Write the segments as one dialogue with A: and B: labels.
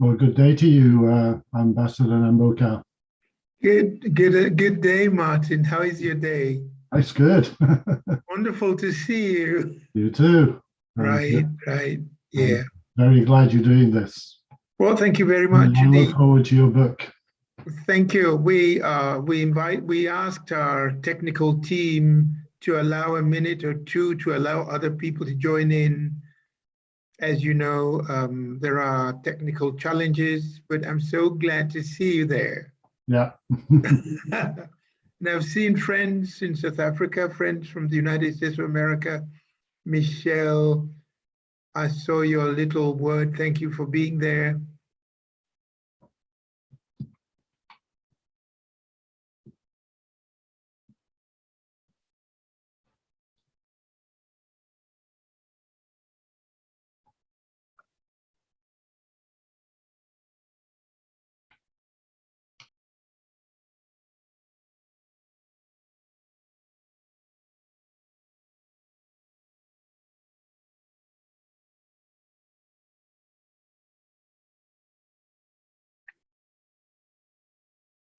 A: Well, good day to you, Ambassador Namboka.
B: Good day, Martin. How is your day?
A: It's good.
B: Wonderful to see you.
A: You too.
B: Right. Yeah.
A: I'm very glad you're doing this.
B: Well, thank you very much
A: I
B: indeed.
A: look forward to your book.
B: Thank you. We asked our technical team to allow a minute or two to allow other people to join in. As you know, there are technical challenges, but I'm so glad to see you there.
A: Yeah.
B: And I've seen friends in South Africa, friends from the United States of America. Michelle, I saw your little word. Thank you for being there.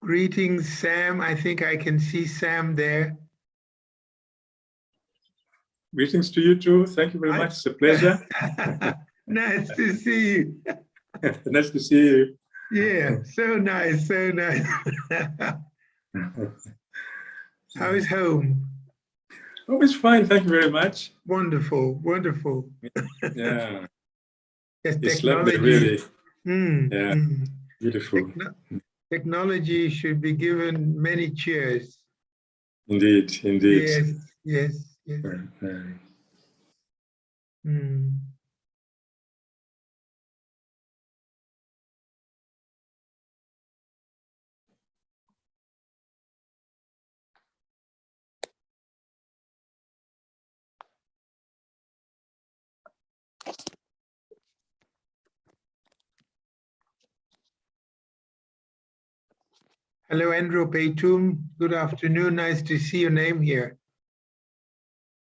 B: Greetings, Sam. I think I can see Sam there.
C: Greetings to you too. Thank you very much. It's a pleasure.
B: Nice to see you.
C: Nice to see you.
B: Yeah, so nice, so nice. How is home?
C: Oh, it's fine. Thank you very much.
B: Wonderful, wonderful.
C: Yeah.
B: Yes,
C: It's
B: technology.
C: lovely, really.
B: Yeah.
C: Beautiful.
B: Technology should be given many cheers.
C: Indeed.
B: Yes. Hello, Andrew Paytum. Good afternoon. Nice to see your name here.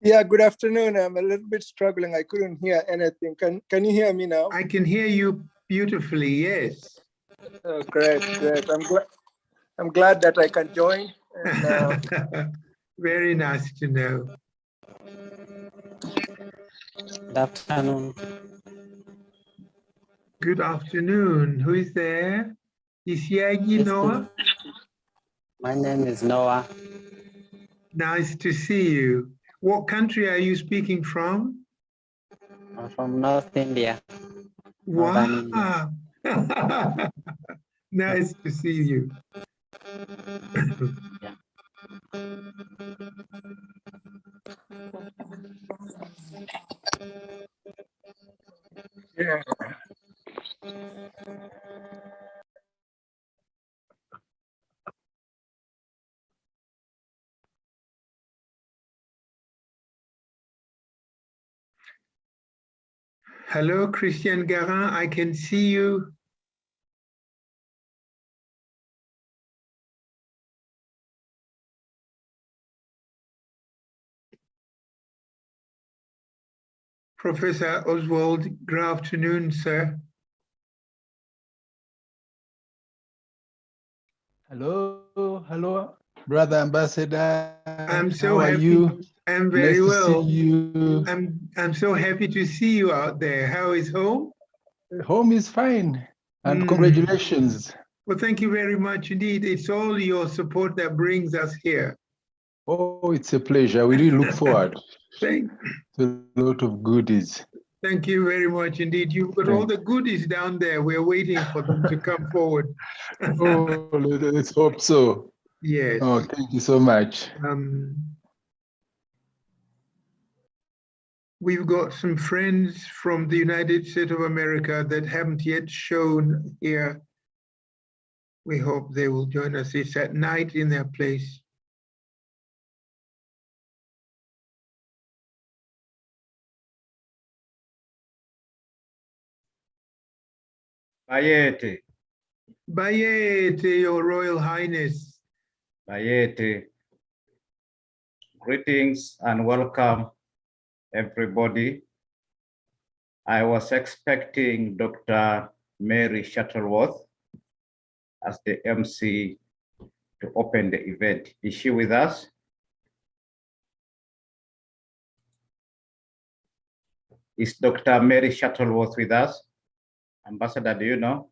D: Yeah, good afternoon. I'm a little bit struggling. I couldn't hear anything. Can you hear me now?
B: I can hear you beautifully, yes.
D: Oh, great. I'm glad that I can join. And,
B: very nice to know.
E: Good afternoon.
B: Good afternoon. Who is there? Isiagi Noah?
E: My name is Noah.
B: Nice to see you. What country are you speaking from?
E: I'm from North India.
B: Wow. Nice to see you.
D: yeah.
B: Hello, Christian Garin. I can see you. Professor Oswald, good afternoon, sir.
F: Hello, brother ambassador.
B: I'm so
F: How
B: happy.
F: Are you?
B: I'm very
F: nice
B: well.
F: To see you.
B: I'm so happy to see you out there. How is home?
F: Home is fine, and congratulations.
B: Well, thank you very much indeed. It's all your support that brings us here.
F: Oh, it's a pleasure. We really look forward
B: to
F: a lot of goodies.
B: Thank you very much indeed. You've got all the goodies down there. We're waiting for them to come forward.
F: Oh, let's hope so.
B: Yes.
F: Oh, thank you so much.
B: We've got some friends from the United States of America that haven't yet shown here. We hope they will join us. It's at night in their place.
G: Bayete.
B: Bayete, Your Royal Highness.
G: Bayete. Greetings and welcome, everybody. I was expecting Dr. Mary Shuttleworth as the MC to open the event. Is she with us? Is Dr. Mary Shuttleworth with us? Ambassador, do you know?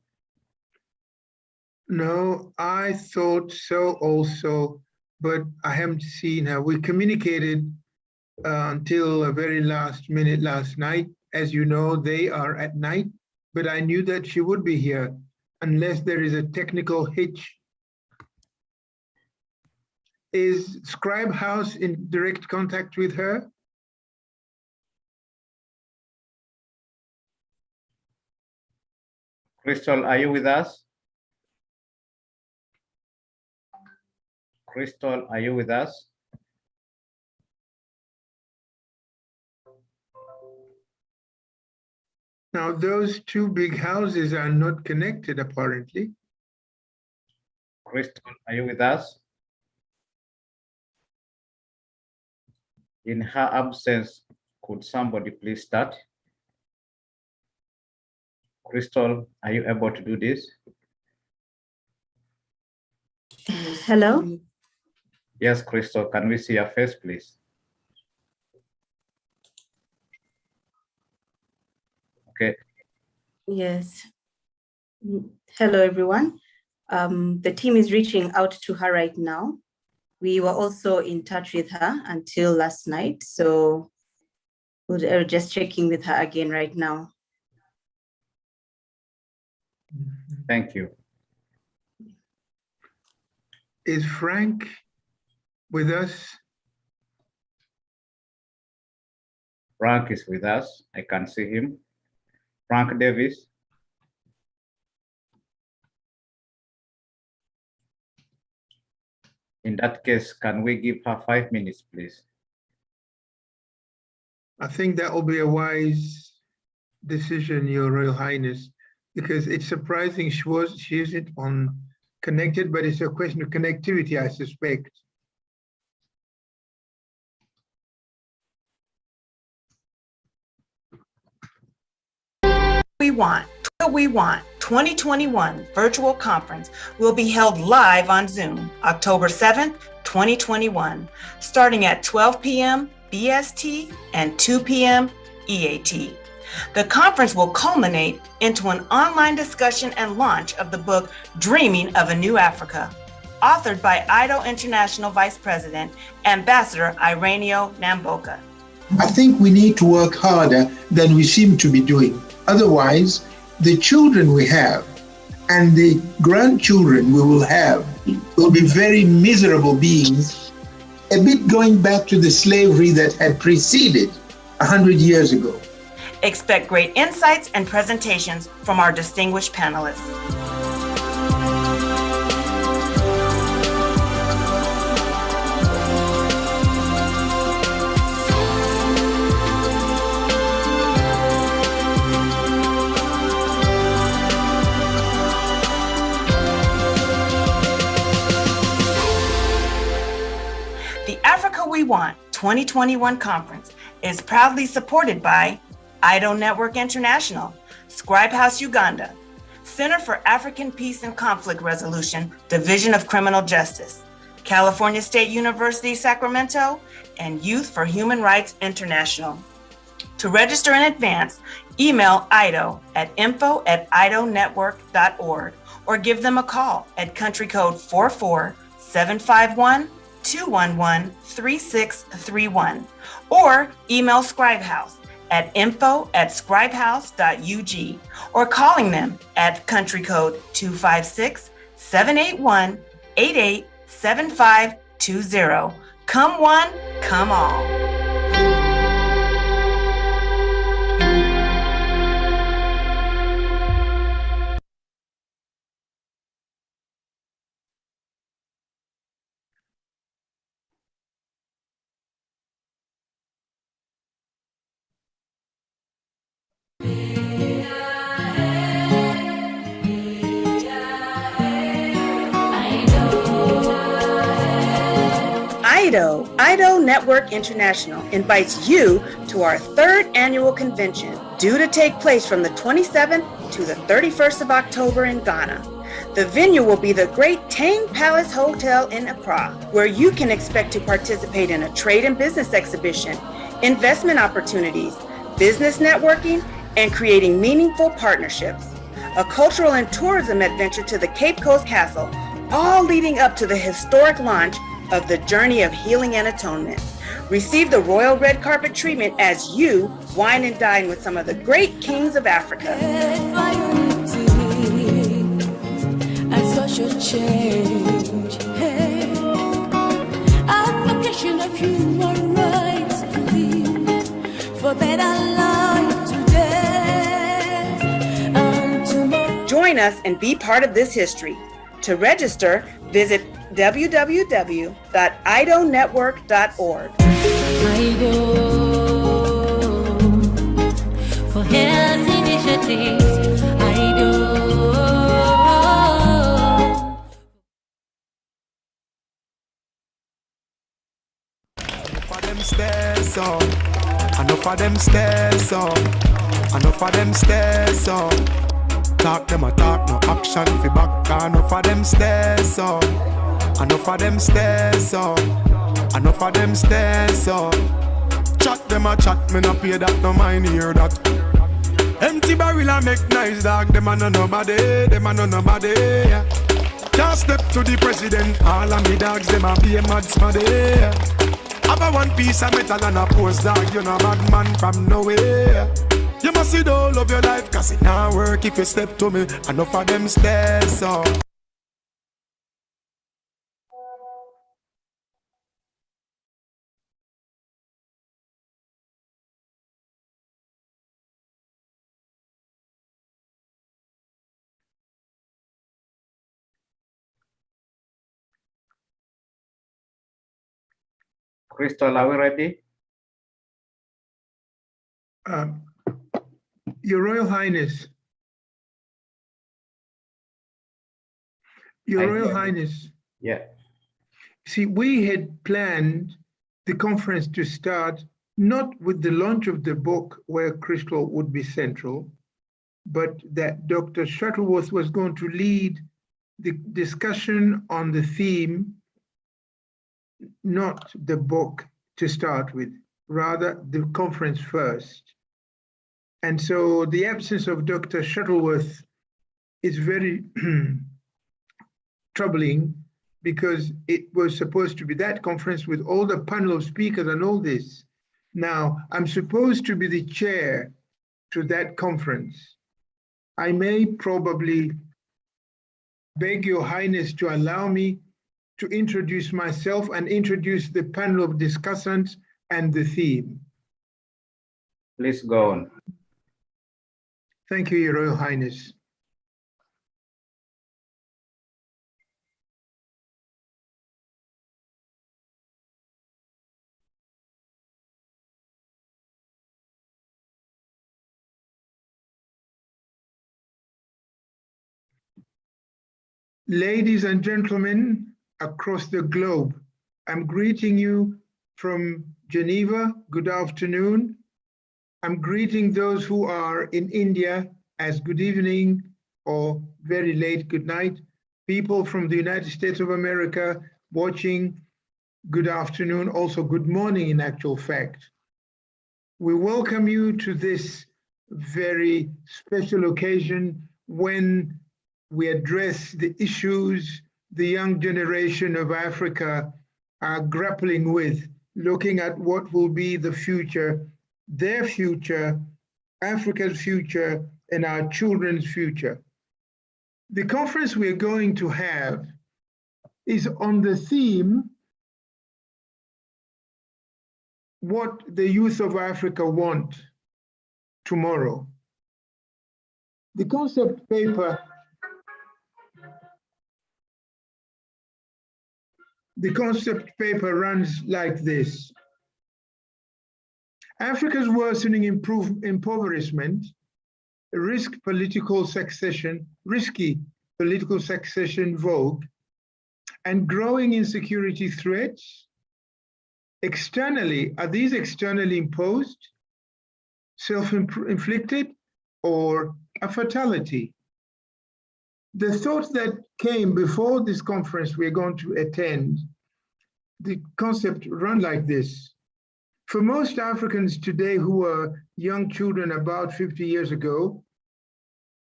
B: No, I thought so also, but I haven't seen her. We communicated until a very last minute last night. As you know, they are at night, but I knew that she would be here unless there is a technical hitch. Is Scribe House in direct contact with her?
G: Crystal, are you with us? Crystal, are you with us?
B: Now, those two big houses are not connected, apparently.
G: Crystal, are you with us? In her absence, could somebody please start? Crystal, are you able to do this?
H: Hello?
G: Yes, Crystal, can we see your face, please? Okay.
H: Yes. Hello, everyone. The team is reaching out to her right now. We were also in touch with her until last night, so we're just checking with her again right now.
G: Thank you.
B: Is Frank with us?
G: Frank is with us. I can see him. Frank Davis. In that case, can we give her 5 minutes, please?
B: I think that will be a wise decision, Your Royal Highness, because it's surprising she isn't connected, but it's a question of connectivity, I suspect.
I: We Want 2021 virtual conference will be held live on Zoom October 7th, 2021, starting at 12 p.m. BST and 2 p.m. EAT. The conference will culminate into an online discussion and launch of the book Dreaming of a New Africa, authored by IDO International Vice President, Ambassador Ireneo Namboka.
B: I think we need to work harder than we seem to be doing. Otherwise, the children we have and the grandchildren we will have will be very miserable beings, a bit going back to the slavery that had preceded 100 years ago.
I: Expect great insights and presentations from our distinguished panelists. The Africa We Want 2021 conference is proudly supported by IDO Network International, Scribe House Uganda, Center for African Peace and Conflict Resolution, Division of Criminal Justice, California State University, Sacramento, and Youth for Human Rights International. To register in advance, email IDO at info@idonetwork.org or give them a call at country code 44-751-211-3631 or email Scribehouse at info@scribehouse.ug or calling them at country code 256-781-887520. Come one, come all. IDO Network International invites you to our 3rd annual convention, due to take place from the 27th to the 31st of October in Ghana. The venue will be the Great Tang Palace Hotel in Accra, where you can expect to participate in a trade and business exhibition, investment opportunities, business networking, and creating meaningful partnerships. A cultural and tourism adventure to the Cape Coast Castle, all leading up to the historic launch of the Journey of Healing and Atonement. Receive the royal red carpet treatment as you wine and dine with some of the great kings of Africa.
J: And social change, hey, application of human rights to live for better life today and tomorrow.
I: Join us and be part of this history. To register, visit www.idonetwork.org.
J: IDO for health initiatives. IDO.
K: Enough of them stairs up. Enough of them stairs up. Enough of them stairs up. Talk them a talk, no action fi back. Enough of them stairs up. Enough of them stairs up. Enough of them stairs up. Chat them a chat, me no pay that, no mind hear that. Empty barrel a make nice dog. Them a no nobody, them a no nobody. Yeah. Can't step to the president. All of me dogs, them a be a mad smaddy. Have a one piece of metal and a post dog. You know bad man from nowhere. You must see the whole of your life, cause it not work if you step to me. Enough of them stairs up.
G: Crystal, are we ready?
B: Your Royal Highness. Your Royal Highness.
G: Yeah.
B: See, we had planned the conference to start not with the launch of the book where Crystal would be central, but that Dr. Shuttleworth was going to lead the discussion on the theme, not the book to start with, rather the conference first. And so the absence of Dr. Shuttleworth is very troubling, because it was supposed to be that conference with all the panel of speakers and all this. Now, I'm supposed to be the chair to that conference. I may probably beg Your Highness to allow me to introduce myself and introduce the panel of discussants and the theme.
G: Please go on.
B: Thank you, Your Royal Highness. Ladies and gentlemen across the globe, I'm greeting you from Geneva. Good afternoon. I'm greeting those who are in India as good evening or very late good night. People from the United States of America watching, good afternoon, also good morning in actual fact. We welcome you to this very special occasion when we address the issues the young generation of Africa are grappling with, looking at what will be the future, their future, Africa's future, and our children's future. The conference we're going to have is on the theme, what the youth of Africa want tomorrow. The concept paper runs like this. Africa's worsening impoverishment, risky political succession vogue, and growing insecurity threats externally, are these externally imposed, self-inflicted, or a fatality? The thought that came before this conference we're going to attend, the concept run like this. For most Africans today who were young children about 50 years ago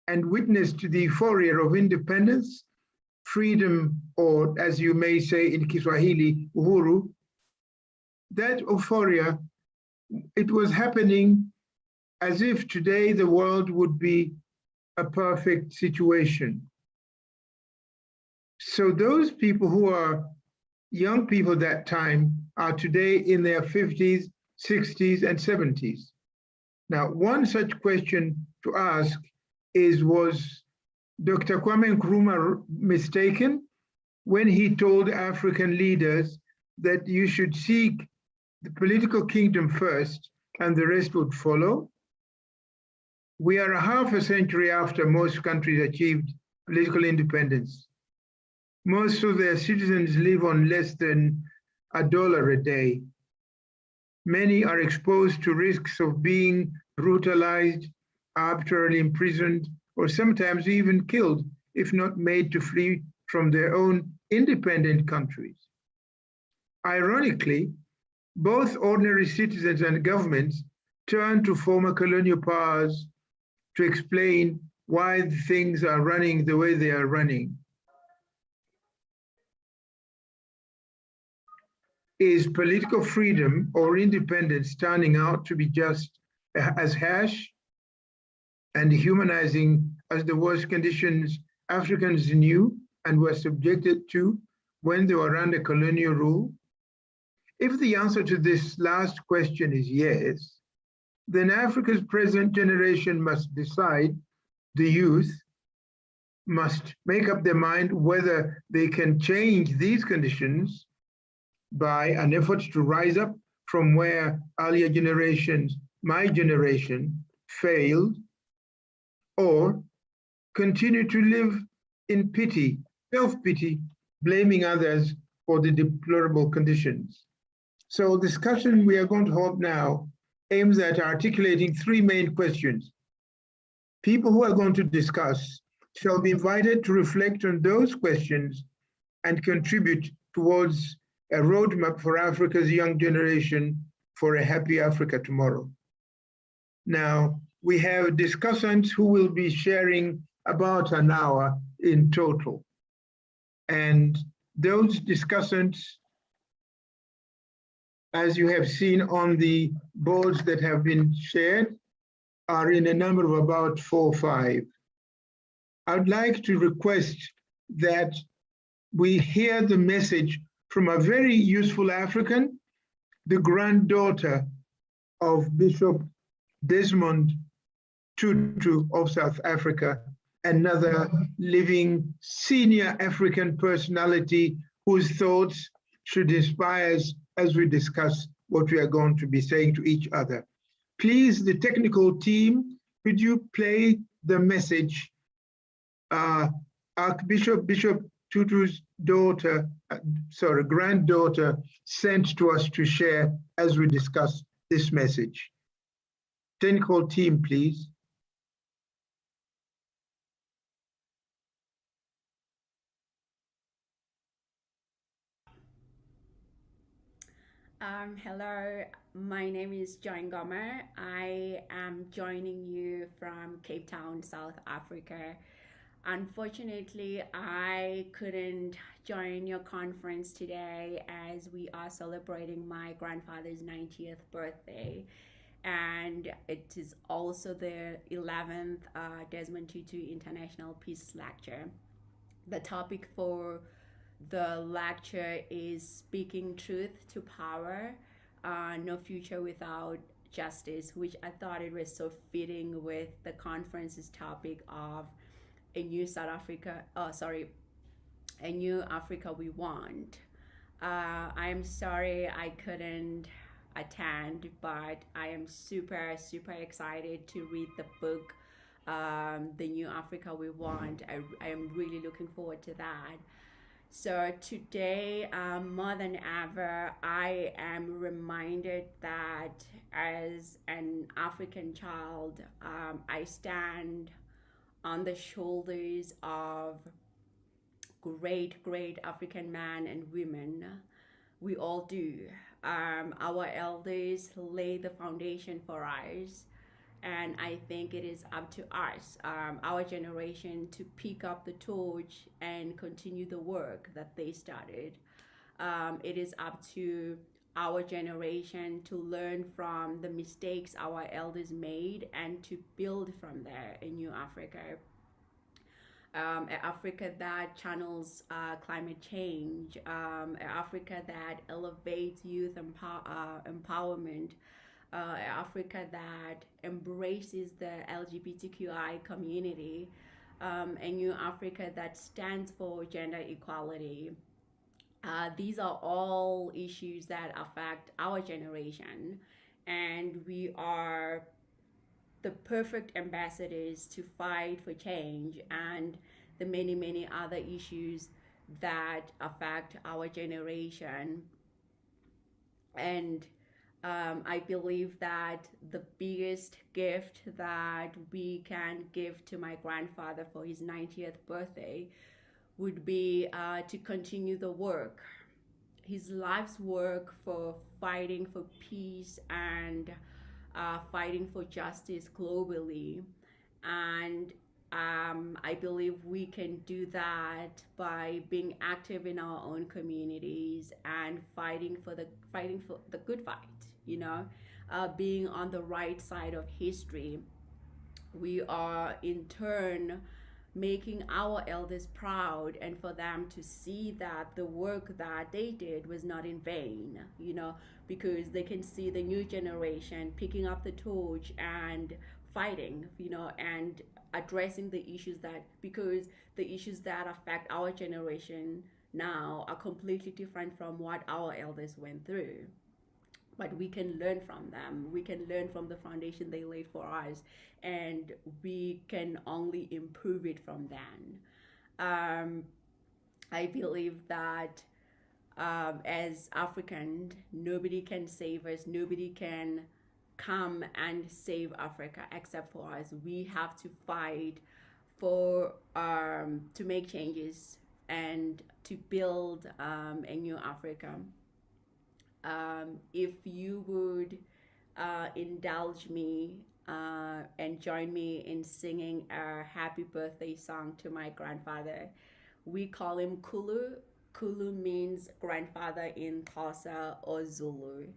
B: and witnessed the euphoria of independence, freedom, or as you may say in Kiswahili, uhuru, that euphoria, it was happening as if today the world would be a perfect situation. So those people who are young people that time are today in their 50s, 60s, and 70s. Now, one such question to ask is, was Dr. Kwame Nkrumah mistaken when he told African leaders that you should seek the political kingdom first and the rest would follow? We are a half a century after most countries achieved political independence. Most of their citizens live on less than $1 a day. Many are exposed to risks of being brutalized, arbitrarily imprisoned, or sometimes even killed if not made to flee from their own independent countries. Ironically, both ordinary citizens and governments turn to former colonial powers to explain why things are running the way they are running. Is political freedom or independence turning out to be just as harsh and dehumanizing as the worst conditions Africans knew and were subjected to when they were under colonial rule? If the answer to this last question is yes, then Africa's present generation must decide, the youth must make up their mind whether they can change these conditions by an effort to rise up from where earlier generations, my generation, failed, or continue to live in pity, self-pity, blaming others for the deplorable conditions. So the discussion we are going to hold now aims at articulating three main questions. People who are going to discuss shall be invited to reflect on those questions and contribute towards a roadmap for Africa's young generation for a happy Africa tomorrow. Now, we have discussants who will be sharing about an hour in total. And those discussants, as you have seen on the boards that have been shared, are in a number of about 4 or 5. I'd like to request that we hear the message from a very useful African, the granddaughter of Bishop Desmond Tutu of South Africa, another living senior African personality whose thoughts should inspire us as we discuss what we are going to be saying to each other. Please, the technical team, could you play the message Archbishop Bishop Tutu's granddaughter sent to us to share as we discuss this message. Technical team, please.
L: Hello, my name is Joan Gomer. I am joining you from Cape Town, South Africa. Unfortunately, I couldn't join your conference today as we are celebrating my grandfather's 90th birthday. And it is also the 11th Desmond Tutu International Peace Lecture. The topic for the lecture is Speaking Truth to Power, No Future Without Justice, which I thought it was so fitting with the conference's topic of a new a new Africa we want. I'm sorry I couldn't attend, but I am super excited to read the book, The New Africa We Want. I am really looking forward to that. So today, more than ever, I am reminded that as an African child, I stand on the shoulders of great African men and women. We all do. Our elders laid the foundation for us, and I think it is up to us, our generation, to pick up the torch and continue the work that they started. It is up to our generation to learn from the mistakes our elders made and to build from there a new Africa. An Africa that channels climate change, an Africa that elevates youth empowerment, Africa that embraces the LGBTQI community, a new Africa that stands for gender equality. These are all issues that affect our generation, and we are the perfect ambassadors to fight for change and the many other issues that affect our generation. And I believe that the biggest gift that we can give to my grandfather for his 90th birthday would be to continue the work, his life's work for fighting for peace and fighting for justice globally. And I believe we can do that by being active in our own communities and fighting for the good fight, you know, being on the right side of history. We are in turn making our elders proud, and for them to see that the work that they did was not in vain, you know, because they can see the new generation picking up the torch and fighting, you know, and addressing the issues that, because the issues that affect our generation now are completely different from what our elders went through. But we can learn from them. We can learn from the foundation they laid for us, and we can only improve it from then. I believe that as Africans, nobody can save us. Nobody can come and save Africa except for us. We have to fight for to make changes and to build a new Africa. If you would indulge me and join me in singing a happy birthday song to my grandfather. We call him Kulu. Kulu means grandfather in Xhosa or Zulu.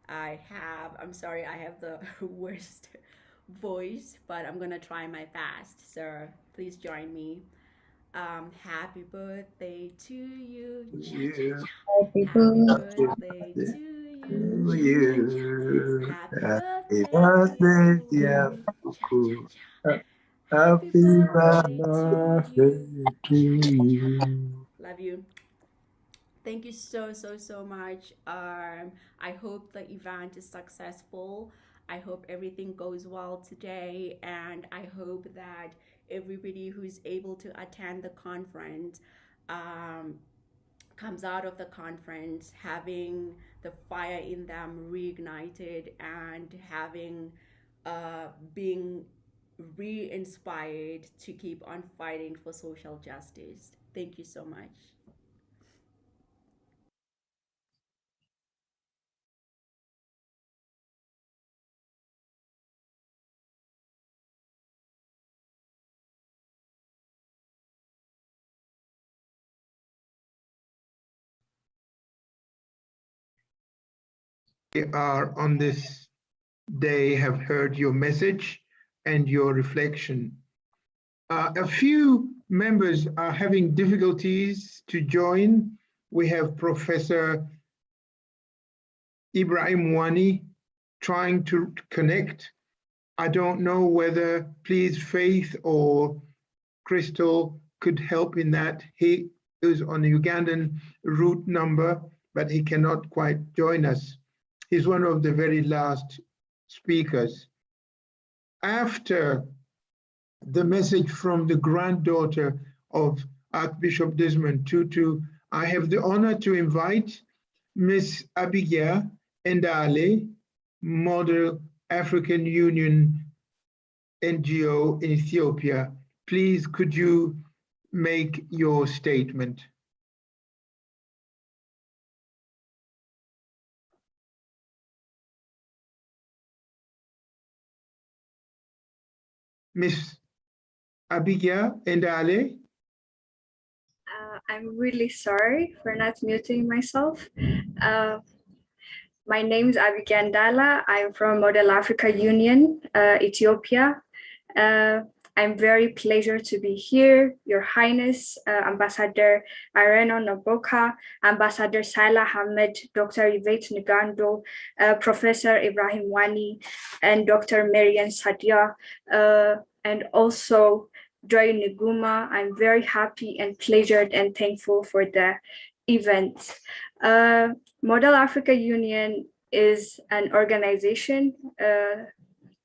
L: I'm sorry, I have the worst voice, but I'm gonna try my best, so please join me. Happy birthday to you. Happy birthday to you. Happy birthday, dear Fuku. Happy birthday to you. Love you. Thank you so much. I hope the event is successful. I hope everything goes well today, and I hope that everybody who's able to attend the conference comes out of the conference having the fire in them reignited and having being re-inspired to keep on fighting for social justice. Thank you so much.
B: Are on this day have heard your message and your reflection. A few members are having difficulties to join. We have Professor Ibrahim Wani trying to connect. I don't know whether please Faith or Crystal could help in that. He is on the Ugandan route number, but he cannot quite join us. He's one of the very last speakers. After the message from the granddaughter of Archbishop Desmond Tutu, I have the honor to invite Ms. Abigail Endale, Model African Union NGO in Ethiopia. Please, could you make your statement? Ms. Abigail Endale?
M: I'm really sorry for not muting myself. My name is Abigail Ndala. I'm from Model Africa Union, Ethiopia. I'm very pleased to be here, Your Highness, Ambassador Ireno Naboka, Ambassador Salah Ahmed, Dr. Yvette Ngando, Professor Ibrahim Wani, and Dr. Marian Sadia, and also Joy Nuguma. I'm very happy and pleasured and thankful for the event. Model Africa Union is an organization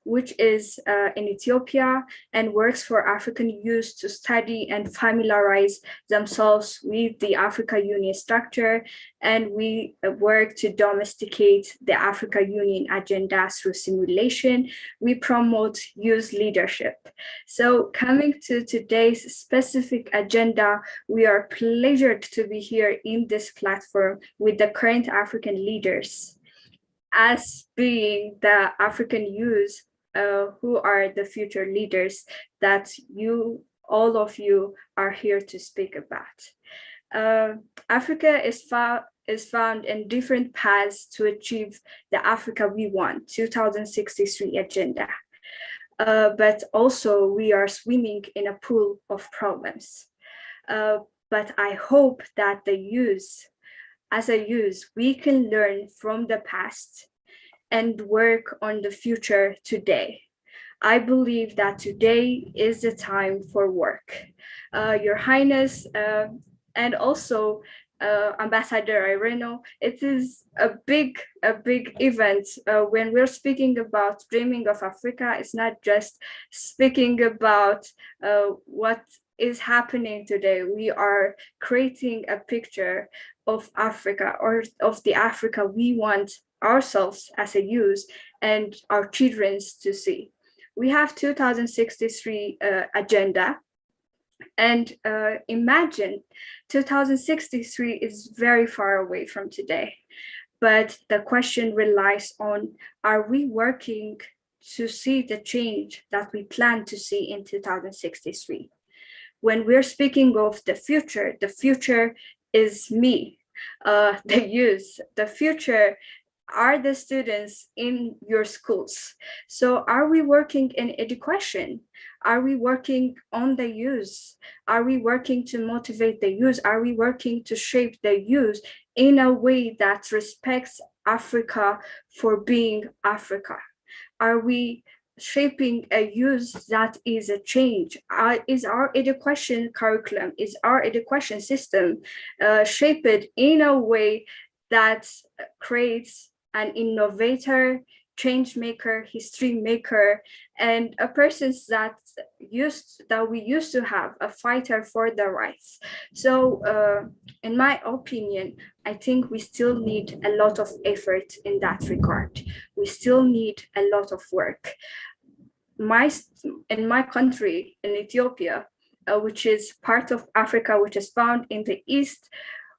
M: which is in Ethiopia and works for African youth to study and familiarize themselves with the Africa Union structure. And we work to domesticate the Africa Union agenda through simulation. We promote youth leadership. So coming to today's specific agenda, we are pleasured to be here in this platform with the current African leaders as being the African youth who are the future leaders that all of you are here to speak about. Africa is found in different paths to achieve the Africa we want, 2063 agenda. But also we are swimming in a pool of problems. But I hope that as a youth, we can learn from the past and work on the future today. I believe that today is the time for work. Your Highness, and also Ambassador Ireno, it is a big event. When we're speaking about dreaming of Africa, it's not just speaking about what is happening today. We are creating a picture of Africa, or of the Africa we want ourselves as a youth and our children to see. We have 2063 agenda, and imagine 2063 is very far away from today. But the question relies on, are we working to see the change that we plan to see in 2063? When we're speaking of the future is me, the youth. The future are the students in your schools. So are we working in education? Are we working on the youth? Are we working to motivate the youth? Are we working to shape the youth in a way that respects Africa for being Africa? Are we shaping a youth that is a change? Is our education curriculum, is our education system shaped in a way that creates an innovator, change maker, history maker, and a person that we used to have, a fighter for the rights? So in my opinion, I think we still need a lot of effort in that regard. We still need a lot of work. In my country, in Ethiopia, which is part of Africa, which is found in the East,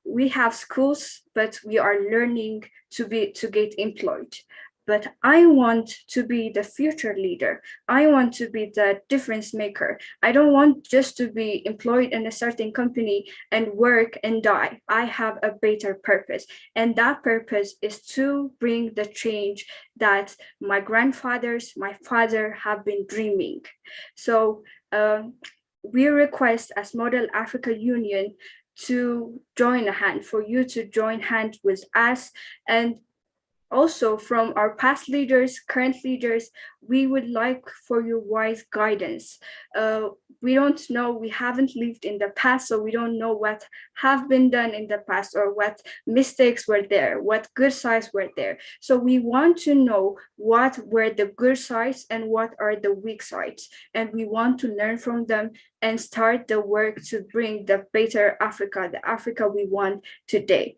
M: we have schools, but we are learning to get employed. But I want to be the future leader. I want to be the difference maker. I don't want just to be employed in a certain company and work and die. I have a better purpose. And that purpose is to bring the change that my grandfathers, my father have been dreaming. So we request as Model Africa Union to join a hand, for you to join hands with us, and Also, from our past leaders, current leaders, we would like for your wise guidance. We don't know, we haven't lived in the past, so we don't know what have been done in the past or what mistakes were there, what good sides were there. So we want to know what were the good sides and what are the weak sides. And we want to learn from them and start the work to bring the better Africa, the Africa we want today.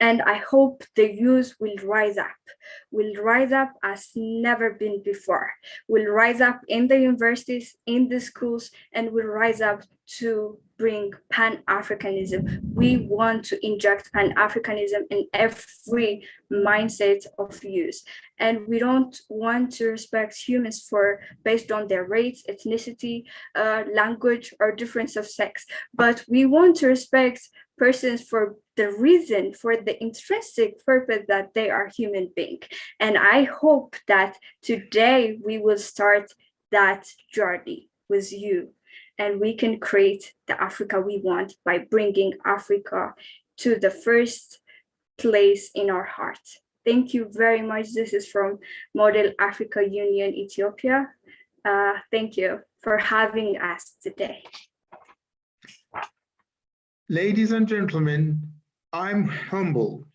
M: And I hope the youth will rise up as never been before, will rise up in the universities, in the schools, and will rise up to bring Pan-Africanism. We want to inject Pan-Africanism in every mindset of youth. And we don't want to respect humans for based on their race, ethnicity, language, or difference of sex, but we want to respect persons for the reason, for the intrinsic purpose that they are human beings. And I hope that today we will start that journey with you, and we can create the Africa we want by bringing Africa to the first place in our heart. Thank you very much. This is from Model Africa Union Ethiopia. Thank you for having us today.
B: Ladies and gentlemen, I'm humbled.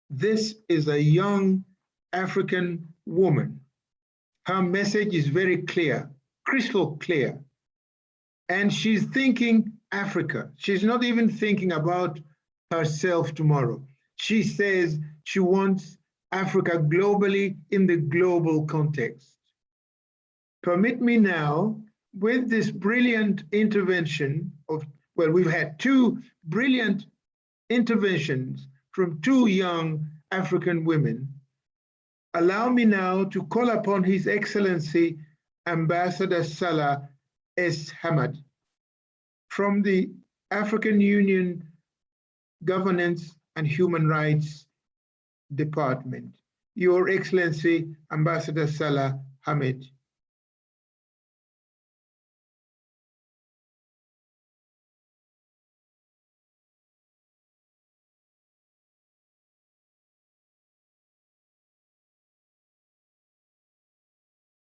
B: This is a young African woman. Her message is very clear, crystal clear. And she's thinking Africa. She's not even thinking about herself tomorrow. She says she wants Africa globally in the global context. Permit me now, with this brilliant intervention of, well, we've had two brilliant interventions from two young African women. Allow me now to call upon His Excellency Ambassador Salah S. Hamad from the African Union Governance and Human Rights Department. Your Excellency, Ambassador Salah Hamad.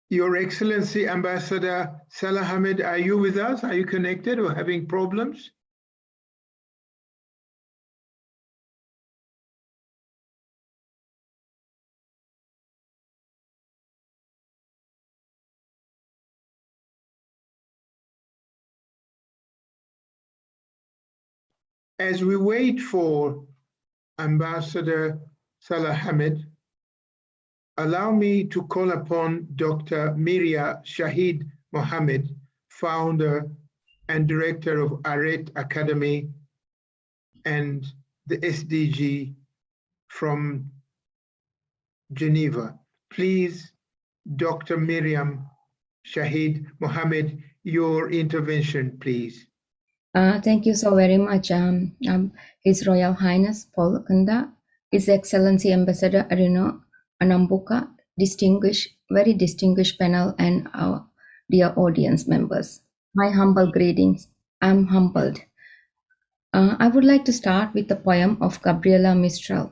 B: Your Excellency, Ambassador Salah Hamad, are you with us? Are you connected or having problems? As we wait for Ambassador Salah Hamad, allow me to call upon Dr. Miria Shahid Mohammed, founder and director of Aret Academy and the SDG from Geneva. Please, Dr. Miriam Shahid Mohammed, your intervention, please.
N: Thank you so very much, His Royal Highness Paul Kunda, His Excellency Ambassador Arino Anambuka, very distinguished panel, and our dear audience members. My humble greetings. I'm humbled. I would like to start with the poem of Gabriela Mistral.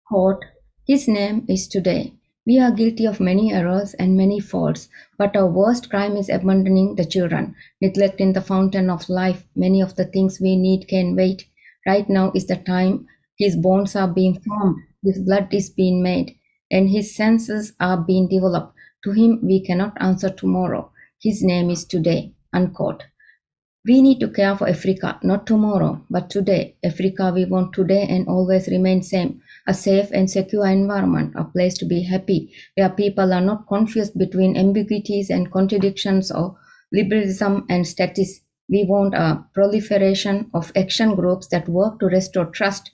N: Quote, "His name is today. We are guilty of many errors and many faults, but our worst crime is abandoning the children, neglecting the fountain of life. Many of the things we need can wait. Right now is the time his bones are being formed, his blood is being made, and his senses are being developed. To him we cannot answer tomorrow. His name is today." Unquote. We need to care for Africa, not tomorrow, but today. Africa we want today and always remain same. A safe and secure environment, a place to be happy, where people are not confused between ambiguities and contradictions or liberalism and status. We want a proliferation of action groups that work to restore trust,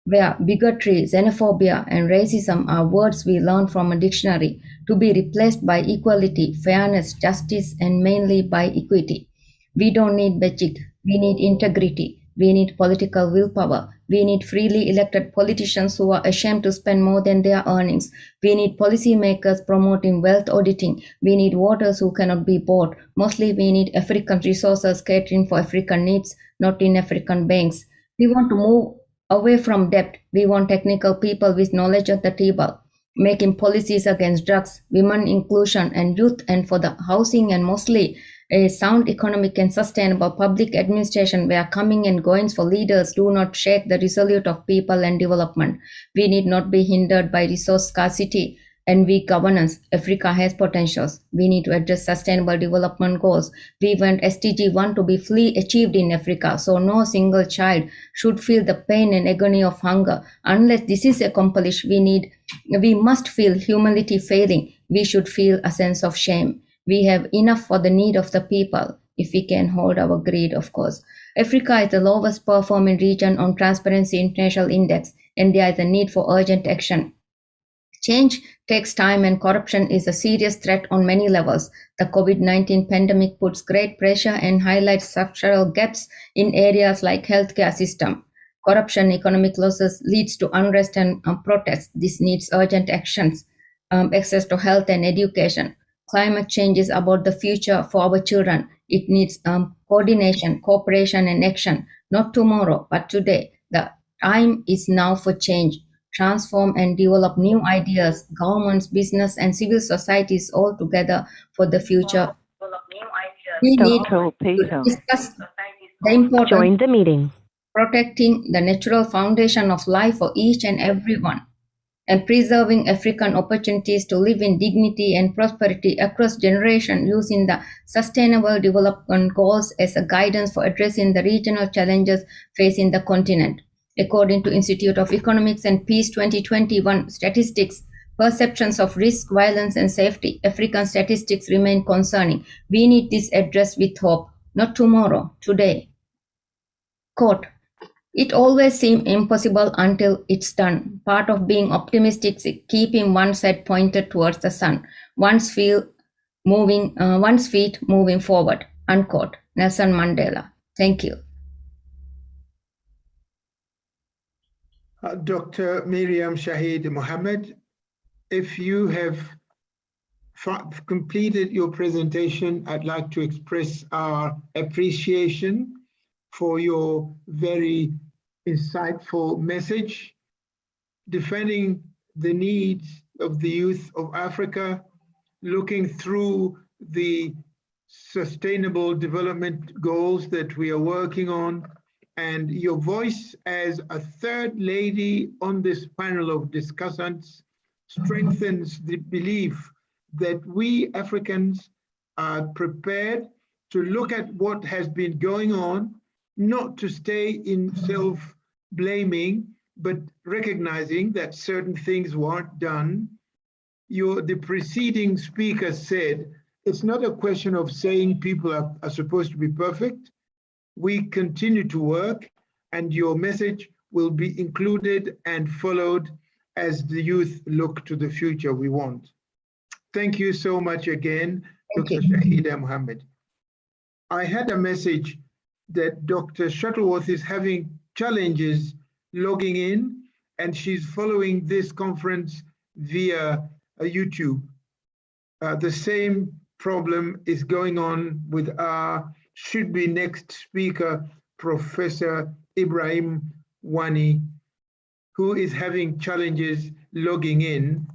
N: where bigotry, xenophobia, and racism are words we learn from a dictionary, to be replaced by equality, fairness, justice, and mainly by equity. We don't need magic, we need integrity, we need political willpower, we need freely elected politicians who are ashamed to spend more than their earnings, we need policymakers promoting wealth auditing, we need voters who cannot be bought. Mostly we need African resources catering for African needs, not in African banks. We want to move Away from debt, we want technical people with knowledge at the table, making policies against drugs, women inclusion and youth, and for the housing, and mostly a sound economic and sustainable public administration where coming and goings for leaders do not shake the resolute of people and development. We need not be hindered by resource scarcity and weak governance. Africa has potentials. We need to address sustainable development goals. We want SDG 1 to be fully achieved in Africa, so no single child should feel the pain and agony of hunger. Unless this is accomplished, we must feel humility failing. We should feel a sense of shame. We have enough for the need of the people, if we can hold our greed, of course. Africa is the lowest performing region on Transparency International Index, and there is a need for urgent action. Change takes time, and corruption is a serious threat on many levels. The COVID-19 pandemic puts great pressure and highlights structural gaps in areas like healthcare system. Corruption, economic losses leads to unrest and protests. This needs urgent actions, access to health and education. Climate change is about the future for our children. It needs coordination, cooperation, and action, not tomorrow, but today. The time is now for change. Transform and develop new ideas, governments, business, and civil societies all together for the future. We need to discuss the importance of protecting the natural foundation of life for each and everyone, and preserving African opportunities to live in dignity and prosperity across generations, using the Sustainable Development Goals as a guidance for addressing the regional challenges facing the continent. According to Institute of Economics and Peace 2021 statistics, perceptions of risk, violence, and safety, African statistics remain concerning. We need this addressed with hope, not tomorrow, today. Quote, "It always seems impossible until it's done. Part of being optimistic is keeping one's head pointed towards the sun, one's feet moving forward." Unquote. Nelson Mandela. Thank you.
B: Dr. Miriam Shahid Mohammed, if you have completed your presentation, I'd like to express our appreciation for your very insightful message, defending the needs of the youth of Africa, looking through the sustainable development goals that we are working on, and your voice as a third lady on this panel of discussants strengthens the belief that we Africans are prepared to look at what has been going on, not to stay in self-blaming, but recognizing that certain things weren't done. The preceding speaker said, it's not a question of saying people are supposed to be perfect. We continue to work, and your message will be included and followed as the youth look to the future we want. Thank you so much again, Dr. Shahida Mohammed. I had a message that Dr. Shuttleworth is having challenges logging in, and she's following this conference via YouTube. The same problem is going on with our should-be next speaker, Professor Ibrahim Wani, who is having challenges logging in.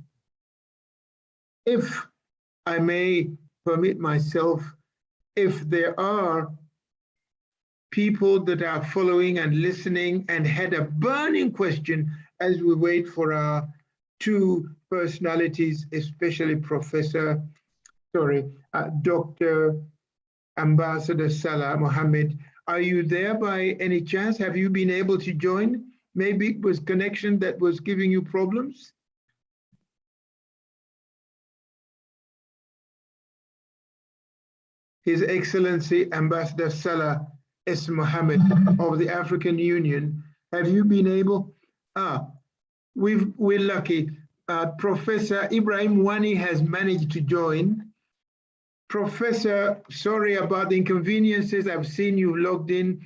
B: If I may permit myself, if there are people that are following and listening and had a burning question as we wait for our two personalities, especially Dr. Ambassador Salah Mohammed, are you there by any chance? Have you been able to join? Maybe it was connection that was giving you problems? His Excellency Ambassador Salah S. Mohammed of the African Union, have you been able? We're lucky. Professor Ibrahim Wani has managed to join. Professor, sorry about the inconveniences. I've seen you logged in.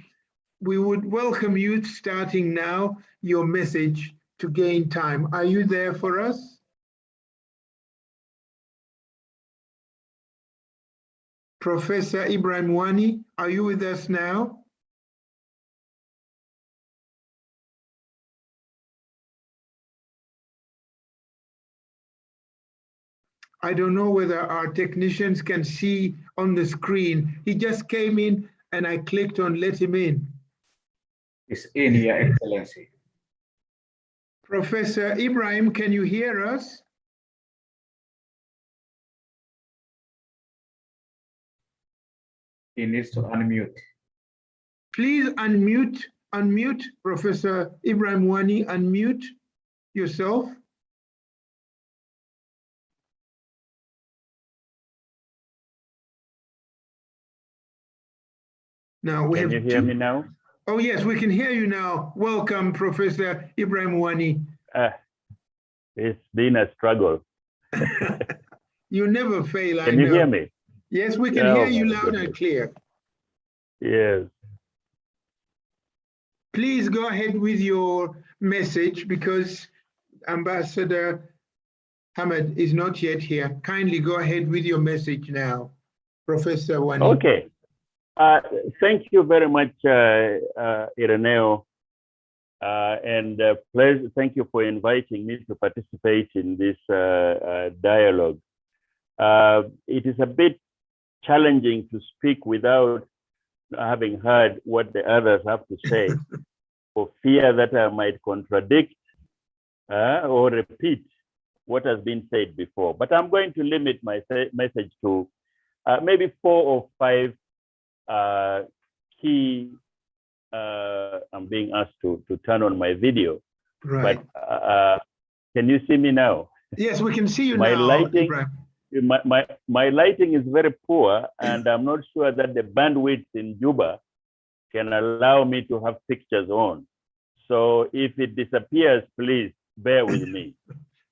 B: We would welcome you starting now, your message to gain time. Are you there for us? Professor Ibrahim Wani, are you with us now? I don't know whether our technicians can see on the screen. He just came in and I clicked on let him in.
G: It's in, Your Excellency.
B: Professor Ibrahim, can you hear us?
G: He needs to unmute.
B: Please unmute, Professor Ibrahim Wani, unmute yourself. Now we
O: Can
B: have
O: you hear me now?
B: Oh yes, we can hear you now. Welcome, Professor Ibrahim Wani.
O: It's been a struggle.
B: You never fail, I know.
O: Can you hear me?
B: Yes, we can
O: Oh,
B: hear you
O: my
B: loud and
O: goodness.
B: clear.
O: Yes.
B: Please go ahead with your message because Ambassador Hamad is not yet here. Kindly go ahead with your message now, Professor Wani.
O: Okay. Thank you very much, Ireneo. Thank you for inviting me to participate in this dialogue. It is a bit challenging to speak without having heard what the others have to say, for fear that I might contradict or repeat what has been said before. But I'm going to limit my message to maybe 4 or 5 key. I'm being asked to turn on my video,
B: Right.
O: but can you see me now?
B: Yes, we can see you
O: My
B: now,
O: lighting,
B: Ibrahim.
O: my lighting is very poor, and I'm not sure that the bandwidth in Juba can allow me to have pictures on. So if it disappears, please bear with me.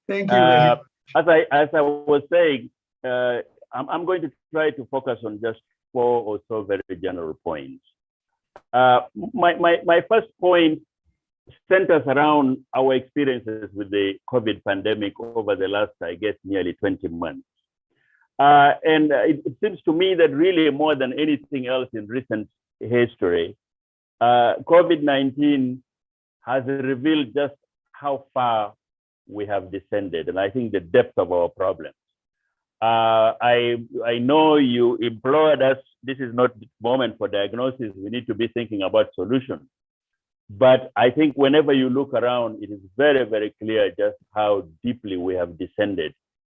B: Thank you.
O: As I was saying, I'm going to try to focus on just 4 or so very general points. My first point centers around our experiences with the COVID pandemic over the last, I guess, nearly 20 months. It seems to me that really more than anything else in recent history, COVID-19 has revealed just how far we have descended, and I think the depth of our problems. I know you implored us, this is not the moment for diagnosis, we need to be thinking about solutions. But I think whenever you look around, it is very, very clear just how deeply we have descended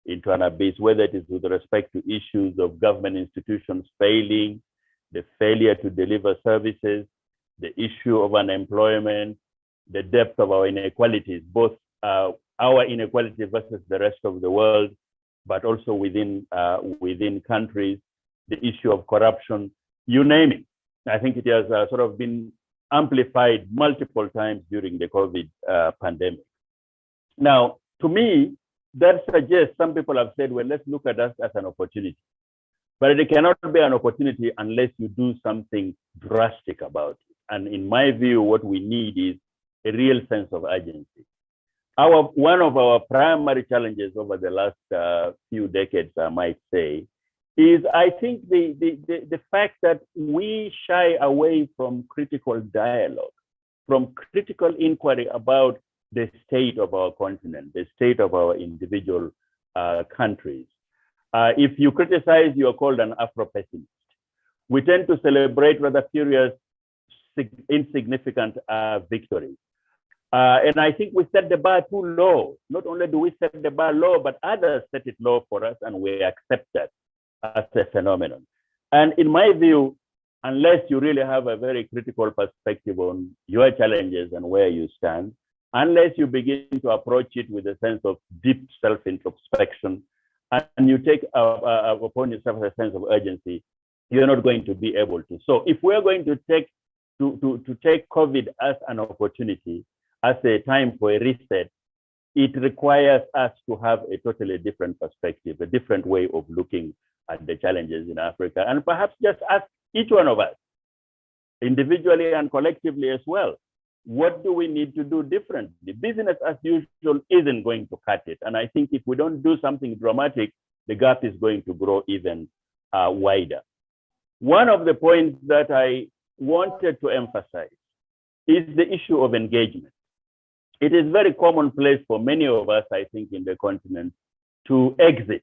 O: into an abyss, whether it is with respect to issues of government institutions failing, the failure to deliver services, the issue of unemployment, the depth of our inequalities, both our inequality versus the rest of the world, but also within countries, the issue of corruption, you name it. I think it has sort of been amplified multiple times during the COVID pandemic. Now, to me, that suggests, some people have said, well, let's look at us as an opportunity. But it cannot be an opportunity unless you do something drastic about it. And in my view, what we need is a real sense of urgency. One of our primary challenges over the last few decades, I might say, is I think the fact that we shy away from critical dialogue, from critical inquiry about the state of our continent, the state of our individual countries. If you criticize, you are called an Afro-pessimist. We tend to celebrate rather furious, insignificant victories. And I think we set the bar too low. Not only do we set the bar low, but others set it low for us, and we accept that as a phenomenon. And in my view, unless you really have a very critical perspective on your challenges and where you stand, unless you begin to approach it with a sense of deep self-introspection, and you take upon yourself a sense of urgency, you're not going to be able to. So if we're going to take COVID as an opportunity, as a time for a reset, it requires us to have a totally different perspective, a different way of looking at the challenges in Africa, and perhaps just ask each one of us, individually and collectively as well, what do we need to do differently? Business as usual isn't going to cut it. And I think if we don't do something dramatic, the gap is going to grow even wider. One of the points that I wanted to emphasize is the issue of engagement. It is very commonplace for many of us, I think, in the continent to exit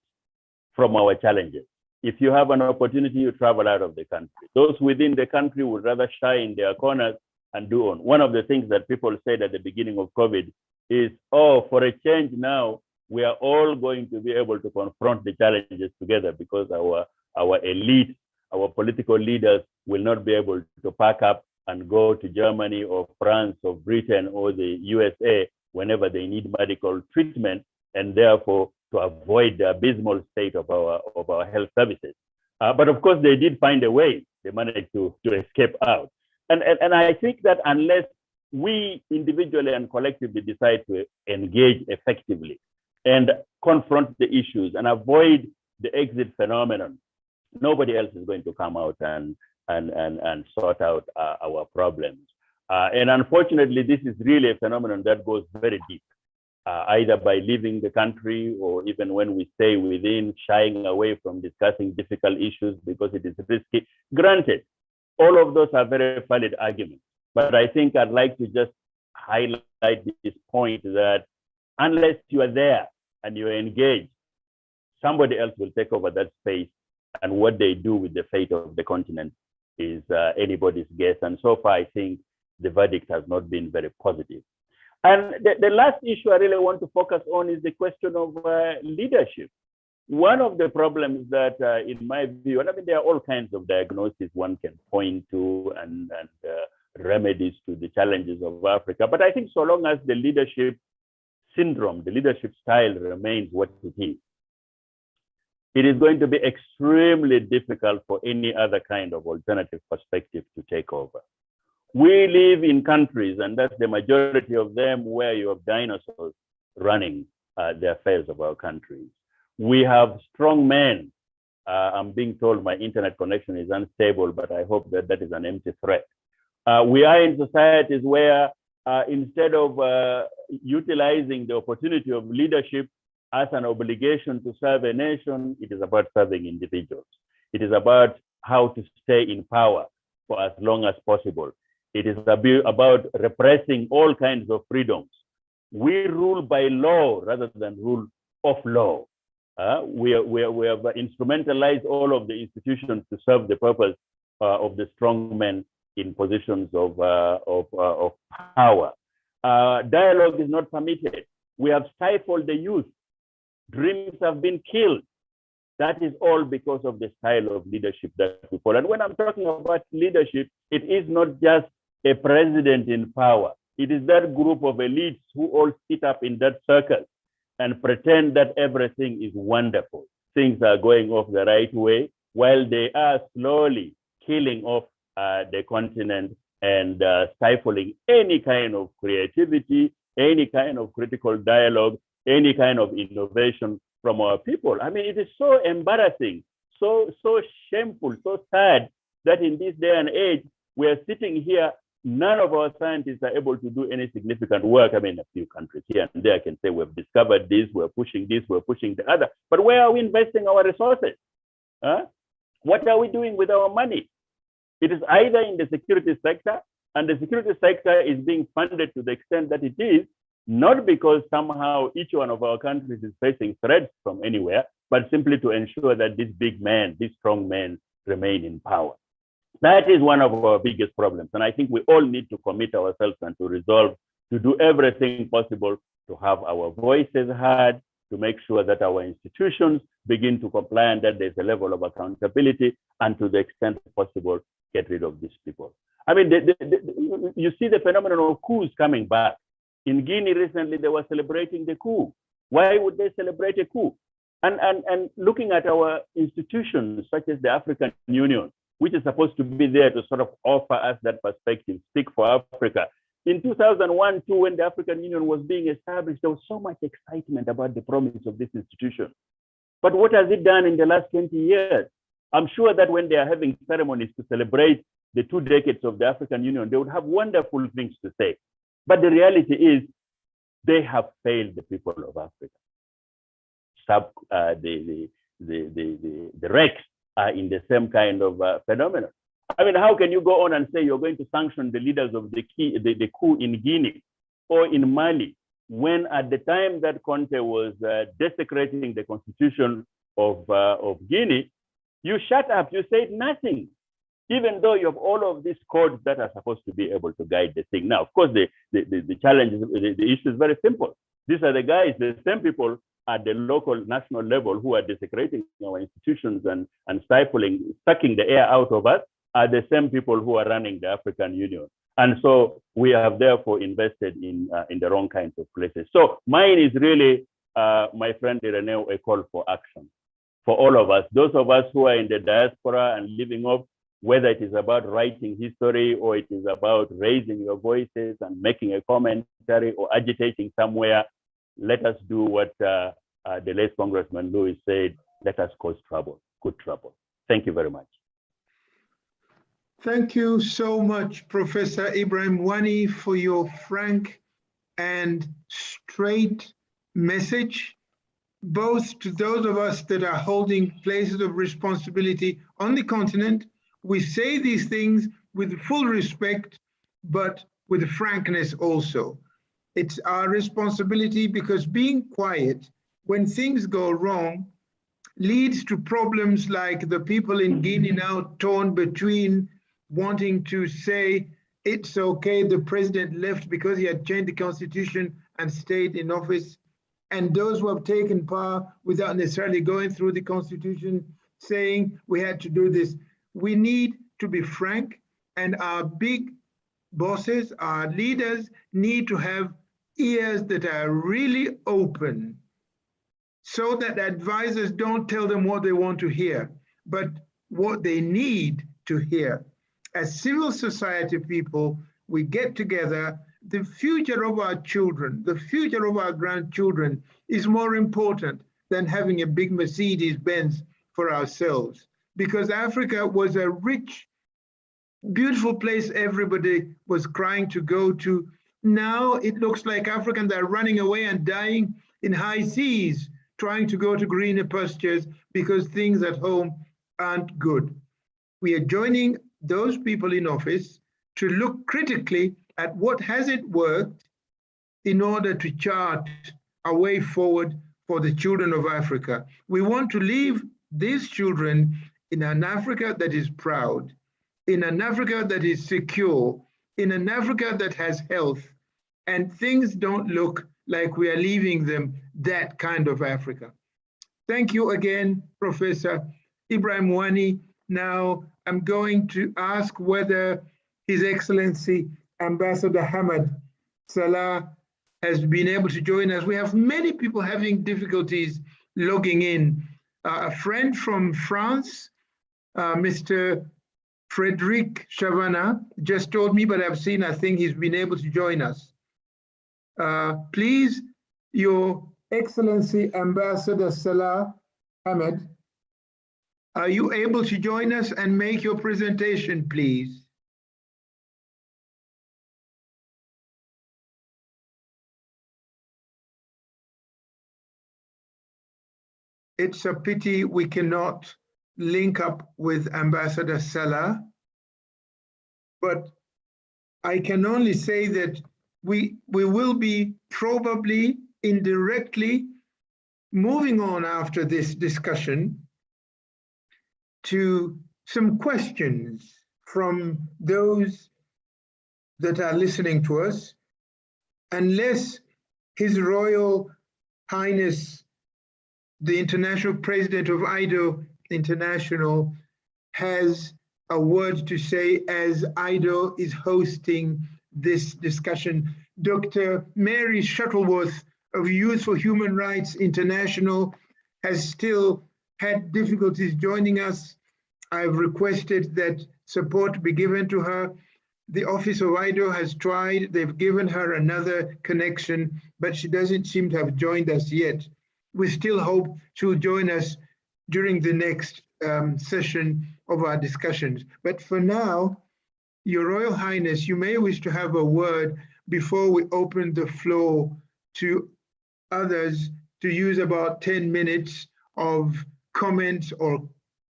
O: from our challenges. If you have an opportunity, you travel out of the country. Those within the country would rather shy in their corners and do on. One of the things that people said at the beginning of COVID is, oh, for a change now, we are all going to be able to confront the challenges together because our elite, our political leaders will not be able to pack up and go to Germany or France or Britain or the USA whenever they need medical treatment, and therefore to avoid the abysmal state of our health services. But of course, they did find a way. They managed to escape out. And I think that unless we individually and collectively decide to engage effectively and confront the issues and avoid the exit phenomenon, nobody else is going to come out and sort out our problems. And unfortunately, this is really a phenomenon that goes very deep, either by leaving the country or even when we stay within, shying away from discussing difficult issues because it is risky. Granted, all of those are very valid arguments, but I think I'd like to just highlight this point that unless you are there and you're engaged, somebody else will take over that space, and what they do with the fate of the continent is anybody's guess. And so far, I think the verdict has not been very positive. And the last issue I really want to focus on is the question of leadership. One of the problems that, in my view, and I mean, there are all kinds of diagnoses one can point to and remedies to the challenges of Africa. But I think so long as the leadership syndrome, the leadership style remains what it is going to be extremely difficult for any other kind of alternative perspective to take over. We live in countries, and that's the majority of them, where you have dinosaurs running the affairs of our countries. We have strong men. I'm being told my internet connection is unstable, but I hope that that is an empty threat. We are in societies where instead of utilizing the opportunity of leadership as an obligation to serve a nation, it is about serving individuals. It is about how to stay in power for as long as possible. It is about repressing all kinds of freedoms. We rule by law rather than rule of law. We have instrumentalized all of the institutions to serve the purpose of the strong men in positions of power. Dialogue is not permitted. We have stifled the youth. Dreams have been killed. That is all because of the style of leadership that we follow. And when I'm talking about leadership, it is not just a president in power. It is that group of elites who all sit up in that circle and pretend that everything is wonderful. Things are going off the right way, while they are slowly killing off the continent and stifling any kind of creativity, any kind of critical dialogue, any kind of innovation from our people. I mean, it is so embarrassing, so shameful, so sad that in this day and age, we are sitting here, none of our scientists are able to do any significant work. I mean, a few countries here and there I can say we've discovered this, we're pushing this, we're pushing the other, but where are we investing our resources? What are we doing with our money? It is either in the security sector, and the security sector is being funded to the extent that it is, not because somehow each one of our countries is facing threats from anywhere, but simply to ensure that these big men, these strong men remain in power. That is one of our biggest problems. And I think we all need to commit ourselves and to resolve to do everything possible to have our voices heard, to make sure that our institutions begin to comply and that there's a level of accountability, and to the extent possible, get rid of these people. I mean, you see the phenomenon of coups coming back. In Guinea recently, they were celebrating the coup. Why would they celebrate a coup? And looking at our institutions, such as the African Union, which is supposed to be there to sort of offer us that perspective, speak for Africa. In 2001, too, when the African Union was being established, there was so much excitement about the promise of this institution. But what has it done in the last 20 years? I'm sure that when they are having ceremonies to celebrate the 2 decades of the African Union, they would have wonderful things to say. But the reality is, they have failed the people of Africa. The wrecks are in the same kind of phenomenon. I mean, how can you go on and say you're going to sanction the leaders of the coup in Guinea or in Mali, when at the time that Conte was desecrating the constitution of Guinea, you shut up, you said nothing, even though you have all of these codes that are supposed to be able to guide the thing. Now, of course, the challenge, the issue is very simple. These are the guys, the same people at the local, national level who are desecrating our institutions and stifling, sucking the air out of us, are the same people who are running the African Union. And so we have therefore invested in the wrong kinds of places. So mine is really, my friend Ireneo, a call for action for all of us. Those of us who are in the diaspora and living off, whether it is about writing history or it is about raising your voices and making a commentary or agitating somewhere, let us do what the late Congressman Lewis said, let us cause trouble, good trouble. Thank you very much.
B: Thank you so much, Professor Ibrahim Wani, for your frank and straight message, both to those of us that are holding places of responsibility on the continent. We say these things with full respect, but with frankness also. It's our responsibility because being quiet when things go wrong leads to problems like the people in Guinea now torn between wanting to say it's okay, the president left because he had changed the constitution and stayed in office, and those who have taken power without necessarily going through the constitution saying we had to do this. We need to be frank, and our big bosses, our leaders need to have ears that are really open so that advisors don't tell them what they want to hear, but what they need to hear. As civil society people, we get together. The future of our children, the future of our grandchildren is more important than having a big Mercedes-Benz for ourselves, because Africa was a rich, beautiful place everybody was crying to go to. Now it looks like Africans are running away and dying in high seas, trying to go to greener pastures because things at home aren't good. We are joining those people in office to look critically at what hasn't worked in order to chart a way forward for the children of Africa. We want to leave these children in an Africa that is proud, in an Africa that is secure, in an Africa that has health, and things don't look like we are leaving them that kind of Africa. Thank you again, Professor Ibrahim Wani. Now I'm going to ask whether His Excellency Ambassador Hamad Salah has been able to join us. We have many people having difficulties logging in. A friend from France, Mr. Frederic Chavana, just told me, but I think he's been able to join us. Please, Your Excellency Ambassador Salah Hamad, are you able to join us and make your presentation, please? It's a pity we cannot link up with Ambassador Salah, but I can only say that we will be probably indirectly moving on after this discussion to some questions from those that are listening to us, unless His Royal Highness, the International President of IDO International, has a word to say as IDO is hosting this discussion. Dr. Mary Shuttleworth of Youth for Human Rights International has still had difficulties joining us. I've requested that support be given to her. The Office of IDO has tried, they've given her another connection, but she doesn't seem to have joined us yet. We still hope she'll join us during the next session of our discussions. But for now, Your Royal Highness, you may wish to have a word before we open the floor to others to use about 10 minutes of comments or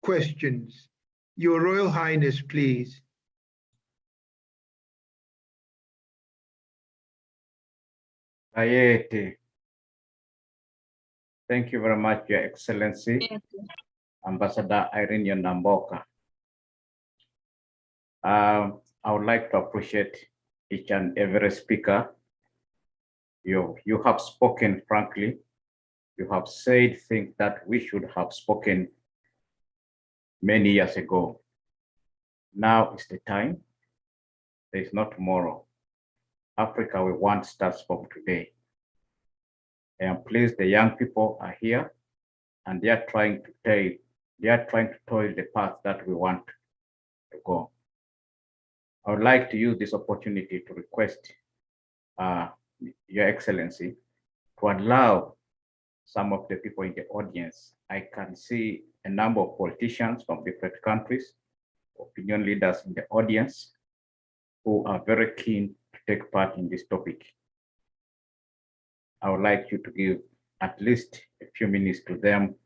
B: questions. Your Royal Highness, please.
G: Ayete. Thank you very much, Your Excellency, Ambassador Irene Namboka. I would like to appreciate each and every speaker. You have spoken frankly. You have said things that we should have spoken many years ago. Now is the time. There is no tomorrow. Africa we want starts from today. I am pleased the young people are here and they are trying to toil the path that we want to go. I would like to use this opportunity to request Your Excellency to allow some of the people in the audience. I can see a number of politicians from different countries, opinion leaders in the audience who are very keen to take part in this topic. I would like you to give at least a few minutes to them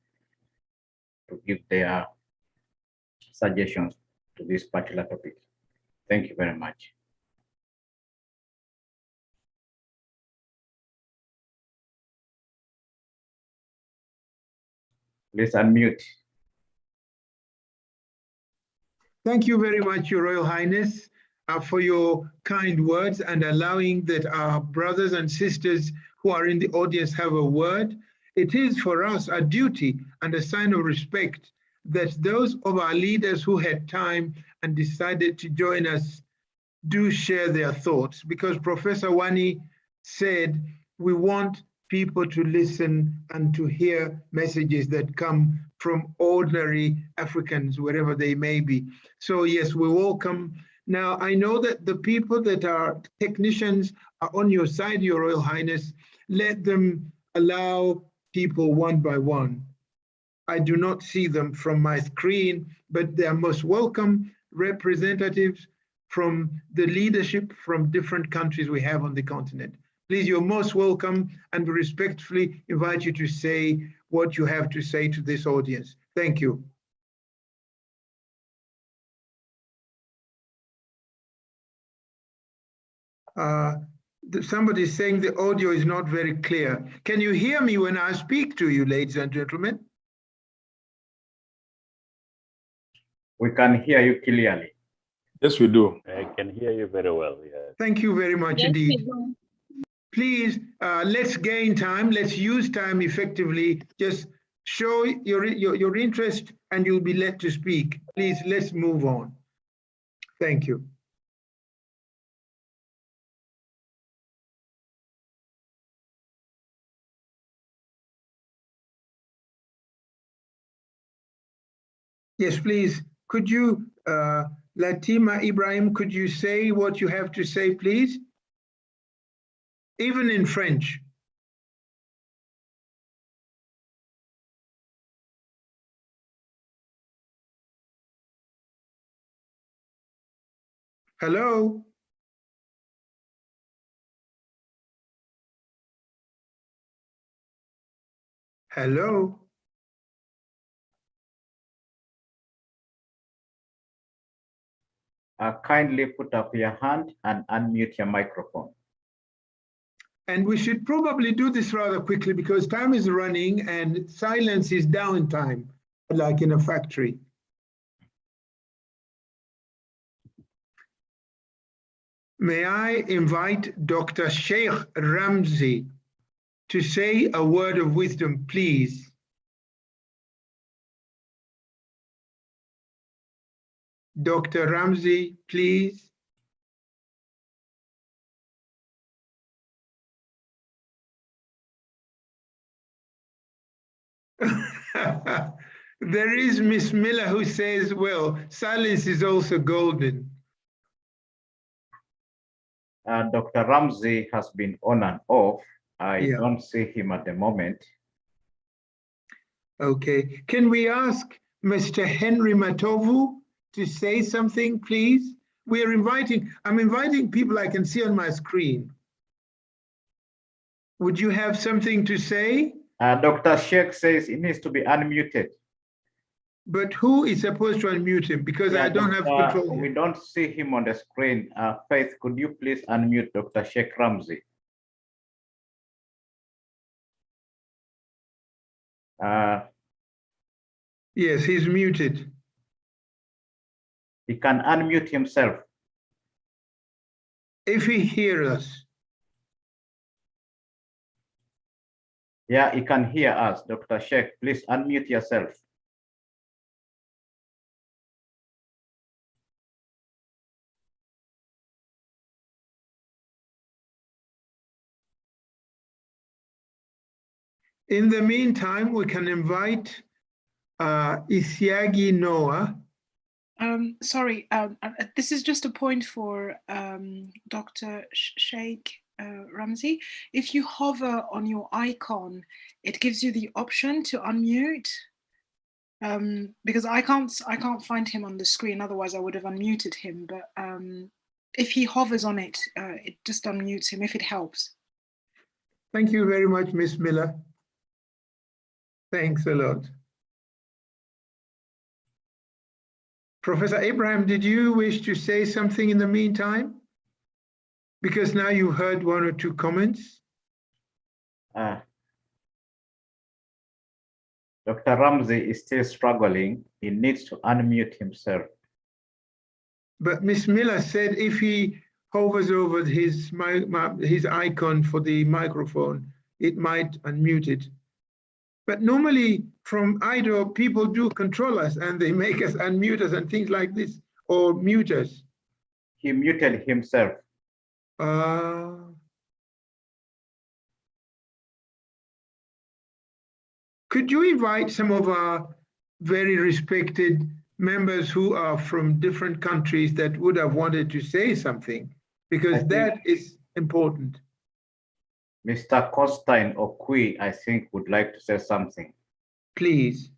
G: to give their suggestions to this particular topic. Thank you very much. Please unmute.
B: Thank you very much, Your Royal Highness, for your kind words and allowing that our brothers and sisters who are in the audience have a word. It is for us a duty and a sign of respect that those of our leaders who had time and decided to join us do share their thoughts, because Professor Wani said we want people to listen and to hear messages that come from ordinary Africans, wherever they may be. So yes, we welcome. Now, I know that the people that are technicians are on your side, Your Royal Highness. Let them allow people one by one. I do not see them from my screen, but they are most welcome representatives from the leadership from different countries we have on the continent. Please, you're most welcome, and we respectfully invite you to say what you have to say to this audience. Thank you. Somebody is saying the audio is not very clear. Can you hear me when I speak to you, ladies and gentlemen?
G: We can hear you clearly.
C: Yes, we do.
O: I can hear you very well. Yes.
B: Thank you very much indeed. Please, let's gain time. Let's use time effectively. Just show your interest and you'll be led to speak. Please, let's move on. Thank you. Yes, please. Could you, Latima Ibrahim, could you say what you have to say, please? Even in French. Hello? Hello?
G: Kindly put up your hand and unmute your microphone.
B: And we should probably do this rather quickly because time is running and silence is downtime, like in a factory. May I invite Dr. Sheikh Ramzi to say a word of wisdom, please. Dr. Ramzi, please. There is Miss Miller who says, well, silence is also golden.
G: Dr. Ramzi has been on and off. I don't see him at the moment.
B: Okay. Can we ask Mr. Henry Matovu to say something, please? I'm inviting people I can see on my screen. Would you have something to say?
G: Dr. Sheikh says he needs to be unmuted.
B: But who is supposed to unmute him? Because I don't have control.
G: We don't see him on the screen. Faith, could you please unmute Dr. Sheikh Ramzi?
B: Yes, he's muted.
G: He can unmute himself.
B: If he hears us.
G: Yeah, he can hear us. Dr. Sheikh, please unmute yourself.
B: In the meantime, we can invite Isiagi Noah.
P: Sorry, this is just a point for Dr. Sheikh Ramzi. If you hover on your icon, it gives you the option to unmute. Because I can't find him on the screen. Otherwise, I would have unmuted him. But if he hovers on it, it just unmutes him if it helps.
B: Thank you very much, Miss Miller. Thanks a lot. Professor Abraham, did you wish to say something in the meantime? Because now you heard one or two comments.
G: Dr. Ramzi is still struggling. He needs to unmute himself.
B: But Miss Miller said if he hovers over his icon for the microphone, it might unmute it. But normally from IDO, people do control us and they make us unmute us and things like this, or mute us.
G: He muted himself.
B: Could you invite some of our very respected members who are from different countries that would have wanted to say something? Because that is important.
G: Mr. Costine Okui, I think, would like to say something.
B: Please.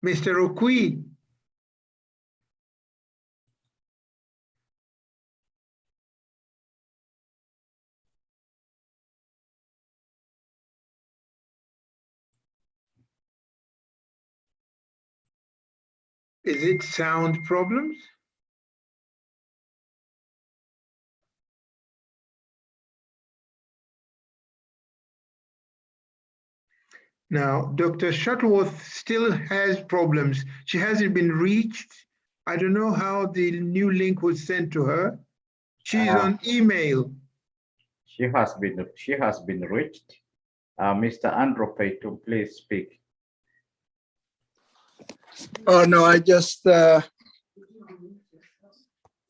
B: Mr. Okui. Is it sound problems? Now, Dr. Shuttleworth still has problems. She hasn't been reached. I don't know how the new link was sent to her. She's on email.
G: She has been reached. Mr. Andrew Payton, please speak.
D: Oh, no, I just,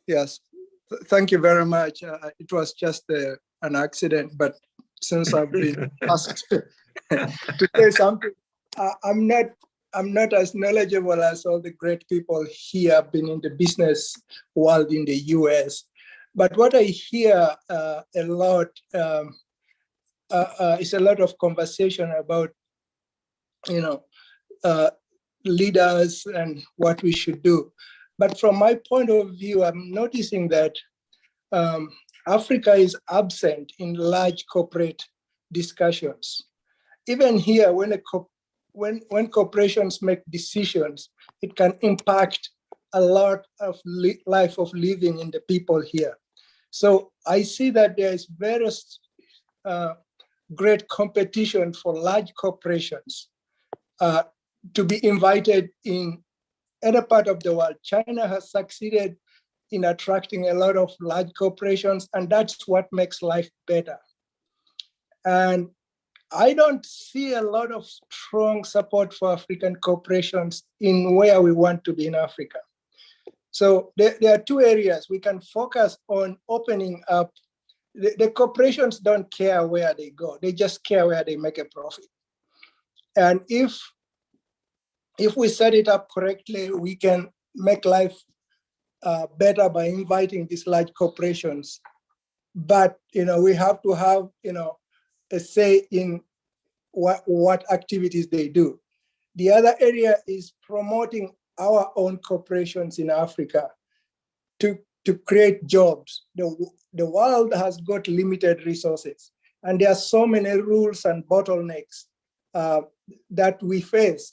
D: yes, thank you very much. It was just an accident, but since I've been asked to say something, I'm not as knowledgeable as all the great people here been in the business world in the US. But what I hear a lot is a lot of conversation about, leaders and what we should do. But from my point of view, I'm noticing that Africa is absent in large corporate discussions. Even here, when corporations make decisions, it can impact a lot of life of living in the people here. So I see that there is various great competition for large corporations to be invited in any part of the world. China has succeeded in attracting a lot of large corporations, and that's what makes life better. And I don't see a lot of strong support for African corporations in where we want to be in Africa. So there are two areas we can focus on opening up. The corporations don't care where they go. They just care where they make a profit. And if we set it up correctly, we can make life better by inviting these large corporations. But we have to have a say in what activities they do. The other area is promoting our own corporations in Africa to create jobs. The world has got limited resources, and there are so many rules and bottlenecks that we face.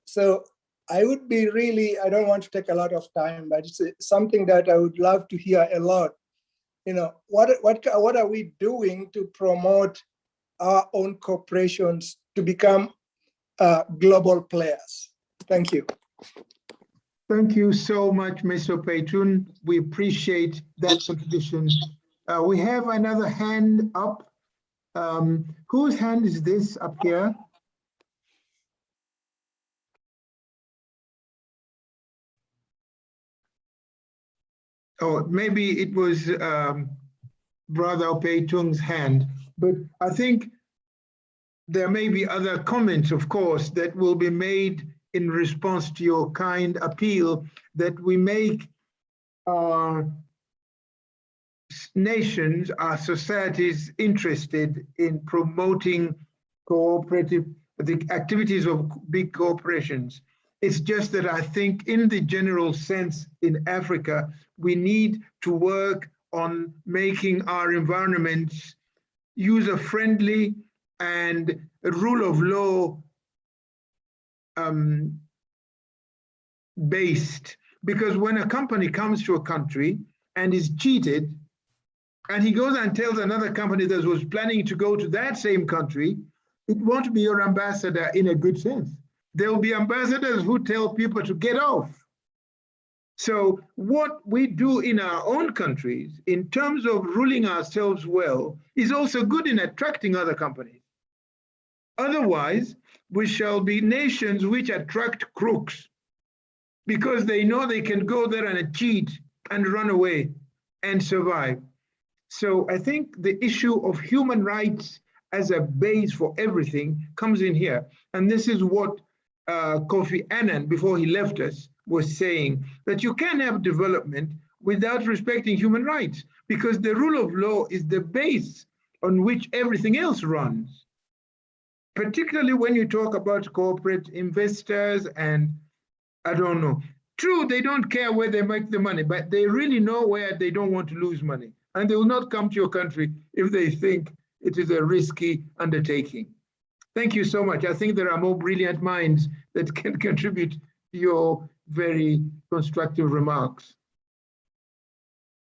D: So I would be really, I don't want to take a lot of time, but it's something that I would love to hear a lot what are we doing to promote our own corporations to become global players? Thank you.
B: Thank you so much, Mr. Peitun. We appreciate that submission. We have another hand up. Whose hand is this up here? Oh, maybe it was Brother Peitun's hand, but I think there may be other comments, of course, that will be made in response to your kind appeal that we make our nations, our societies interested in promoting the activities of big corporations. It's just that I think in the general sense in Africa, we need to work on making our environments user-friendly and rule of law based. Because when a company comes to a country and is cheated, and he goes and tells another company that was planning to go to that same country, it won't be your ambassador in a good sense. There will be ambassadors who tell people to get off. So what we do in our own countries in terms of ruling ourselves well is also good in attracting other companies. Otherwise, we shall be nations which attract crooks because they know they can go there and cheat and run away and survive. So I think the issue of human rights as a base for everything comes in here. And this is what Kofi Annan, before he left us, was saying, that you can't have development without respecting human rights, because the rule of law is the base on which everything else runs. Particularly when you talk about corporate investors and, I don't know, true, they don't care where they make the money, but they really know where they don't want to lose money. And they will not come to your country if they think it is a risky undertaking. Thank you so much. I think there are more brilliant minds that can contribute to your very constructive remarks.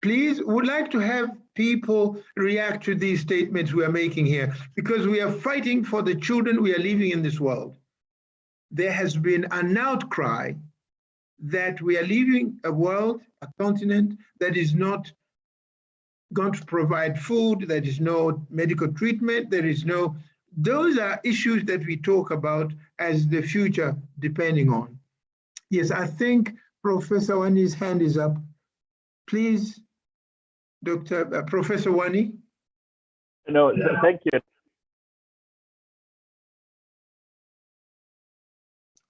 B: Please, would like to have people react to these statements we are making here, because we are fighting for the children we are leaving in this world. There has been an outcry that we are leaving a world, a continent that is not going to provide food, there is no medical treatment, there is no, those are issues that we talk about as the future depending on. Yes, I think Professor Wani's hand is up. Please, Professor Wani.
O: No, thank you.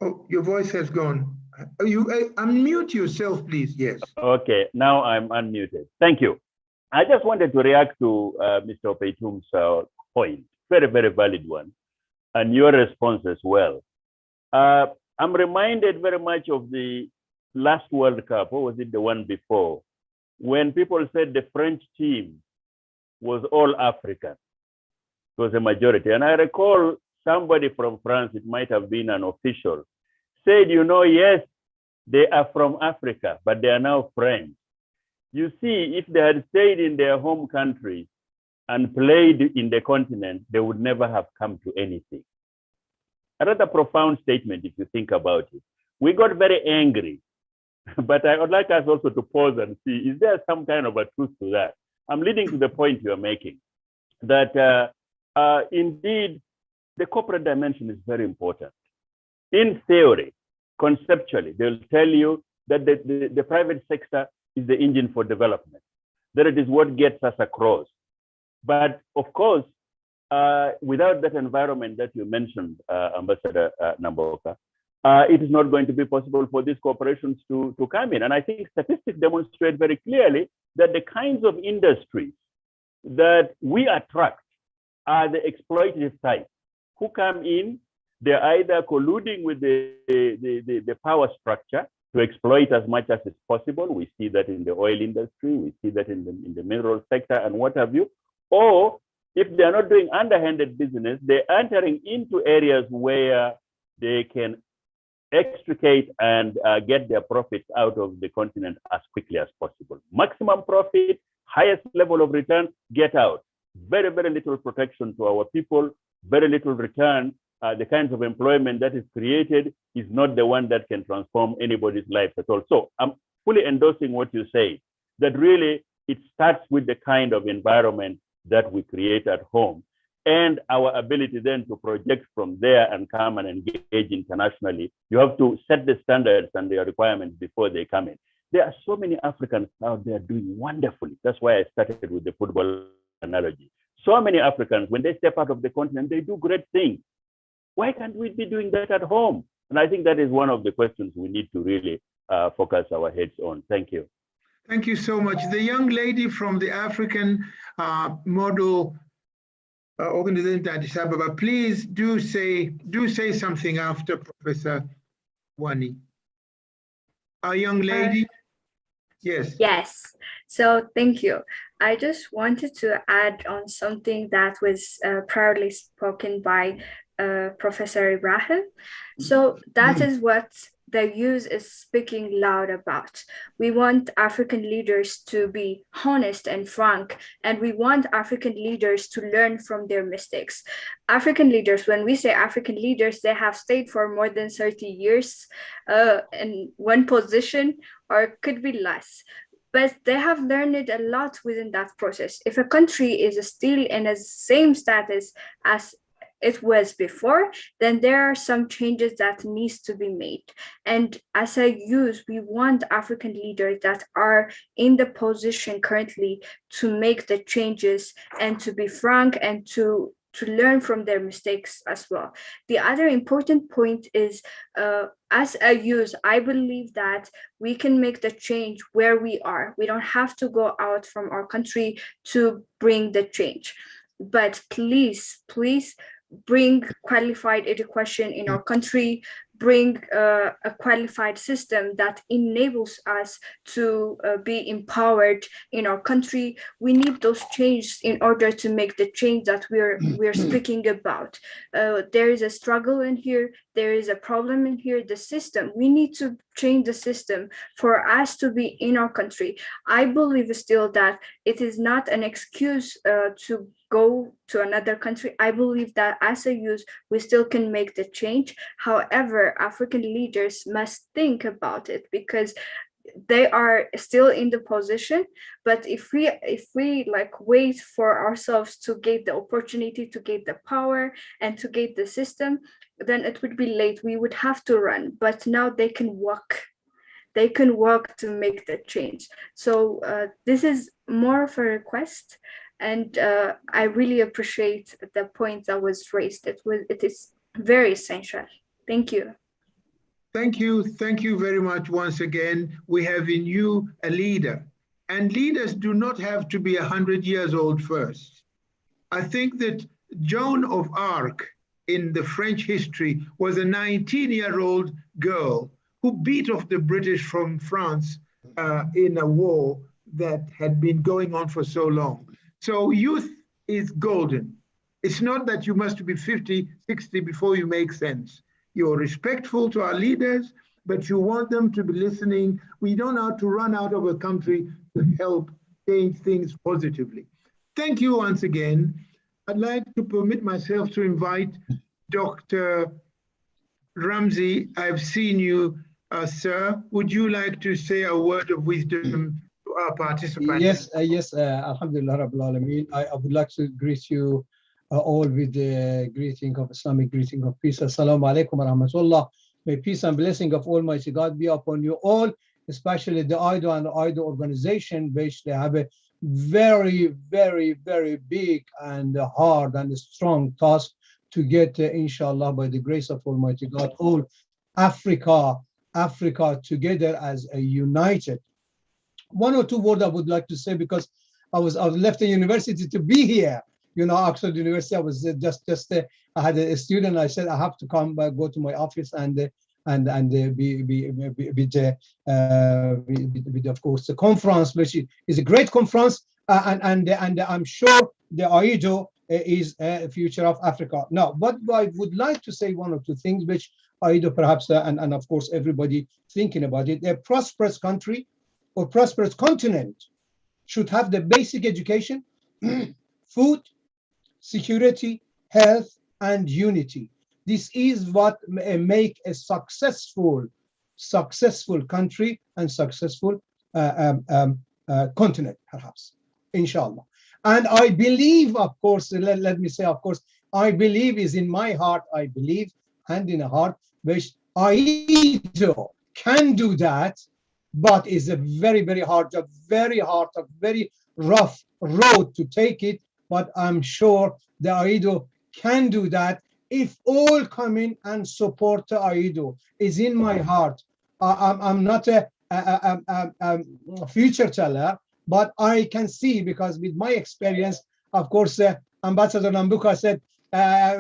B: Oh, your voice has gone. You unmute yourself, please. Yes.
O: Okay, now I'm unmuted. Thank you. I just wanted to react to Mr. Peitum's point, very, very valid one, and your response as well. I'm reminded very much of the last World Cup, or was it the one before, when people said the French team was all African. It was a majority. And I recall somebody from France, it might have been an official, said, you know, yes, they are from Africa, but they are now French. You see, if they had stayed in their home country and played in the continent, they would never have come to anything. A rather profound statement if you think about it. We got very angry, but I would like us also to pause and see, is there some kind of a truth to that? I'm leading to the point you're making, that indeed, the corporate dimension is very important. In theory, conceptually, they'll tell you that the private sector is the engine for development, that it is what gets us across. But of course, without that environment that you mentioned, Ambassador Namboka, it is not going to be possible for these corporations to come in. And I think statistics demonstrate very clearly that the kinds of industries that we attract are the exploitative type, who come in, they're either colluding with the power structure to exploit as much as is possible. We see that in the oil industry, we see that in the mineral sector and what have you. Or if they're not doing underhanded business, they're entering into areas where they can extricate and get their profits out of the continent as quickly as possible. Maximum profit, highest level of return, get out. Very, very little protection to our people, very little return. The kinds of employment that is created is not the one that can transform anybody's life at all. So I'm fully endorsing what you say, that really it starts with the kind of environment that we create at home and our ability then to project from there and come and engage internationally. You have to set the standards and the requirements before they come in. There are so many Africans out there doing wonderfully. That's why I started with the football analogy. So many Africans, when they step out of the continent, they do great things. Why can't we be doing that at home? And I think that is one of the questions we need to really focus our heads on. Thank you.
B: Thank you so much. The young lady from the African Model Organization at Addis Ababa, please do say something after Professor Wani. Our young lady. Yes.
M: Yes. So thank you. I just wanted to add on something that was proudly spoken by Professor Ibrahim. So that is what the youth is speaking loud about. We want African leaders to be honest and frank, and we want African leaders to learn from their mistakes. African leaders, when we say African leaders, they have stayed for more than 30 years in one position, or could be less. But they have learned a lot within that process. If a country is still in the same status as it was before, then there are some changes that needs to be made. And as a youth, we want African leaders that are in the position currently to make the changes and to be frank and to learn from their mistakes as well. The other important point is, as a youth, I believe that we can make the change where we are. We don't have to go out from our country to bring the change. But please, bring qualified education in our country, bring a qualified system that enables us to be empowered in our country. We need those changes in order to make the change that we're speaking about. There is a struggle in here. There is a problem in here. The system, we need to change the system for us to be in our country. I believe still that it is not an excuse to go to another country. I believe that as a youth, we still can make the change. However, African leaders must think about it because they are still in the position. But if we like wait for ourselves to get the opportunity, to get the power and to get the system, then it would be late. We would have to run, but now they can walk. They can work to make the change. So this is more of a request. And I really appreciate the point that was raised. It is very essential. Thank you.
B: Thank you. Thank you very much once again. We have in you a leader. And leaders do not have to be 100 years old first. I think that Joan of Arc in the French history was a 19-year-old girl who beat off the British from France in a war that had been going on for so long. So youth is golden. It's not that you must be 50, 60 before you make sense. You're respectful to our leaders, but you want them to be listening. We don't have to run out of a country to help change things positively. Thank you once again. I'd like to permit myself to invite Dr. Ramsey. I've seen you, sir. Would you like to say a word of wisdom to our participants?
Q: Yes, Alhamdulillah Rabbil Alameen. I would like to greet you all with the greeting of Islamic greeting of peace. Assalamu alaikum wa rahmatullah. May peace and blessing of Almighty God be upon you all, especially the IDO and the IDO organization, which they have a very, very, very big and hard and strong task to get, inshallah, by the grace of Almighty God, all Africa together as a united. One or two words I would like to say, because I left the university to be here. You know, Oxford University. I was I had a student. I said I have to come back, go to my office, and be of course the conference, which is a great conference, and I'm sure the AIDO is a future of Africa. Now, but I would like to say one or two things which AIDO perhaps and of course everybody thinking about it. A prosperous country or prosperous continent should have the basic education, food, security, health, and unity. This is what make a successful country and successful continent, perhaps, inshallah. And I believe, of course, let me say, of course, I believe is in my heart, I believe, hand in a heart, which AIDO can do that, but it's a very, very hard job, very rough road to take it. But I'm sure the AIDO can do that if all come in and support the AIDO. Is in my heart. I'm not a future teller, but I can see, because with my experience, of course, Ambassador Nambuka said,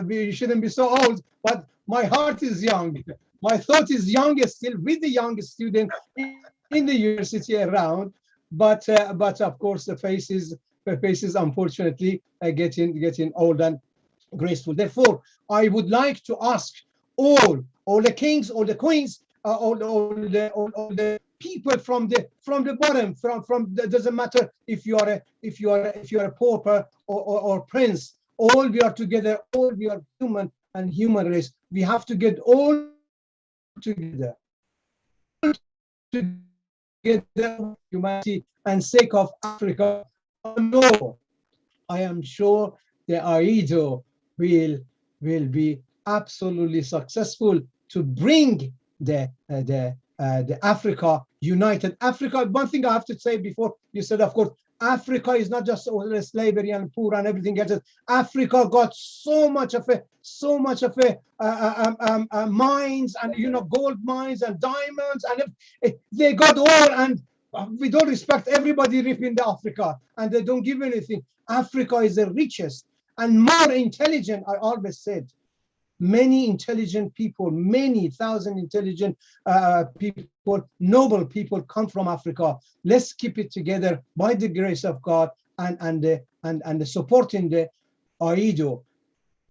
Q: we shouldn't be so old, but my heart is young. My thought is young, still with the young student in the university around, but of course the faces unfortunately getting old and graceful. Therefore, I would like to ask all the kings, all the queens, all the people from the bottom, from doesn't matter if you are a pauper or prince. All we are together. All we are human and human race. We have to get all together. Together, humanity and sake of Africa. No, I am sure the AIDO will be absolutely successful to bring the Africa, united Africa. One thing I have to say before you said, of course, Africa is not just slavery and poor and everything else. Africa got so much of mines and gold mines and diamonds, and they got all. And we don't respect everybody ripping the Africa, and they don't give anything. Africa is the richest and more intelligent. I always said, many intelligent people, many thousand intelligent people, noble people come from Africa. Let's keep it together by the grace of God and the supporting the AIDO.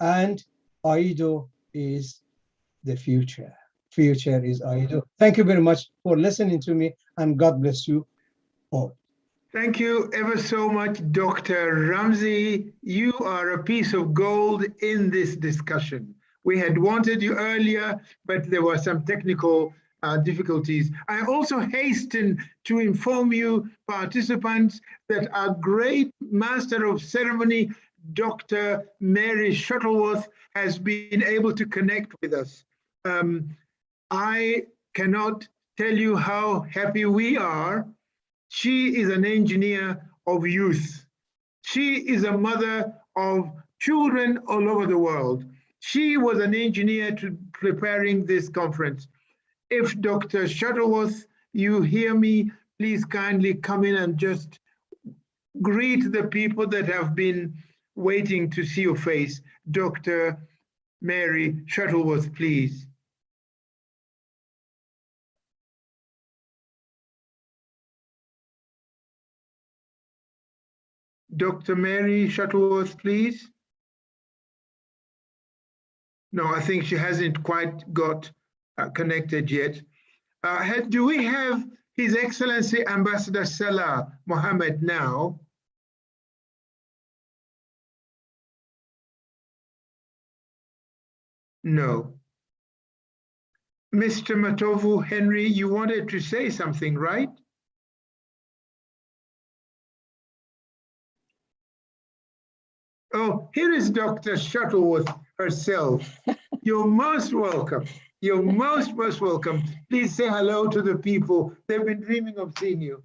Q: And AIDO is the future. Future is AIDO. Thank you very much for listening to me, and God bless you all.
B: Thank you ever so much, Dr. Ramzy. You are a piece of gold in this discussion. We had wanted you earlier, but there were some technical difficulties. I also hasten to inform you, participants, that our great Master of Ceremony, Dr. Mary Shuttleworth, has been able to connect with us. I cannot tell you how happy we are. She is an engineer of youth. She is a mother of children all over the world. She was an engineer to preparing this conference. If Dr. Shuttleworth, you hear me, please kindly come in and just greet the people that have been waiting to see your face. Dr. Mary Shuttleworth, please. Dr. Mary Shuttleworth, please. No, I think she hasn't quite got connected yet. Do we have His Excellency Ambassador Salah Mohammed now? No. Mr. Matovu Henry, you wanted to say something, right? Oh, here is Dr. Shuttleworth herself. You're most welcome. You're most welcome. Please say hello to the people. They've been dreaming of seeing you.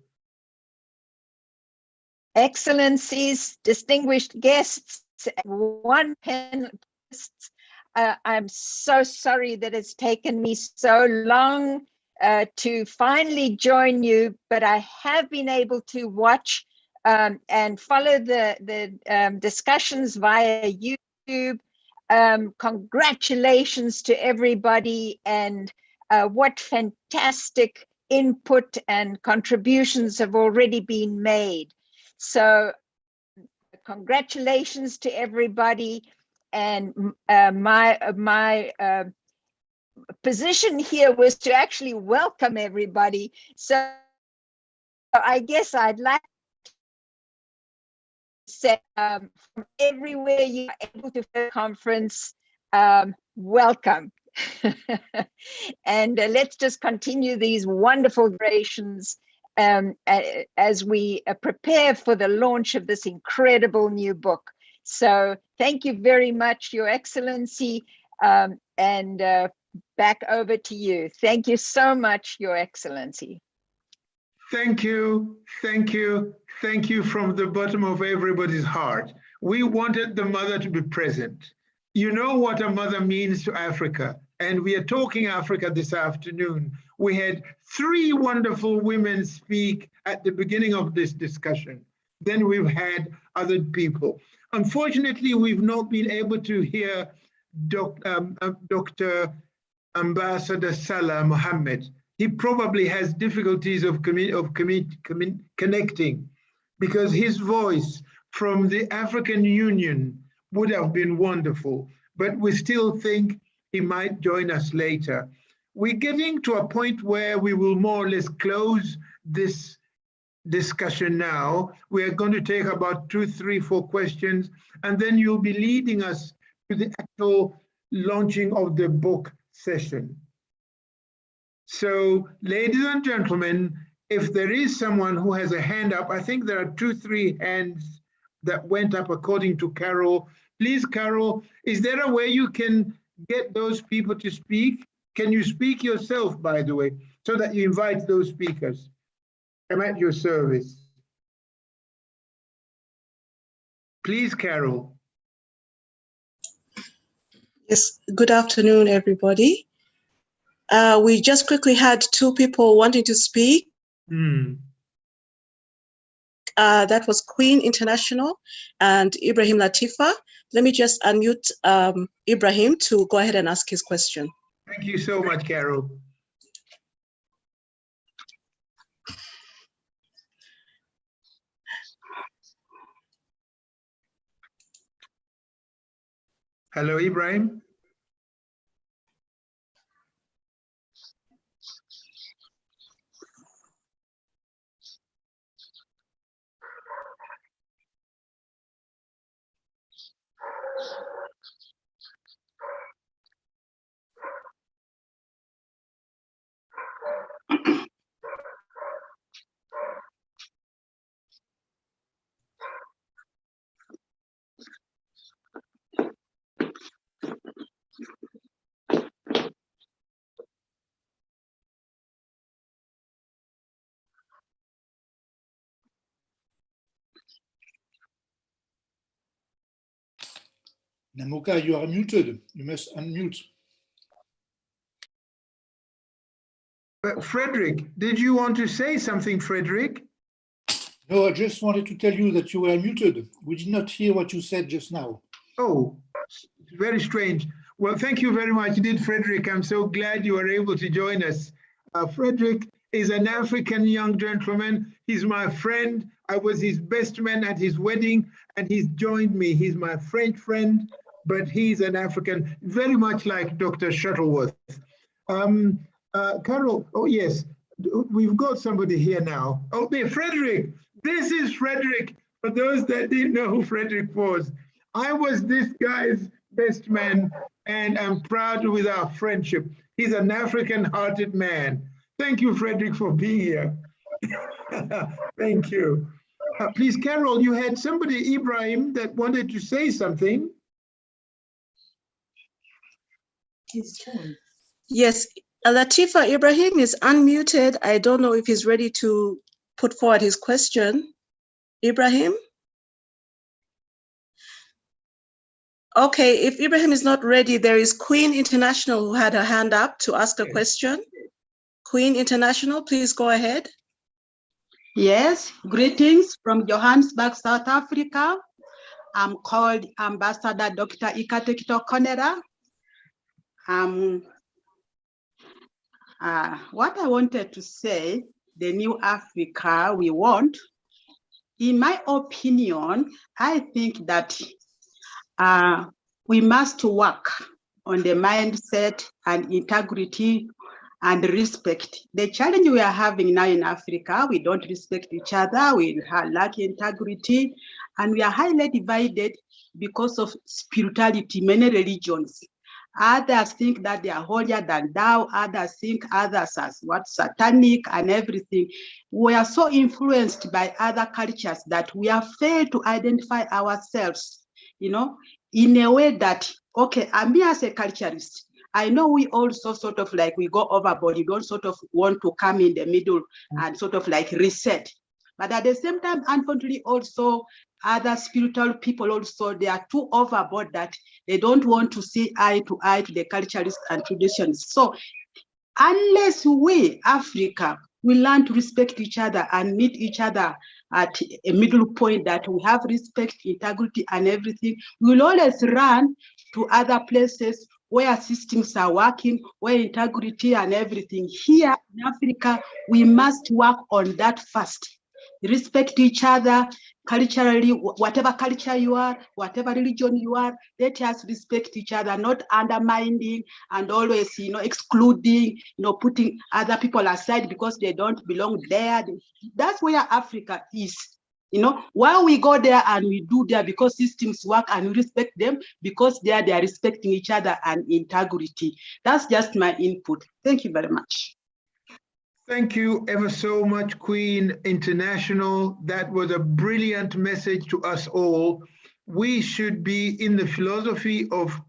R: Excellencies, distinguished guests, one panelists, I'm so sorry that it's taken me so long to finally join you, but I have been able to watch and follow the discussions via YouTube. Congratulations to everybody, and what fantastic input and contributions have already been made. So congratulations to everybody. And my position here was to actually welcome everybody. So I guess I'd like say from everywhere you are able to the conference, welcome. And let's just continue these wonderful creations as we prepare for the launch of this incredible new book. So thank you very much, Your Excellency, and back over to you. Thank you so much, Your Excellency.
B: Thank you, thank you, thank you from the bottom of everybody's heart. We wanted the mother to be present. You know what a mother means to Africa, and we are talking Africa this afternoon. We had 3 wonderful women speak at the beginning of this discussion. Then we've had other people. Unfortunately, we've not been able to hear Dr. Ambassador Salah Mohammed. He probably has difficulties of connecting, because his voice from the African Union would have been wonderful, but we still think he might join us later. We're getting to a point where we will more or less close this discussion now. We are going to take about 2, 3, 4 questions, and then you'll be leading us to the actual launching of the book session. So, ladies and gentlemen, if there is someone who has a hand up, I think there are 2, 3 hands that went up according to Carol. Please, Carol, is there a way you can get those people to speak? Can you speak yourself, by the way, so that you invite those speakers? I'm at your service. Please, Carol.
S: Yes, good afternoon, everybody. We just quickly had 2 people wanting to speak. That was Queen International and Ibrahim Latifa. Let me just unmute Ibrahim to go ahead and ask his question.
B: Thank you so much, Carol. Hello, Ibrahim.
T: Namuka, you are muted. You must unmute.
B: Frederick, did you want to say something, Frederick?
T: No, I just wanted to tell you that you were muted. We did not hear what you said just now.
B: Oh, very strange. Well, thank you very much indeed, Frederick. I'm so glad you were able to join us. Frederick is an African young gentleman. He's my friend. I was his best man at his wedding, and he's joined me. He's my French friend, but he's an African, very much like Dr. Shuttleworth. Carol, oh yes, we've got somebody here now. Oh, there, Frederick. This is Frederick. For those that didn't know who Frederick was, I was this guy's best man, and I'm proud with our friendship. He's an African-hearted man. Thank you, Frederick, for being here. Thank you. Please, Carol, you had somebody, Ibrahim, that wanted to say something.
S: Yes, Latifa Ibrahim is unmuted. I don't know if he's ready to put forward his question. Ibrahim? Okay, if Ibrahim is not ready, there is Queen International who had her hand up to ask a question. Queen International, please go ahead.
U: Yes, greetings from Johannesburg, South Africa. I'm called Ambassador Dr. Ikatekito Konera. What I wanted to say, the new Africa we want, in my opinion, I think that we must work on the mindset and integrity and respect. The challenge we are having now in Africa, we don't respect each other, we lack integrity, And we are highly divided because of spirituality, many religions. Others think that they are holier than thou, others think others as what satanic and everything. We are so influenced by other cultures that we have failed to identify ourselves, you know, in a way that, okay, I'm me as a culturalist, I know we also sort of like we go overboard, you don't sort of want to come in the middle and sort of like reset. But at the same time, unfortunately, also other spiritual people also, they are too overboard that they don't want to see eye to the culturists and traditions. So unless we, Africa, we learn to respect each other and meet each other at a middle point that we have respect, integrity, and everything, we will always run to other places where systems are working, where integrity and everything. Here in Africa, we must work on that first. Respect each other culturally, whatever culture you are, whatever religion you are, let us respect each other, not undermining and always, you know, excluding, you know, putting other people aside because they don't belong there. That's where Africa is. You know, while we go there and we do there because systems work and we respect them, because there they are respecting each other and integrity. That's just my input. Thank you very much.
B: Thank you ever so much, Queen International. That was a brilliant message to us all. We should be in the philosophy of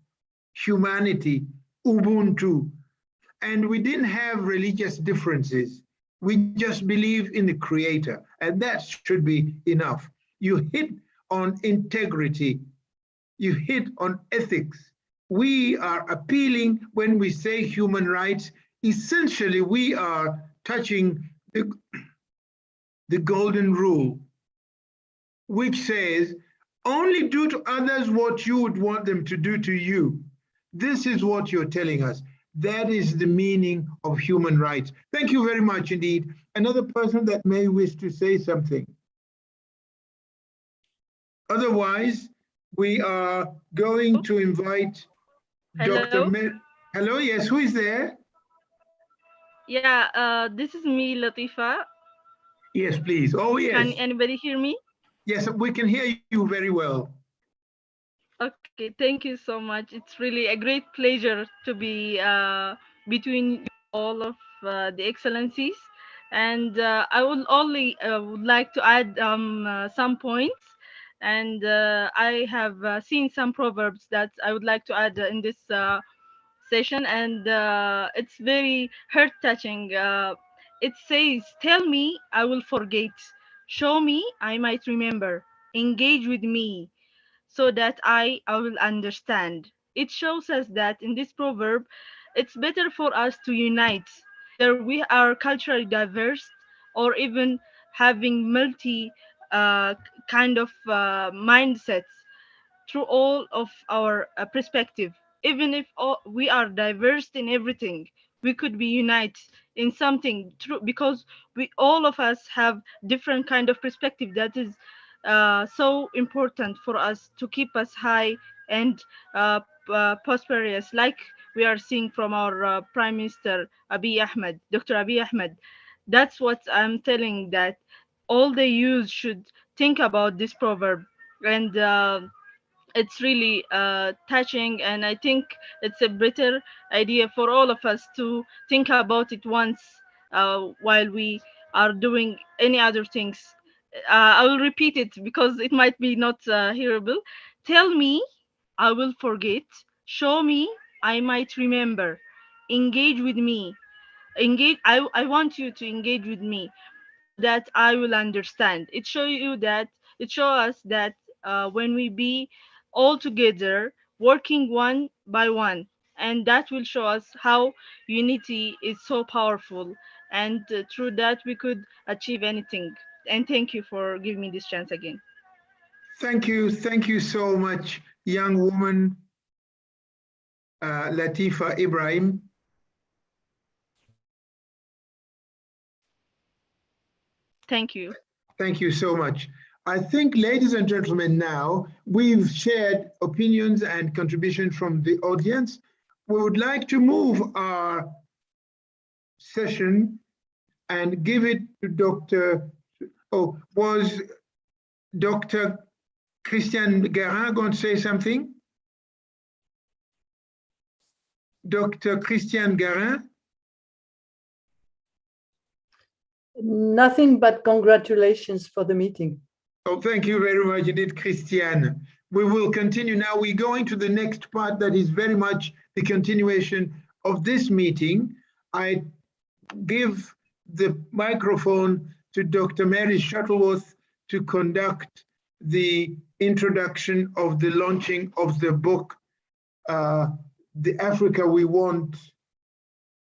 B: humanity, Ubuntu. And we didn't have religious differences. We just believe in the Creator, and that should be enough. You hit on integrity. You hit on ethics. We are appealing when we say human rights. Essentially, we are touching the golden rule, which says, only do to others what you would want them to do to you. This is what you're telling us. That is the meaning of human rights. Thank you very much indeed. Another person that may wish to say something. Otherwise, we are going to invite Dr. Hello, yes, who is there?
A: Yeah, this is me, Latifa.
B: Yes, please. Oh, yes.
A: Can anybody hear me?
B: Yes, we can hear you very well.
A: Okay, thank you so much. It's really a great pleasure to be between all of the excellencies. And I would only would like to add some points. And I have seen some proverbs that I would like to add in this session, and it's very heart touching. It says, tell me, I will forget. Show me, I might remember. Engage with me, so that I will understand. It shows us that in this proverb, it's better for us to unite. Whether we are culturally diverse or even having multi kind of mindsets through all of our perspective. Even if we are diverse in everything, we could be united in something true, because we all of us have different kind of perspective that is so important for us to keep us high and prosperous, like we are seeing from our Prime Minister Abiy Ahmed, Dr. Abiy Ahmed. That's what I'm telling, that all the youth should think about this proverb. And it's really touching, and I think it's a better idea for all of us to think about it once while we are doing any other things. I will repeat it because it might be not hearable. Tell me, I will forget. Show me, I might remember. Engage with me. I want you to engage with me, that I will understand. It show us that when we be all together, working one by one, and that will show us how unity is so powerful, and through that we could achieve anything. And thank you for giving me this chance again.
B: Thank you so much, young woman, Latifa Ibrahim.
A: Thank you.
B: Thank you so much. I think, ladies and gentlemen, now we've shared opinions and contributions from the audience. We would like to move our session and give it to Dr. Christian Guérin going to say something? Dr. Christian Guérin?
E: Nothing but congratulations for the meeting.
B: Oh, thank you very much indeed, Christian. We will continue now. We go into the next part that is very much the continuation of this meeting. I give the microphone to Dr. Mary Shuttleworth to conduct the introduction of the launching of the book, The Africa We Want,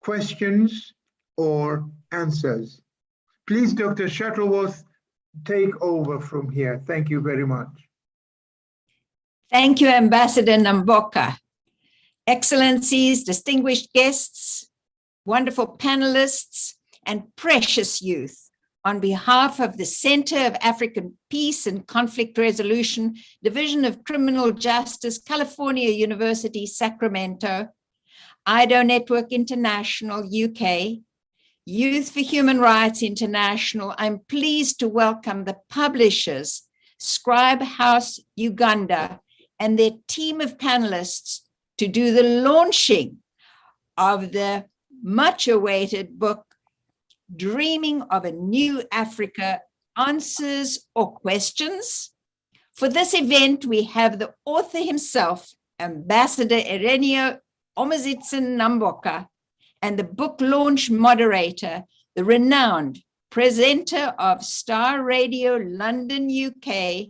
B: questions or answers. Please, Dr. Shuttleworth, take over from here. Thank you very much.
V: Thank you, Ambassador Namboka. Excellencies, distinguished guests, wonderful panelists, and precious youth. On behalf of the Center of African Peace and Conflict Resolution, Division of Criminal Justice, California University, Sacramento, IDO Network International, UK, Youth for Human Rights International, I'm pleased to welcome the publishers, Scribe House Uganda, and their team of panelists to do the launching of the much-awaited book, Dreaming of a New Africa, Answers or Questions. For this event, we have the author himself, Ambassador Ireneo Omazitsin Namboka, and the book launch moderator, the renowned presenter of Star Radio London, UK,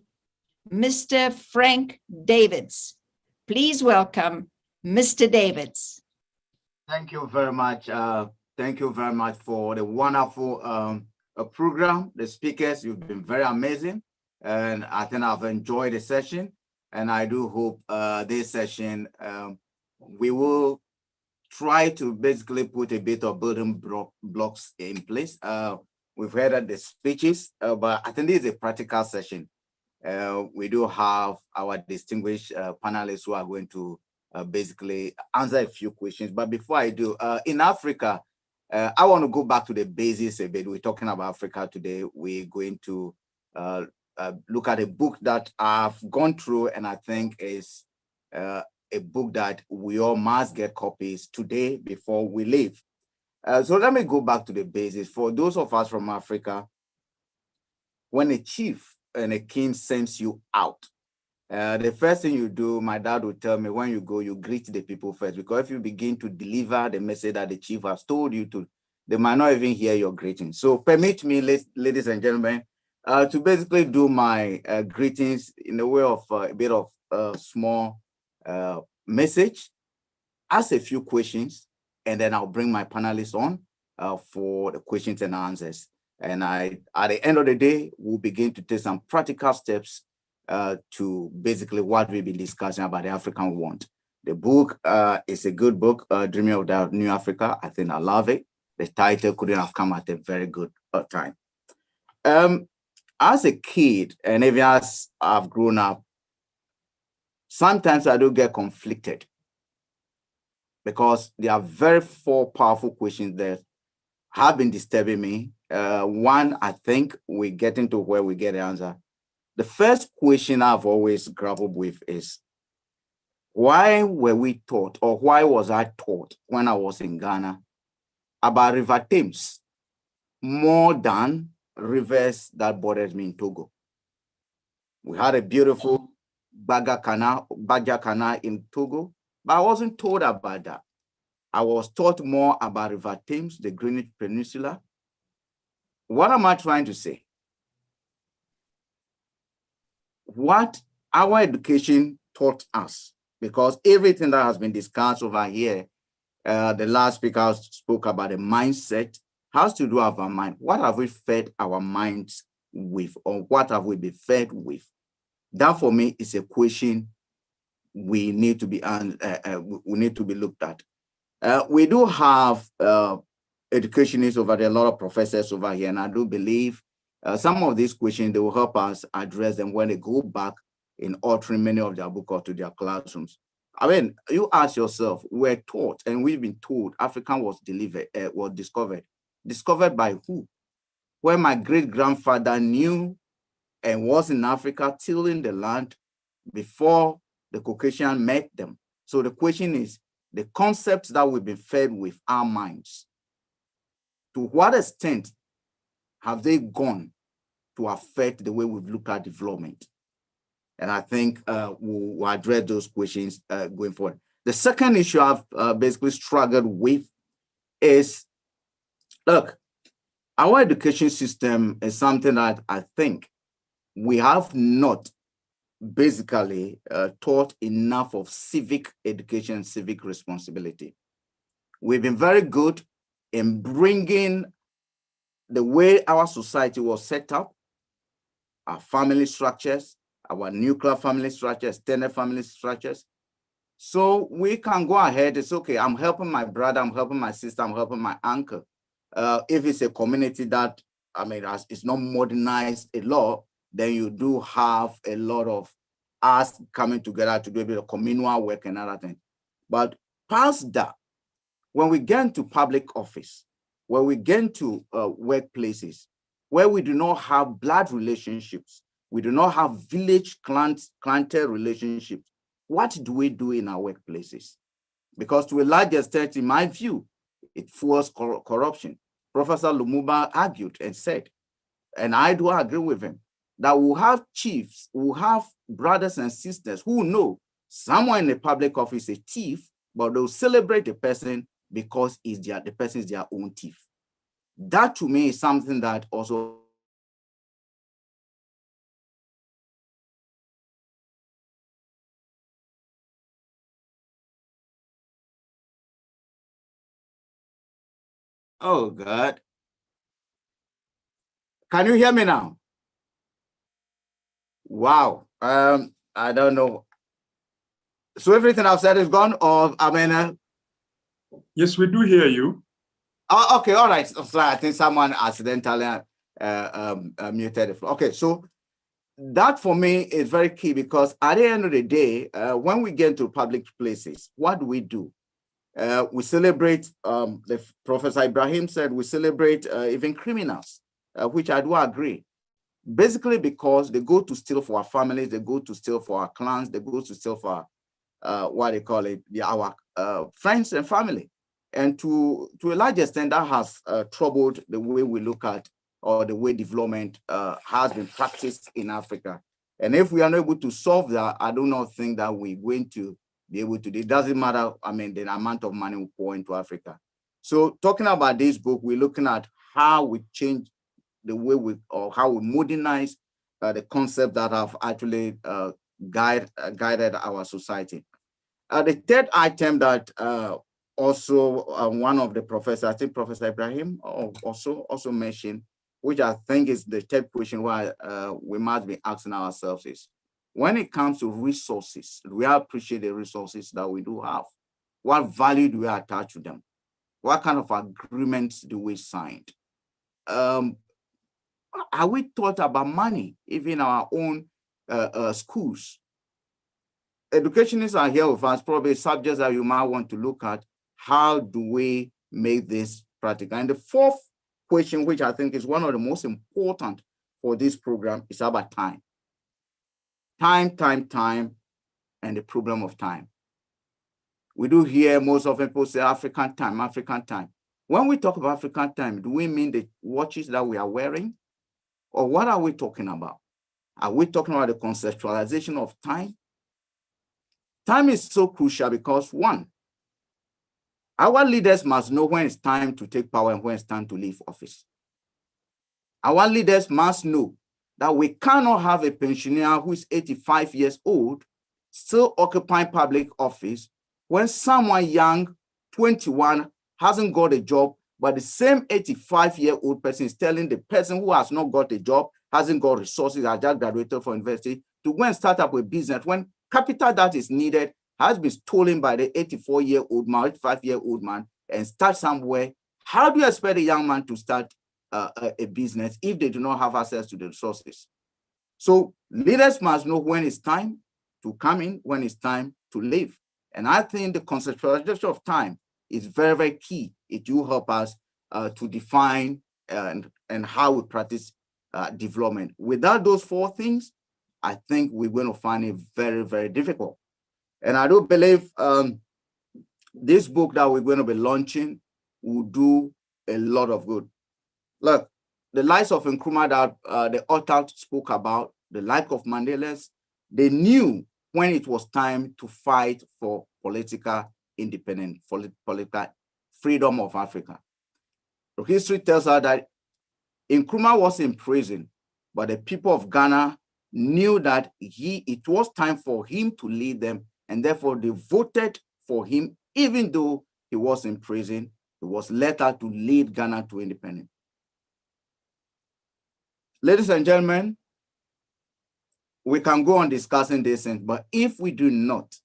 V: Mr. Frank Davids. Please welcome Mr. Davids.
W: Thank you very much. Thank you very much for the wonderful program. The speakers, you've been very amazing. And I think I've enjoyed the session. And I do hope this session, we will try to basically put a bit of building blocks in place. We've heard the speeches, but I think this is a practical session. We do have our distinguished panelists who are going to basically answer a few questions. But before I do, in Africa, I want to go back to the basics a bit. We're talking about Africa today. We're going to look at a book that I've gone through, and I think is a book that we all must get copies today before we leave. So let me go back to the basics. For those of us from Africa, when a chief and a king sends you out, the first thing you do, my dad would tell me, when you go, you greet the people first, because if you begin to deliver the message that the chief has told you to, they might not even hear your greeting. So permit me, ladies and gentlemen, to basically do my greetings in the way of a bit of small message, ask a few questions, and then I'll bring my panelists on for the questions and answers. And at the end of the day, we'll begin to take some practical steps to basically what we've been discussing about the African Want. The book is a good book, Dreaming of the New Africa. I think I love it. The title couldn't have come at a very good time. As a kid, and even as I've grown up, sometimes I do get conflicted because there are very four powerful questions that have been disturbing me. One, I think we're getting to where we get the answer. The first question I've always grappled with is, why were we taught, or why was I taught when I was in Ghana about River Thames more than rivers that bordered me in Togo? We had a beautiful Baja Canal in Togo, but I wasn't told about that. I was taught more about River Thames, the Greenwich Peninsula. What am I trying to say? What our education taught us, because everything that has been discussed over here, the last speaker spoke about the mindset, has to do with our mind. What have we fed our minds with, or what have we been fed with? That for me is a question we need to be looked at. We do have educationists over there, a lot of professors over here, and I do believe some of these questions, they will help us address them when they go back in altering many of their books or to their classrooms. I mean, you ask yourself, we're taught, and we've been told Africa was discovered by who? When my great-grandfather knew and was in Africa, tilling the land before the Caucasian met them. So the question is, the concepts that we've been fed with our minds, to what extent have they gone to affect the way we've looked at development? And I think we'll address those questions going forward. The second issue I've basically struggled with is, look, our education system is something that I think we have not basically taught enough of civic education, civic responsibility. We've been very good in bringing the way our society was set up, our family structures, our nuclear family structures, extended family structures. So we can go ahead, it's okay, I'm helping my brother, I'm helping my sister, I'm helping my uncle. If it's a community that, I mean, it's not modernized a lot, then you do have a lot of us coming together to do a bit of communal work and other things. But past that, when we get into public office, when we get into workplaces, where we do not have blood relationships, we do not have village clientele relationships, what do we do in our workplaces? Because to a large extent, in my view, it fuels corruption. Professor Lumumba argued and said, and I do agree with him, that we'll have chiefs, we'll have brothers and sisters who know someone in the public office is a thief, but they'll celebrate the person because the person is their own thief. That to me is something that also oh God. Can you hear me now? Wow. I don't know. So everything I've said is gone, or I mean,
C: yes, we do hear you.
W: Oh, okay, all right. So I think someone accidentally muted the floor. Okay, so that for me is very key, because at the end of the day, when we get to public places, what do? We celebrate, Professor Ibrahim said, we celebrate even criminals, which I do agree. Basically because they go to steal for our families, they go to steal for our clans, they go to steal for what they call it, our friends and family. And to a large extent, that has troubled the way we look at, or the way development has been practiced in Africa. And if we are not able to solve that, I do not think that we're going to be able to. It doesn't matter, I mean, the amount of money we pour into Africa. So talking about this book, we're looking at how we change the way or how we modernize the concepts that have actually guided our society. The third item that also one of the professors, I think Professor Ibrahim also mentioned, which I think is the third question why we must be asking ourselves is, when it comes to resources, do we appreciate the resources that we do have? What value do we attach to them? What kind of agreements do we sign? Are we taught about money, even in our own schools? Educationists are here with us, probably subjects that you might want to look at. How do we make this practical? And the fourth question, which I think is one of the most important for this program, is about time. Time, and the problem of time. We do hear most of people say African time, African time. When we talk about African time, do we mean the watches that we are wearing? Or what are we talking about? Are we talking about the conceptualization of time? Time is so crucial because, one, our leaders must know when it's time to take power and when it's time to leave office. Our leaders must know that we cannot have a pensioner who is 85 years old still occupying public office when someone young, 21, hasn't got a job, but the same 85-year-old person is telling the person who has not got a job, hasn't got resources, has just graduated from university, to go and start up a business when capital that is needed has been stolen by the 84-year-old man, 85-year-old man, and start somewhere. How do you expect a young man to start a business if they do not have access to the resources? So leaders must know when it's time to come in, when it's time to leave. And I think the conceptualization of time is very, very key. It will help us to define and how we practice development. Without those four things, I think we're going to find it very, very difficult. And I do believe this book that we're going to be launching will do a lot of good. Look, the lives of Nkrumah that the author spoke about, the life of Mandela's, they knew when it was time to fight for political independence, political freedom of Africa. So history tells us that Nkrumah was in prison, but the people of Ghana knew that it was time for him to lead them, and therefore they voted for him, even though he was in prison. He was later to lead Ghana to independence. Ladies and gentlemen, we can go on discussing this, but if we do not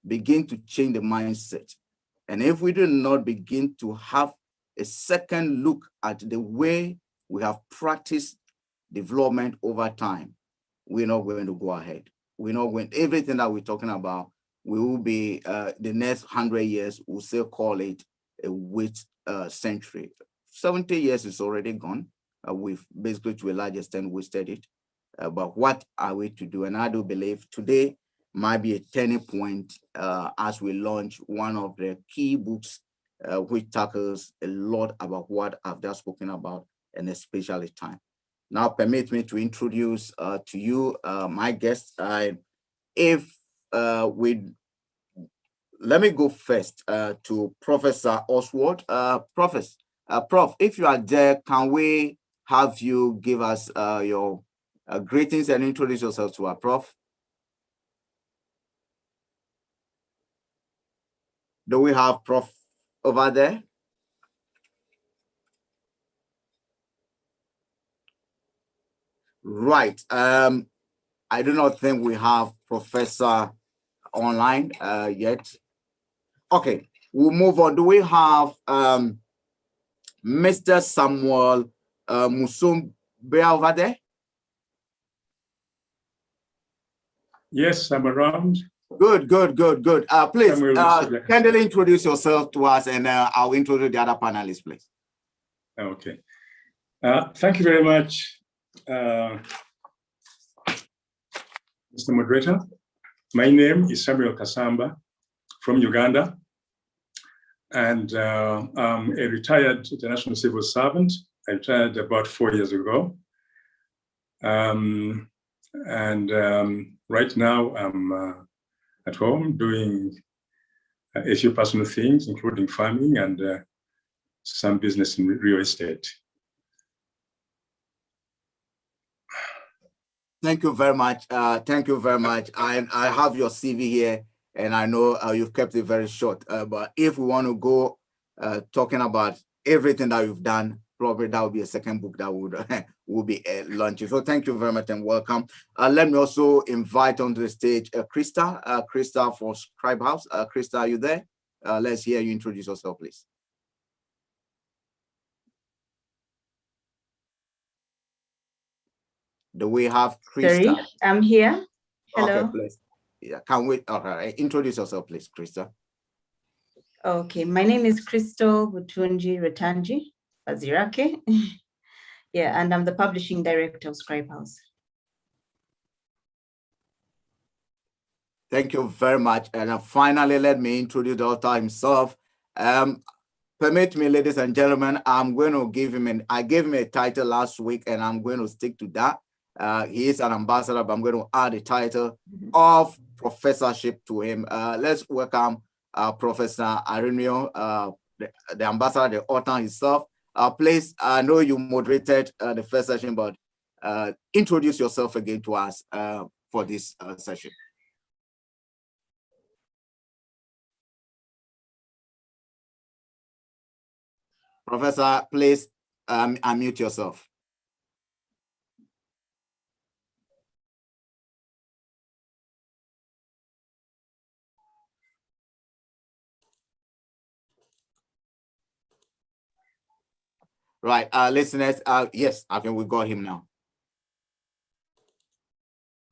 W: begin to change the mindset, and if we do not begin to have a second look at the way we have practiced development over time, we're not going to go ahead. We're not going, everything that we're talking about, we will be, the next 100 years, we'll still call it a wait century. 70 years is already gone. We've basically, to a large extent, wasted it. But what are we to do? And I do believe today might be a turning point as we launch one of the key books which tackles a lot about what I've just spoken about, and especially time. Now, permit me to introduce to you my guests. Let me go first to Professor Oswald. Prof, if you are there, can we have you give us your greetings and introduce yourself to our Prof? Do we have Prof over there? Right. I do not think we have Professor online yet. Okay, we'll move on. Do we have Mr. Samuel Musumbe over there?
C: Yes, I'm around.
W: Good. Please, kindly introduce yourself to us, and I'll introduce the other panelists, please.
C: Okay. Thank you very much, Mr. Moderator. My name is Samuel Kasamba from Uganda, and I'm a retired international civil servant. I retired about 4 years ago. Right now I'm at home doing a few personal things, including farming and some business in real estate.
W: Thank you very much. Thank you very much. I have your CV here, and I know you've kept it very short. But if we want to go talking about everything that you've done, probably that will be a second book that will be launching. So thank you very much and welcome. Let me also invite onto the stage Krista. Krista for Scribe House. Krista, are you there? Let's hear you introduce yourself, please. Do we have Krista?
F: Sorry, I'm here. Hello.
W: Okay, please. Yeah, can we? All right, introduce yourself, please, Krista.
F: Okay, my name is Crystal Butunji Retanji Bazirake. Yeah, and I'm the publishing director of Scribe House.
W: Thank you very much. And finally, let me introduce the author himself. Permit me, ladies and gentlemen, I'm going to give him I gave him a title last week, and I'm going to stick to that. He is an ambassador, but I'm going to add the title of professorship to him. Let's welcome Professor Arinio, the ambassador, the author himself. Please, I know you moderated the first session, but introduce yourself again to us for this session. Professor, please unmute yourself. Right, listeners, yes, I think we got him now.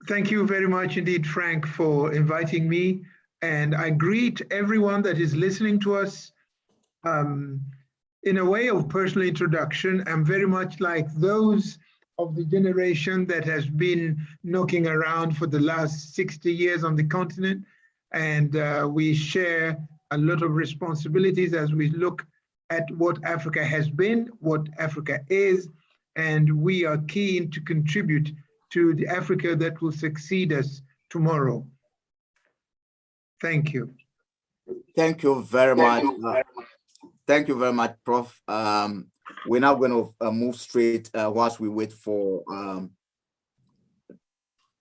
B: Thank you very much indeed, Frank, for inviting me. And I greet everyone that is listening to us. in a way of personal introduction, I'm very much like those of the generation that has been knocking around for the last 60 years on the continent. And we share a lot of responsibilities as we look at what Africa has been, what Africa is, and we are keen to contribute to the Africa that will succeed us tomorrow. Thank you.
W: Thank you very much. Thank you very much, Prof. We're now going to move straight whilst we wait for.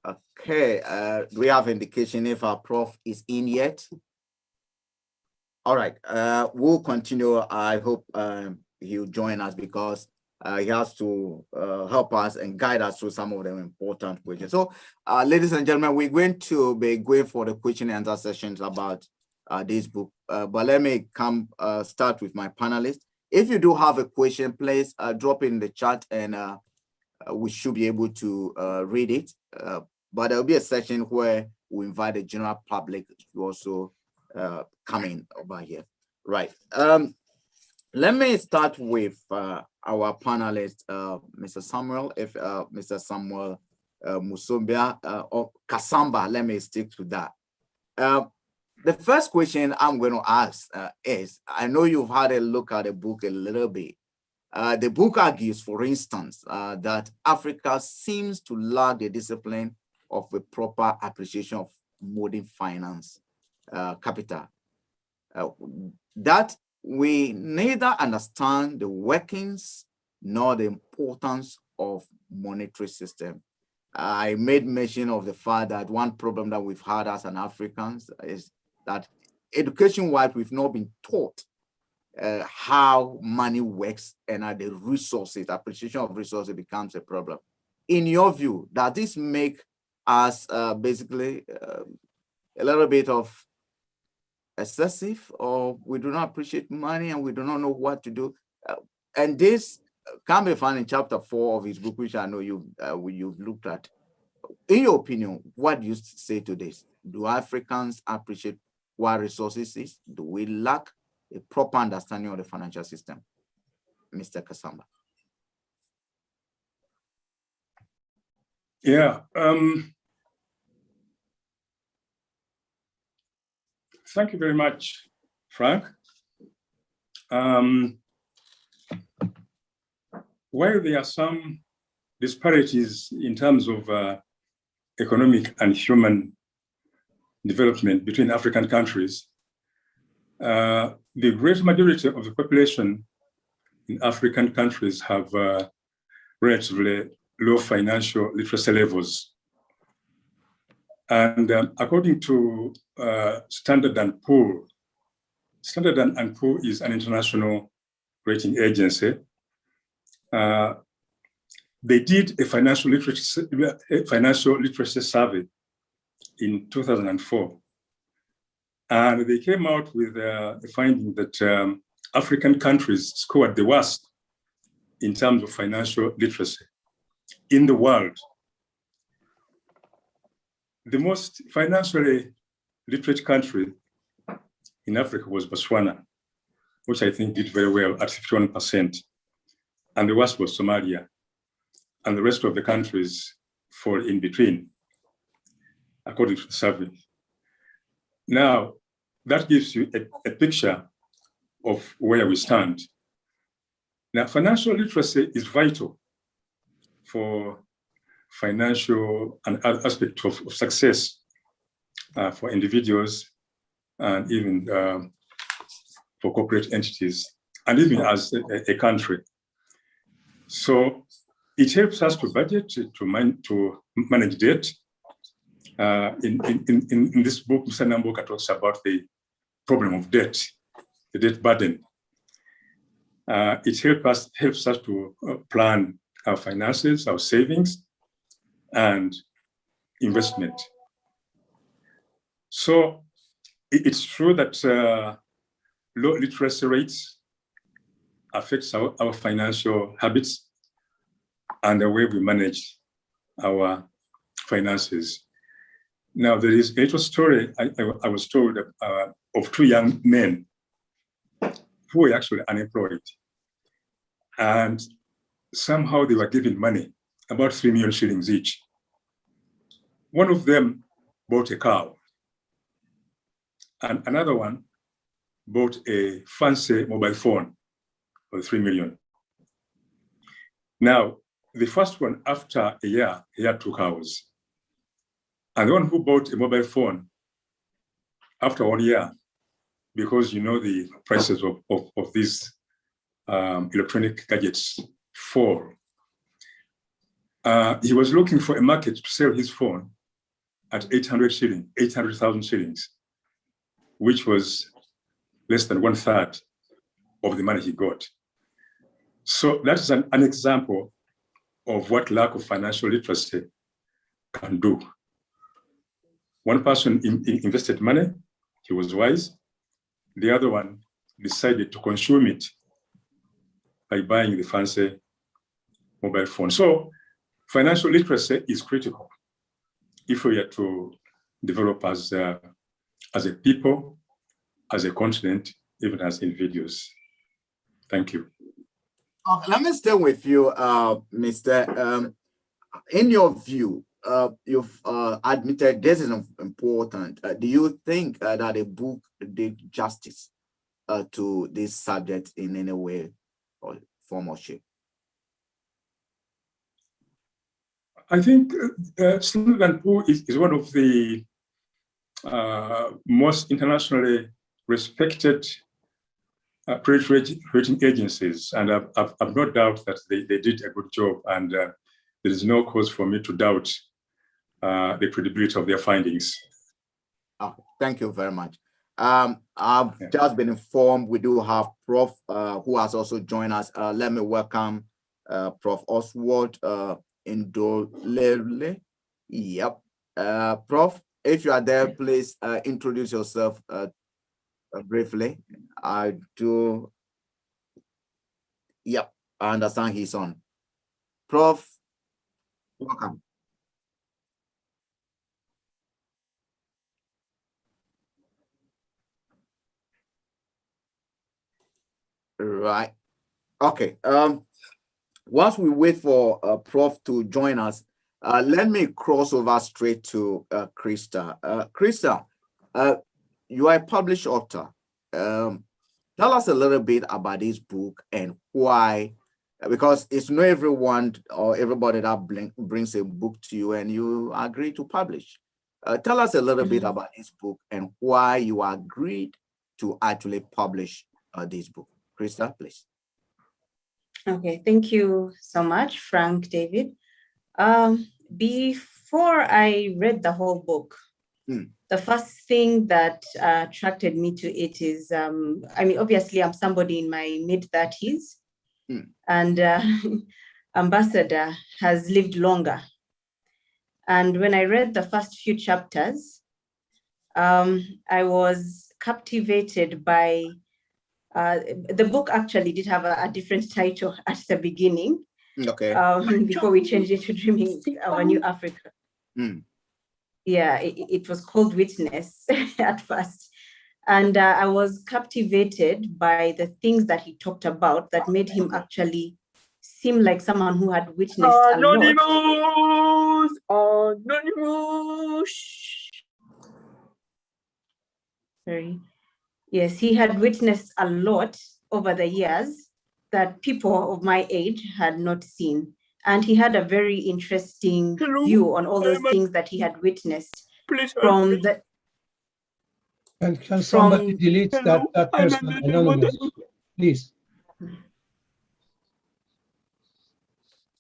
W: Okay, do we have indication if our Prof is in yet? All right, we'll continue. I hope he'll join us because he has to help us and guide us through some of the important questions. So, ladies and gentlemen, we're going to be going for the question and answer sessions about this book. But let me start with my panelists. If you do have a question, please drop it in the chat and we should be able to read it. But there'll be a session where we invite the general public to also come in over here. Right. Let me start with our panelist, Mr. Samuel, Mr. Samuel Musumbia or Kasamba. Let me stick to that. The first question I'm going to ask is, I know you've had a look at the book a little bit. The book argues, for instance, that Africa seems to lack the discipline of a proper appreciation of modern finance capital. That we neither understand the workings nor the importance of monetary system. I made mention of the fact that one problem that we've had as an Africans is that education-wise, we've not been taught how money works and how the resources, appreciation of resources becomes a problem. In your view, does this make us basically a little bit of excessive, or we do not appreciate money and we do not know what to do? And this can be found in chapter 4 of his book, which I know you've looked at. In your opinion, what do you say to this? Do Africans appreciate what resources is? Do we lack a proper understanding of the financial system? Mr. Kasamba.
C: Yeah. Thank you very much, Frank. While there are some disparities in terms of economic and human development between African countries, the great majority of the population in African countries have relatively low financial literacy levels. And according to Standard & Poor, Standard & Poor is an international rating agency. They did a financial literacy survey in 2004. And they came out with the finding that African countries scored the worst in terms of financial literacy in the world. The most financially literate country in Africa was Botswana, which I think did very well at 51%. And the worst was Somalia. And the rest of the countries fall in between, according to the survey. Now, that gives you a picture of where we stand. Now, financial literacy is vital for financial and other aspects of success for individuals and even for corporate entities, and even as a country. So it helps us to budget, to manage debt. In this book, Mr. Namboka talks about the problem of debt, the debt burden. It helps us to plan our finances, our savings, and investment. So it's true that low literacy rates affects our financial habits and the way we manage our finances. Now, there is a little story I was told of two young men who were actually unemployed And somehow they were given money, about 3 million shillings each. One of them bought a cow, and another one bought a fancy mobile phone for 3 million. Now, the first one, after a year, he had 2 cows. And the one who bought a mobile phone, after 1 year, because you know the prices of these electronic gadgets fall, he was looking for a market to sell his phone at 800,000 shillings, which was less than 1/3 of the money he got. So that's an example of what lack of financial literacy can do. One person invested money, he was wise. The other one decided to consume it by buying the fancy mobile phone. So financial literacy is critical if we are to develop as a people, as a continent, even as individuals. Thank you.
W: Let me stay with you, Mr. In your view, you've admitted this is important. Do you think that a book did justice to this subject in any way or form or shape?
C: I think Standard & Poor's is one of the most internationally respected credit rating agencies, and I've no doubt that they did a good job, and there is no cause for me to doubt the credibility of their findings.
W: Oh, thank you very much. I've just been informed we do have Prof who has also joined us. Let me welcome Prof Oswald Indolele. Yep. Prof, if you are there, please introduce yourself briefly. I do. Yep, I understand he's on. Prof, welcome. Right. Okay. Once we wait for Prof to join us, let me cross over straight to Krista. Krista, you are a published author. Tell us a little bit about this book and why, because it's not everyone or everybody that brings a book to you and you agree to publish. Tell us a little bit about this book and why you agreed to actually publish this book. Krista, please.
F: Okay, thank you so much, Frank David. Before I read the whole book, the first thing that attracted me to it is, I mean, obviously I'm somebody in my mid-30s, and Ambassador has lived longer. And when I read the first few chapters, I was captivated by, the book actually did have a different title at the beginning.
W: Okay.
F: Before we changed it to Dreaming Our New Africa. Yeah, it was called Witness at first. And I was captivated by the things that he talked about that made him actually seem like someone who had witnessed a lot. Anonymous. Sorry. Yes, he had witnessed a lot over the years that people of my age had not seen. And he had a very interesting view on all those things that he had witnessed from the...
Q: Can somebody delete that person anonymous, please?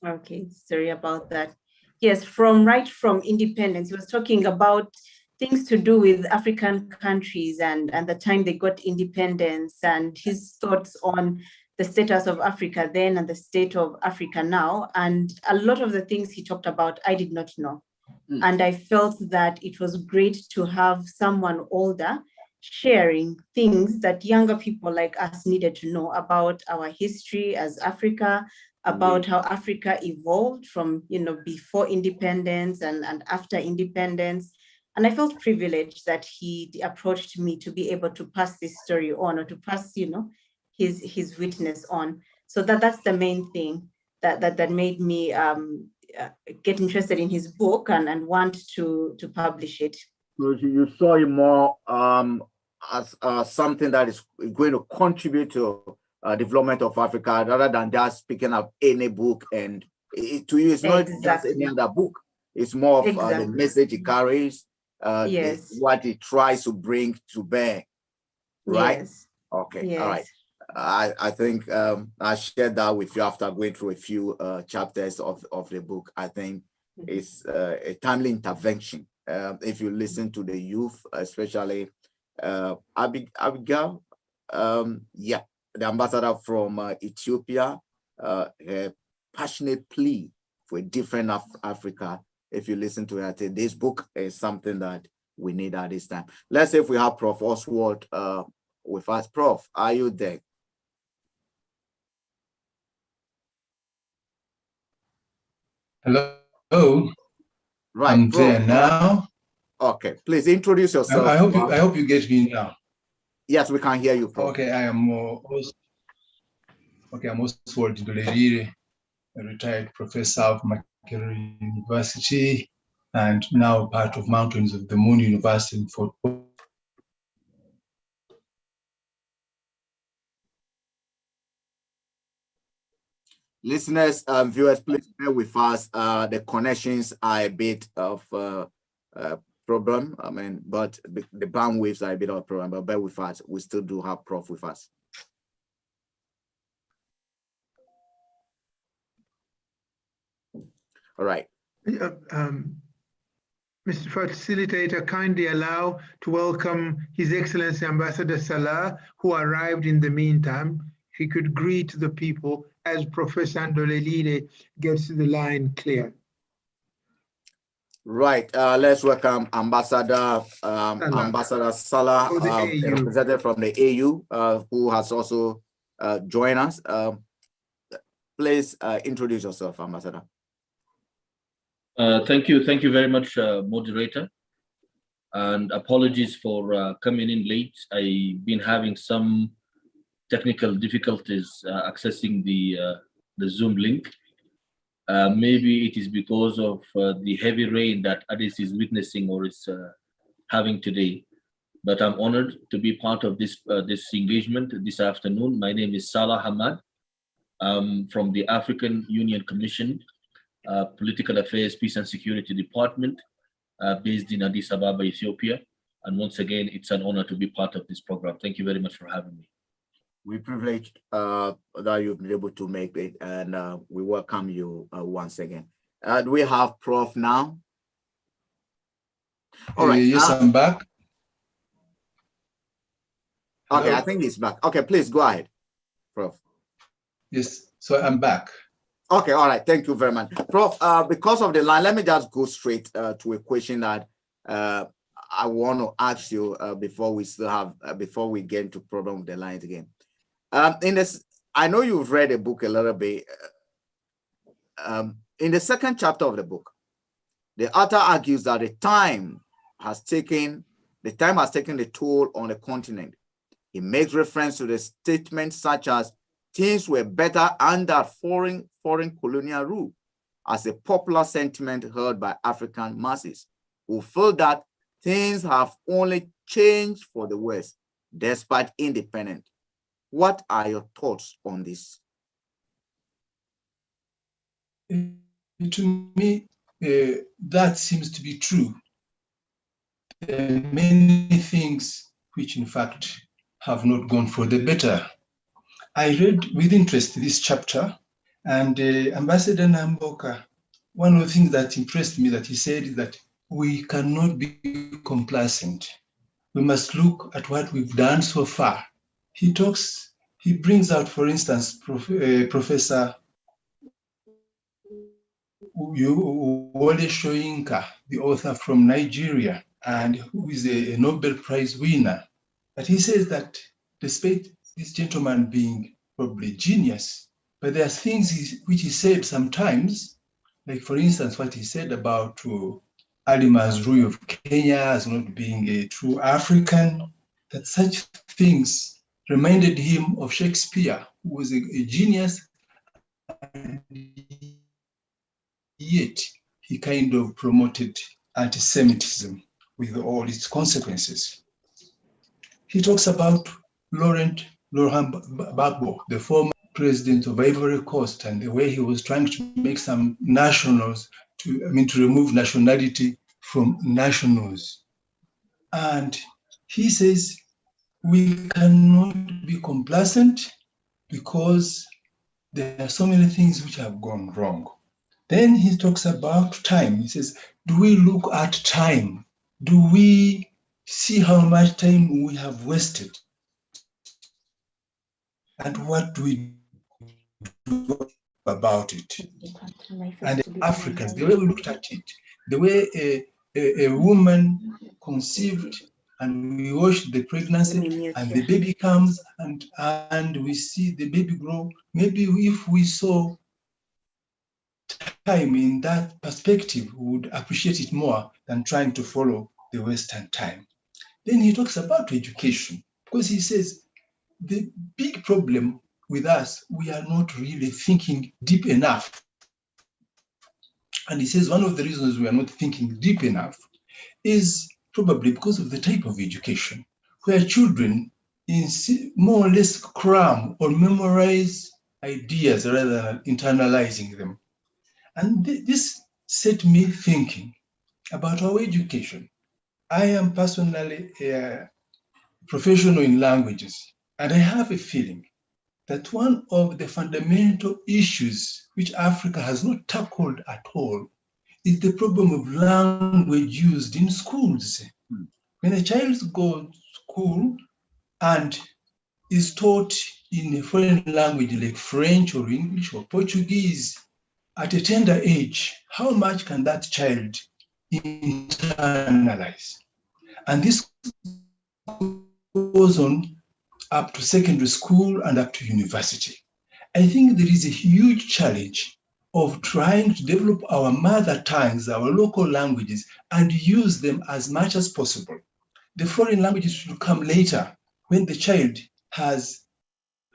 F: Okay, sorry about that. Yes, right from independence, he was talking about things to do with African countries and the time they got independence and his thoughts on the status of Africa then and the state of Africa now. And a lot of the things he talked about, I did not know. And I felt that it was great to have someone older sharing things that younger people like us needed to know about our history as Africa, about how Africa evolved from, before independence and after independence. And I felt privileged that he approached me to be able to pass this story on, or to pass, his witness on. So that's the main thing that made me get interested in his book and want to publish it.
W: So you saw it more as something that is going to contribute to development of Africa, rather than just picking up any book, and to you it's not just any other book. It's more of the message it carries, what it tries to bring to bear, right? Yes. Okay, yes. All right. I think I shared that with you after going through a few chapters of the book. I think it's a timely intervention. If you listen to the youth, especially Abigail, the ambassador from Ethiopia, her passionate plea for a different Africa. If you listen to her, this book is something that we need at this time. Let's say if we have Prof. Oswald with us. Prof, are you there?
H: Hello.
W: Right,
H: I'm
W: Prof,
H: there now.
W: Okay, please introduce yourself.
H: I hope you get me now.
W: Yes, we can hear you, Prof.
H: Okay, I'm Oswald Ndolelire, a retired professor of Makerere University, and now part of Mountains of the Moon University in Fort Worth.
W: Listeners, viewers, please bear with us. The connections are a bit of problem. I mean, but the bandwidths are a bit of a problem, but bear with us. We still do have Prof with us. All right.
B: Mr. Facilitator, kindly allow to welcome His Excellency Ambassador Salah, who arrived in the meantime. If he could greet the people as Professor Ndolelire gets the line clear.
W: Right. Let's welcome Ambassador Salah, a representative from the AU, who has also joined us. Please introduce yourself, Ambassador.
I: Thank you very much, moderator, and apologies for coming in late. I've been having some technical difficulties accessing the Zoom link. Maybe it is because of the heavy rain that Addis is witnessing or is having today. But I'm honored to be part of this engagement this afternoon. My name is Salah Hamad. I'm from the African Union Commission, Political Affairs, Peace and Security Department, based in Addis Ababa, Ethiopia. And once again, it's an honor to be part of this program. Thank you very much for having me.
W: We're privileged that you've been able to make it, and we welcome you once again. Do we have Prof now? All right.
H: Yes, I'm back.
W: Okay,
H: Hello?
W: I think he's back. Okay, please go ahead, Prof.
H: Yes, so I'm back.
W: Okay, all right. Thank you very much. Prof, because of the line, let me just go straight to a question that I want to ask you before we get into problem with the lines again. In this, I know you've read the book a little bit. In the second chapter of the book, the author argues that the time has taken the toll on the continent. He makes reference to the statements such as things were better under foreign colonial rule, as a popular sentiment heard by African masses who feel that things have only changed for the West despite independence. What are your thoughts on this?
H: To me, that seems to be true. There are many things which, in fact, have not gone for the better. I read with interest this chapter, and Ambassador Namboka, one of the things that impressed me that he said is that we cannot be complacent. We must look at what we've done so far. He brings out, for instance, Professor Wole Soyinka, the author from Nigeria, and who is a Nobel Prize winner. But he says that despite this gentleman being probably genius, but there are things which he said sometimes, like for instance, what he said about Ali Mazrui of Kenya as not being a true African, that such things reminded him of Shakespeare, who was a genius, and yet he kind of promoted anti-Semitism with all its consequences. He talks about Laurent Gbagbo, the former president of Ivory Coast, and the way he was trying to make some nationals to remove nationality from nationals. And he says we cannot be complacent because there are so many things which have gone wrong. Then he talks about time. He says, do we look at time? Do we see how much time we have wasted? And what do we do about it? And Africans, the way we looked at it, the way a woman conceived and we watch the pregnancy and the baby comes and we see the baby grow, maybe if we saw time in that perspective, we would appreciate it more than trying to follow the Western time. Then he talks about education, because he says the big problem with us, we are not really thinking deep enough. And he says one of the reasons we are not thinking deep enough is probably because of the type of education, where children more or less cram or memorize ideas rather than internalizing them. And this set me thinking about our education. I am personally a professional in languages, and I have a feeling that one of the fundamental issues which Africa has not tackled at all is the problem of language used in schools. When a child goes to school and is taught in a foreign language like French or English or Portuguese at a tender age, how much can that child internalize? And this goes on up to secondary school and up to university. I think there is a huge challenge of trying to develop our mother tongues, our local languages, and use them as much as possible. The foreign languages should come later, when the child has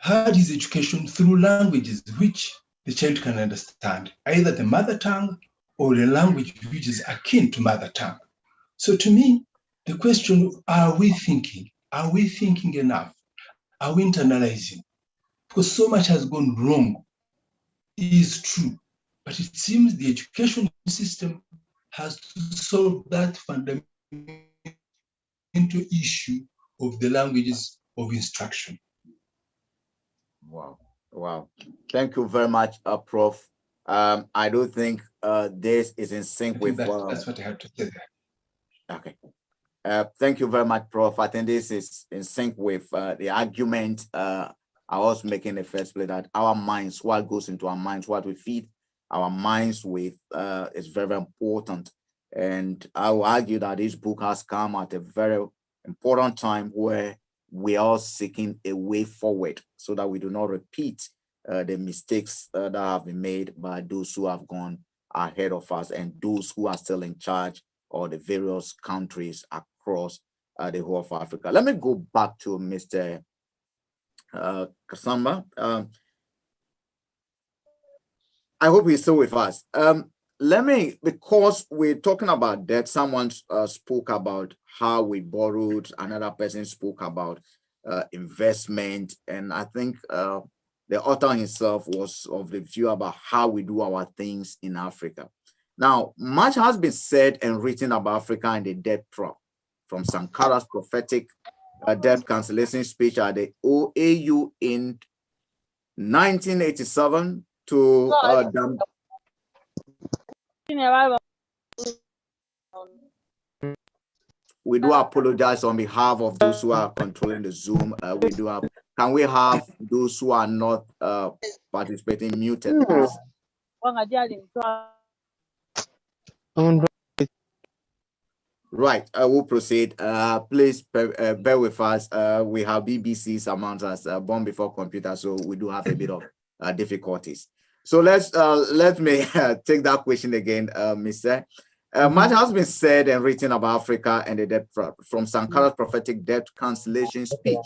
H: had his education through languages which the child can understand, either the mother tongue or a language which is akin to mother tongue. So to me, the question, are we thinking? Are we thinking enough? Are we internalizing? Because so much has gone wrong is true, but it seems the education system has to solve that fundamental issue of the languages of instruction.
W: Wow. Wow. Thank you very much, Prof. I do think this is in sync with...
H: That's what I have to say there.
W: Okay. Thank you very much, Prof. I think this is in sync with the argument I was making in the first place, that our minds, what goes into our minds, what we feed our minds with is very, very important. And I will argue that this book has come at a very important time where we are seeking a way forward so that we do not repeat the mistakes that have been made by those who have gone ahead of us and those who are still in charge of the various countries across the whole of Africa. Let me go back to Mr. Kasamba. I hope he's still with us. Because we're talking about debt, someone spoke about how we borrowed, another person spoke about investment, and I think the author himself was of the view about how we do our things in Africa. Now, much has been said and written about Africa and the debt trap, from Sankara's prophetic debt cancellation speech at the OAU in 1987 to we do apologize on behalf of those who are controlling the Zoom. We do have, can we have those who are not participating muted, please? Right, I will proceed. Please bear with us. We have BBC Samantha's Born Before Computer, so we do have a bit of difficulties. So let me take that question again, Mr. Much has been said and written about Africa and the debt from Sankara's prophetic debt cancellation speech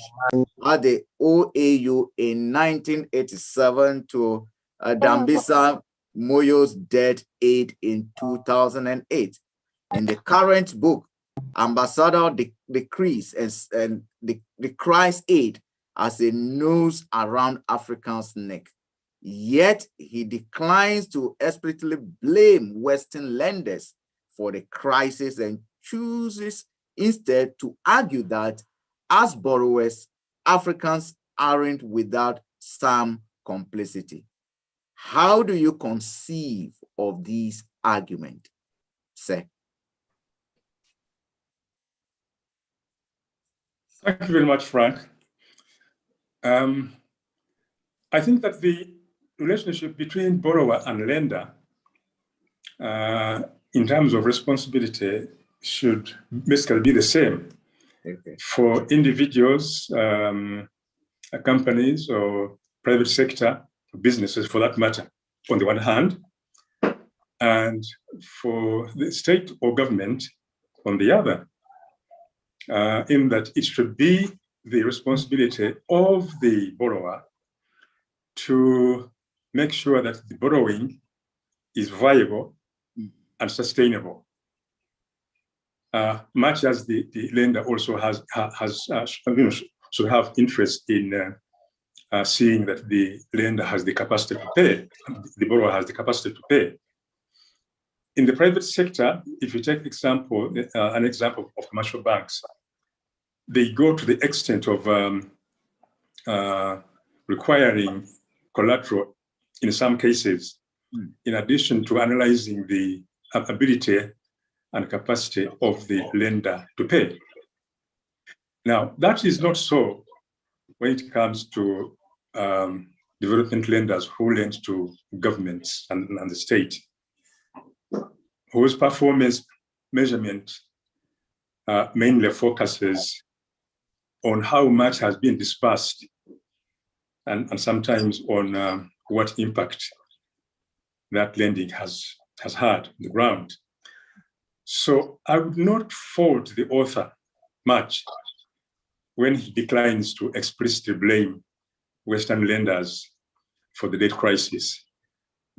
W: at the OAU in 1987 to Dambisa Moyo's debt aid in 2008. In the current book, Ambassador decrees and decries aid as a noose around Africans' neck. Yet he declines to explicitly blame Western lenders for the crisis and chooses instead to argue that as borrowers, Africans aren't without some complicity. How do you conceive of these arguments, sir?
C: Thank you very much, Frank. I think that the relationship between borrower and lender in terms of responsibility should basically be the same for individuals, companies, or private sector, businesses for that matter, on the one hand, and for the state or government on the other, in that it should be the responsibility of the borrower to make sure that the borrowing is viable and sustainable, much as the lender also should have interest in seeing that the lender has the capacity to pay, the borrower has the capacity to pay. In the private sector, if you take an example of commercial banks, they go to the extent of requiring collateral in some cases, in addition to analyzing the ability and capacity of the lender to pay. Now, that is not so when it comes to development lenders who lend to governments and the state, whose performance measurement mainly focuses on how much has been dispersed and sometimes on what impact that lending has had on the ground. So I would not fault the author much when he declines to explicitly blame Western lenders for the debt crisis,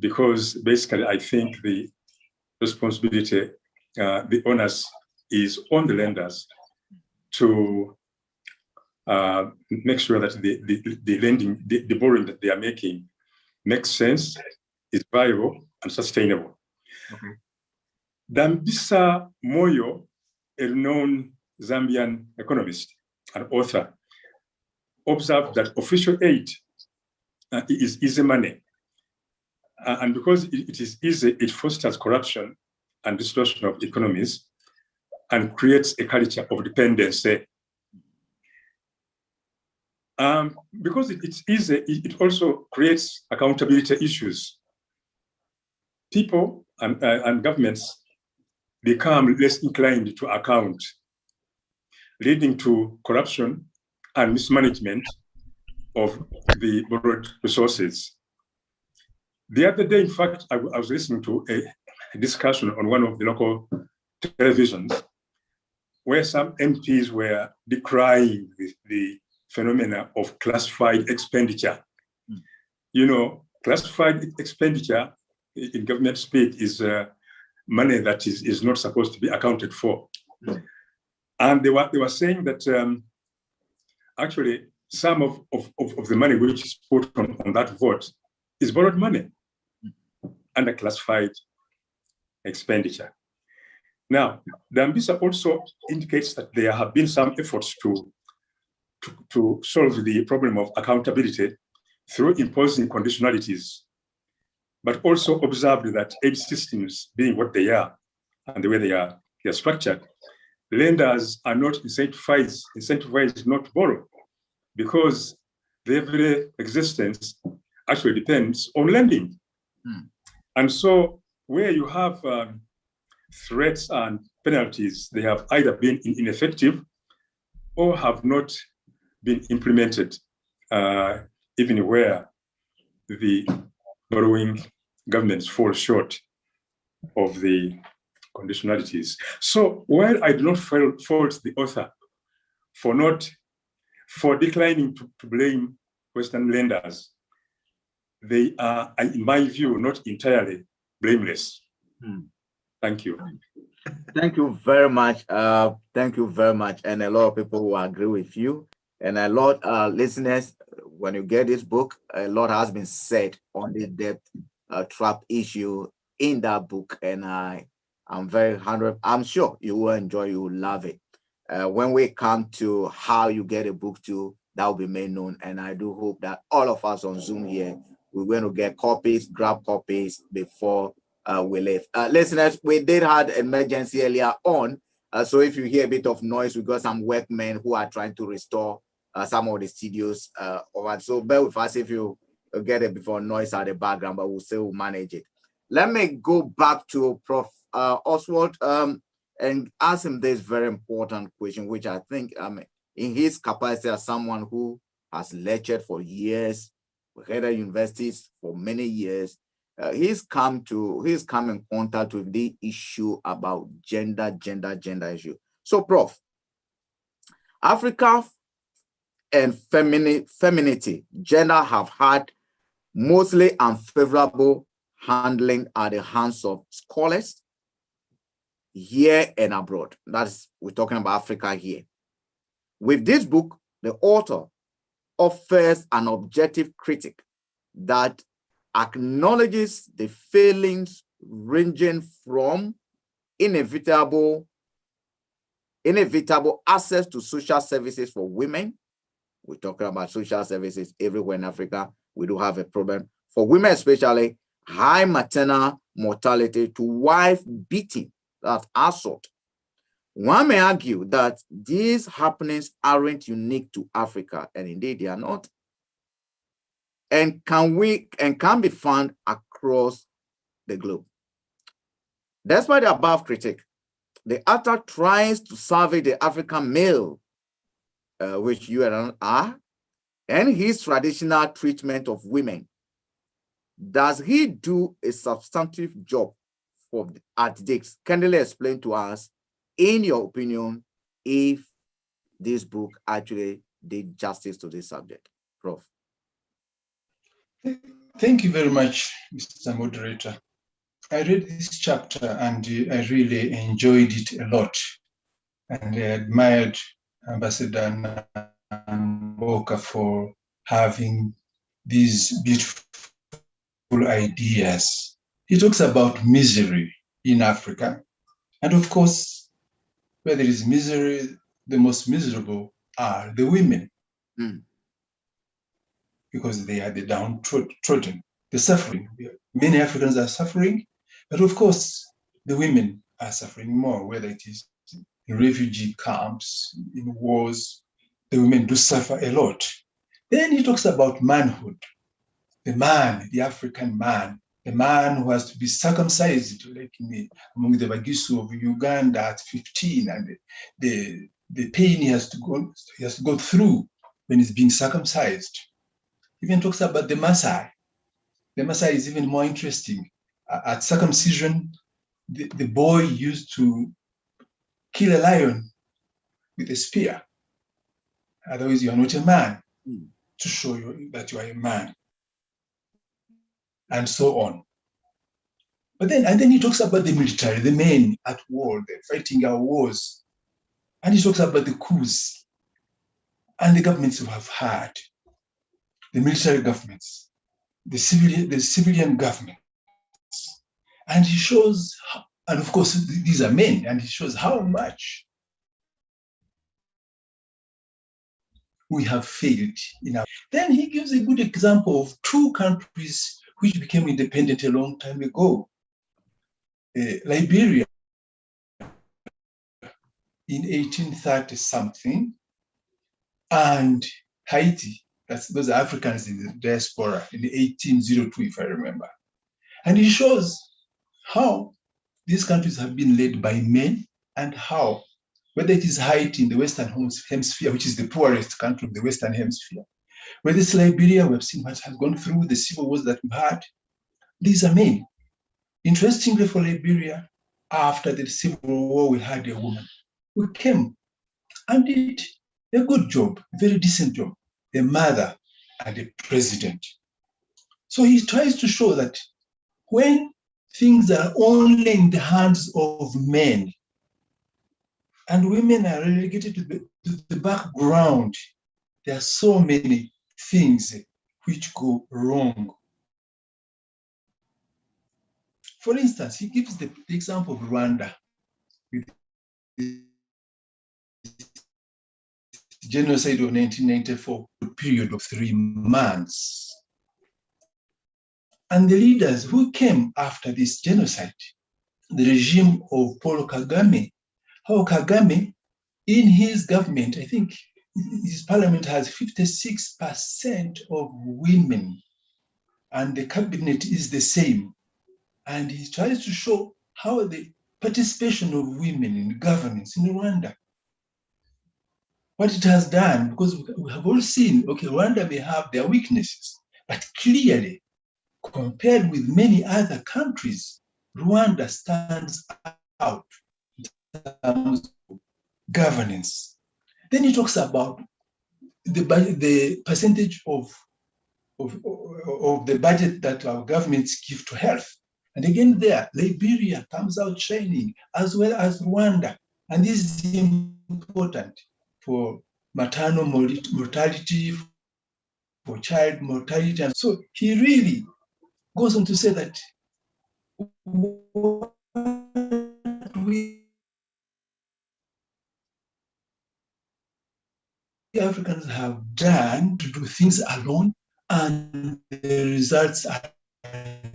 C: because basically I think the responsibility, the onus is on the lenders to make sure that the lending, the borrowing that they are making makes sense, is viable and sustainable.
W: Okay.
C: Dambisa Moyo, a known Zambian economist and author, observed that official aid is easy money. And because it is easy, it fosters corruption and distortion of economies and creates a culture of dependency. Because it's easy, it also creates accountability issues. People and governments become less inclined to account, leading to corruption and mismanagement of the borrowed resources. The other day, in fact, I was listening to a discussion on one of the local televisions where some MPs were decrying the phenomena of classified expenditure. You know, classified expenditure in government speak is money that is not supposed to be accounted for. And they were saying that actually some of the money which is put on that vote is borrowed money under classified expenditure. Now, Dambisa also indicates that there have been some efforts to solve the problem of accountability through imposing conditionalities, but also observed that aid systems being what they are and the way they are structured, lenders are not incentivized not to borrow, because their very existence actually depends on lending. And so where you have threats and penalties, they have either been ineffective or have not been implemented, even where the borrowing governments fall short of the conditionalities. So while I do not fault the author for declining to blame Western lenders, they are, in my view, not entirely blameless. Thank you.
W: Thank you very much. Thank you very much. And a lot of people will agree with you. And a lot of listeners, when you get this book, a lot has been said on the debt trap issue in that book. And I'm sure you will enjoy, you will love it. When we come to how you get a book to, that will be made known. And I do hope that all of us on Zoom here, we're going to get copies, grab copies before we leave. Listeners, we did have an emergency earlier on. So if you hear a bit of noise, we got some workmen who are trying to restore some of the studios over. So bear with us if you get it before noise at the background, but we'll still manage it. Let me go back to Prof. Oswald and ask him this very important question, which I think in his capacity as someone who has lectured for years, head of universities for many years, he's come in contact with the issue about gender issue. So, Prof, Africa and femininity, gender have had mostly unfavorable handling at the hands of scholars here and abroad. We're talking about Africa here. With this book, the author offers an objective critique that acknowledges the failings ranging from inevitable access to social services for women. We're talking about social services everywhere in Africa. We do have a problem. For women especially, high maternal mortality to wife beating, that's assault. One may argue that these happenings aren't unique to Africa, and indeed they are not, and can be found across the globe. Despite the above critique, the author tries to survey the African male, which you and I are, and his traditional treatment of women. Does he do a substantive job at this? Kindly explain to us, in your opinion, if this book actually did justice to this subject. Prof.
H: Thank you very much, Mr. Moderator. I read this chapter and I really enjoyed it a lot. And I admired Ambassador Namboka for having these beautiful ideas. He talks about misery in Africa. And of course, where there is misery, the most miserable are the women. Because they are the downtrodden, the suffering. Many Africans are suffering, but of course, the women are suffering more, whether it is in refugee camps, in wars, the women do suffer a lot. Then he talks about manhood. The man, the African man, the man who has to be circumcised, like among the Bagisu of Uganda at 15, and the pain he has to go through when he's being circumcised. He even talks about the Maasai. The Maasai is even more interesting. At circumcision, the boy used to kill a lion with a spear. Otherwise, you are not a man, to show you that you are a man, and so on. And then he talks about the military, the men at war, they're fighting our wars. And he talks about the coups and the governments who have had, the military governments, the civilian governments. And he shows, and of course, these are men, and he shows how much we have failed in our. Then he gives a good example of two countries which became independent a long time ago. Liberia in 1830 something, and Haiti, those are Africans in the diaspora in 1802, if I remember. And he shows how these countries have been led by men, and how, whether it is Haiti in the Western Hemisphere, which is the poorest country of the Western Hemisphere, whether it's Liberia, we've seen what has gone through the civil wars that we've had. These are men. Interestingly for Liberia, after the Civil War, we had a woman who came and did a good job, a very decent job, a mother and a president. So he tries to show that when things are only in the hands of men and women are relegated to the background, there are so many things which go wrong. For instance, he gives the example of Rwanda with the genocide of 1994, a period of 3 months. And the leaders who came after this genocide, the regime of Paul Kagame, how Kagame, in his government, I think his parliament has 56% of women, and the cabinet is the same. And he tries to show how the participation of women in governance in Rwanda, what it has done, because we have all seen, okay, Rwanda may have their weaknesses, but clearly, compared with many other countries, Rwanda stands out in terms of governance. Then he talks about the percentage of the budget that our governments give to health. And again there, Liberia comes out shining, as well as Rwanda. And this is important for maternal mortality, for child mortality. And so he really goes on to say that what we Africans have done to do things alone, and the results are in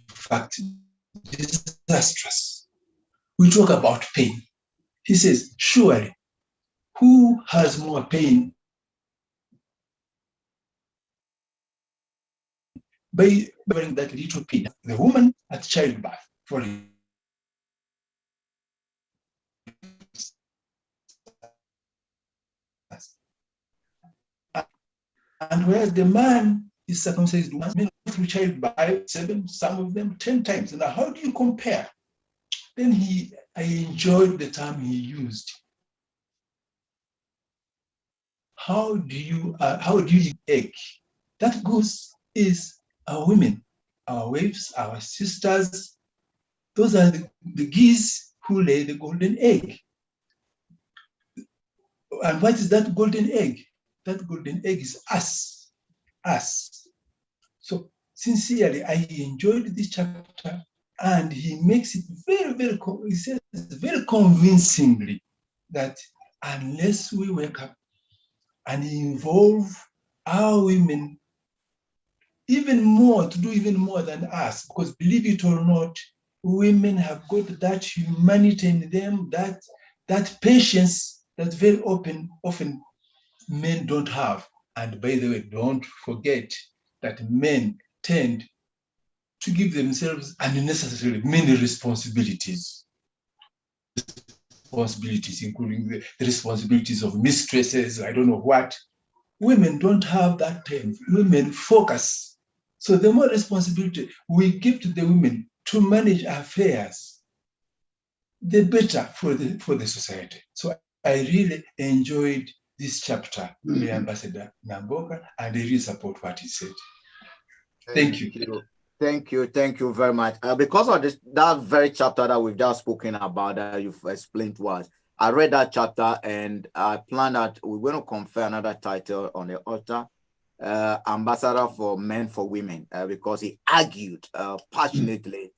H: fact disastrous. We talk about pain. He says, surely, who has more pain by bearing that little pain? The woman at childbirth, for and whereas the man is circumcised once, men through childbirth 7, some of them 10 times. Now, how do you compare? Then I enjoyed the term he used. How do you eat egg? That goose is our women, our wives, our sisters. Those are the geese who lay the golden egg. And what is that golden egg? That golden egg is us. So sincerely, I enjoyed this chapter, and he makes it he says very convincingly that unless we wake up and involve our women even more, to do even more than us, because believe it or not, women have got that humanity in them, that patience that very often men don't have. And by the way, don't forget that men tend to give themselves unnecessarily many responsibilities, including the responsibilities of mistresses, I don't know what. Women don't have that time. Women focus. So the more responsibility we give to the women to manage affairs, the better for the society. So I really enjoyed this chapter by Ambassador Namboka, and I really support what he said. Thank you.
W: Thank you very much. Because of that very chapter that we've just spoken about, that you've explained to us, I read that chapter and I plan that we're going to confer another title on the altar, Ambassador for Men for Women, because he argued passionately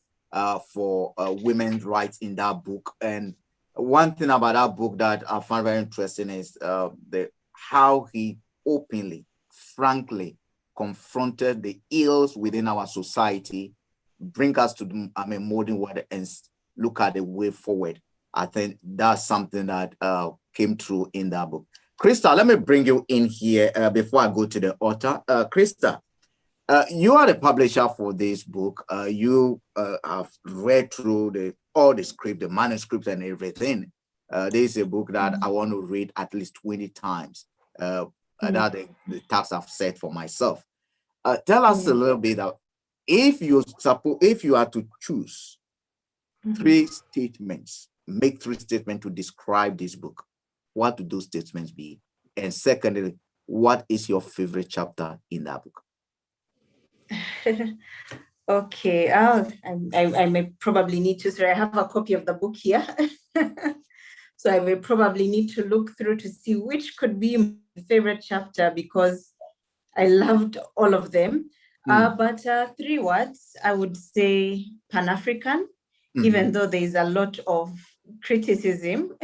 W: for women's rights in that book. And one thing about that book that I found very interesting is how he openly, frankly, confronted the ills within our society, bring us to the modern world and look at the way forward. I think that's something that came through in that book. Krista, let me bring you in here before I go to the author. Krista, you are the publisher for this book. You have read through all the script, the manuscript and everything. This is a book that I want to read at least 20 times. That the task I've set for myself. Tell us a little bit of, if you are to choose 3 statements. Make 3 statements to describe this book. What do those statements be? And secondly, what is your favorite chapter in that book?
F: Okay, I may probably need to, sorry, I have a copy of the book here. So I will probably need to look through to see which could be my favorite chapter, because I loved all of them. But 3 words, I would say Pan-African, even though there is a lot of criticism,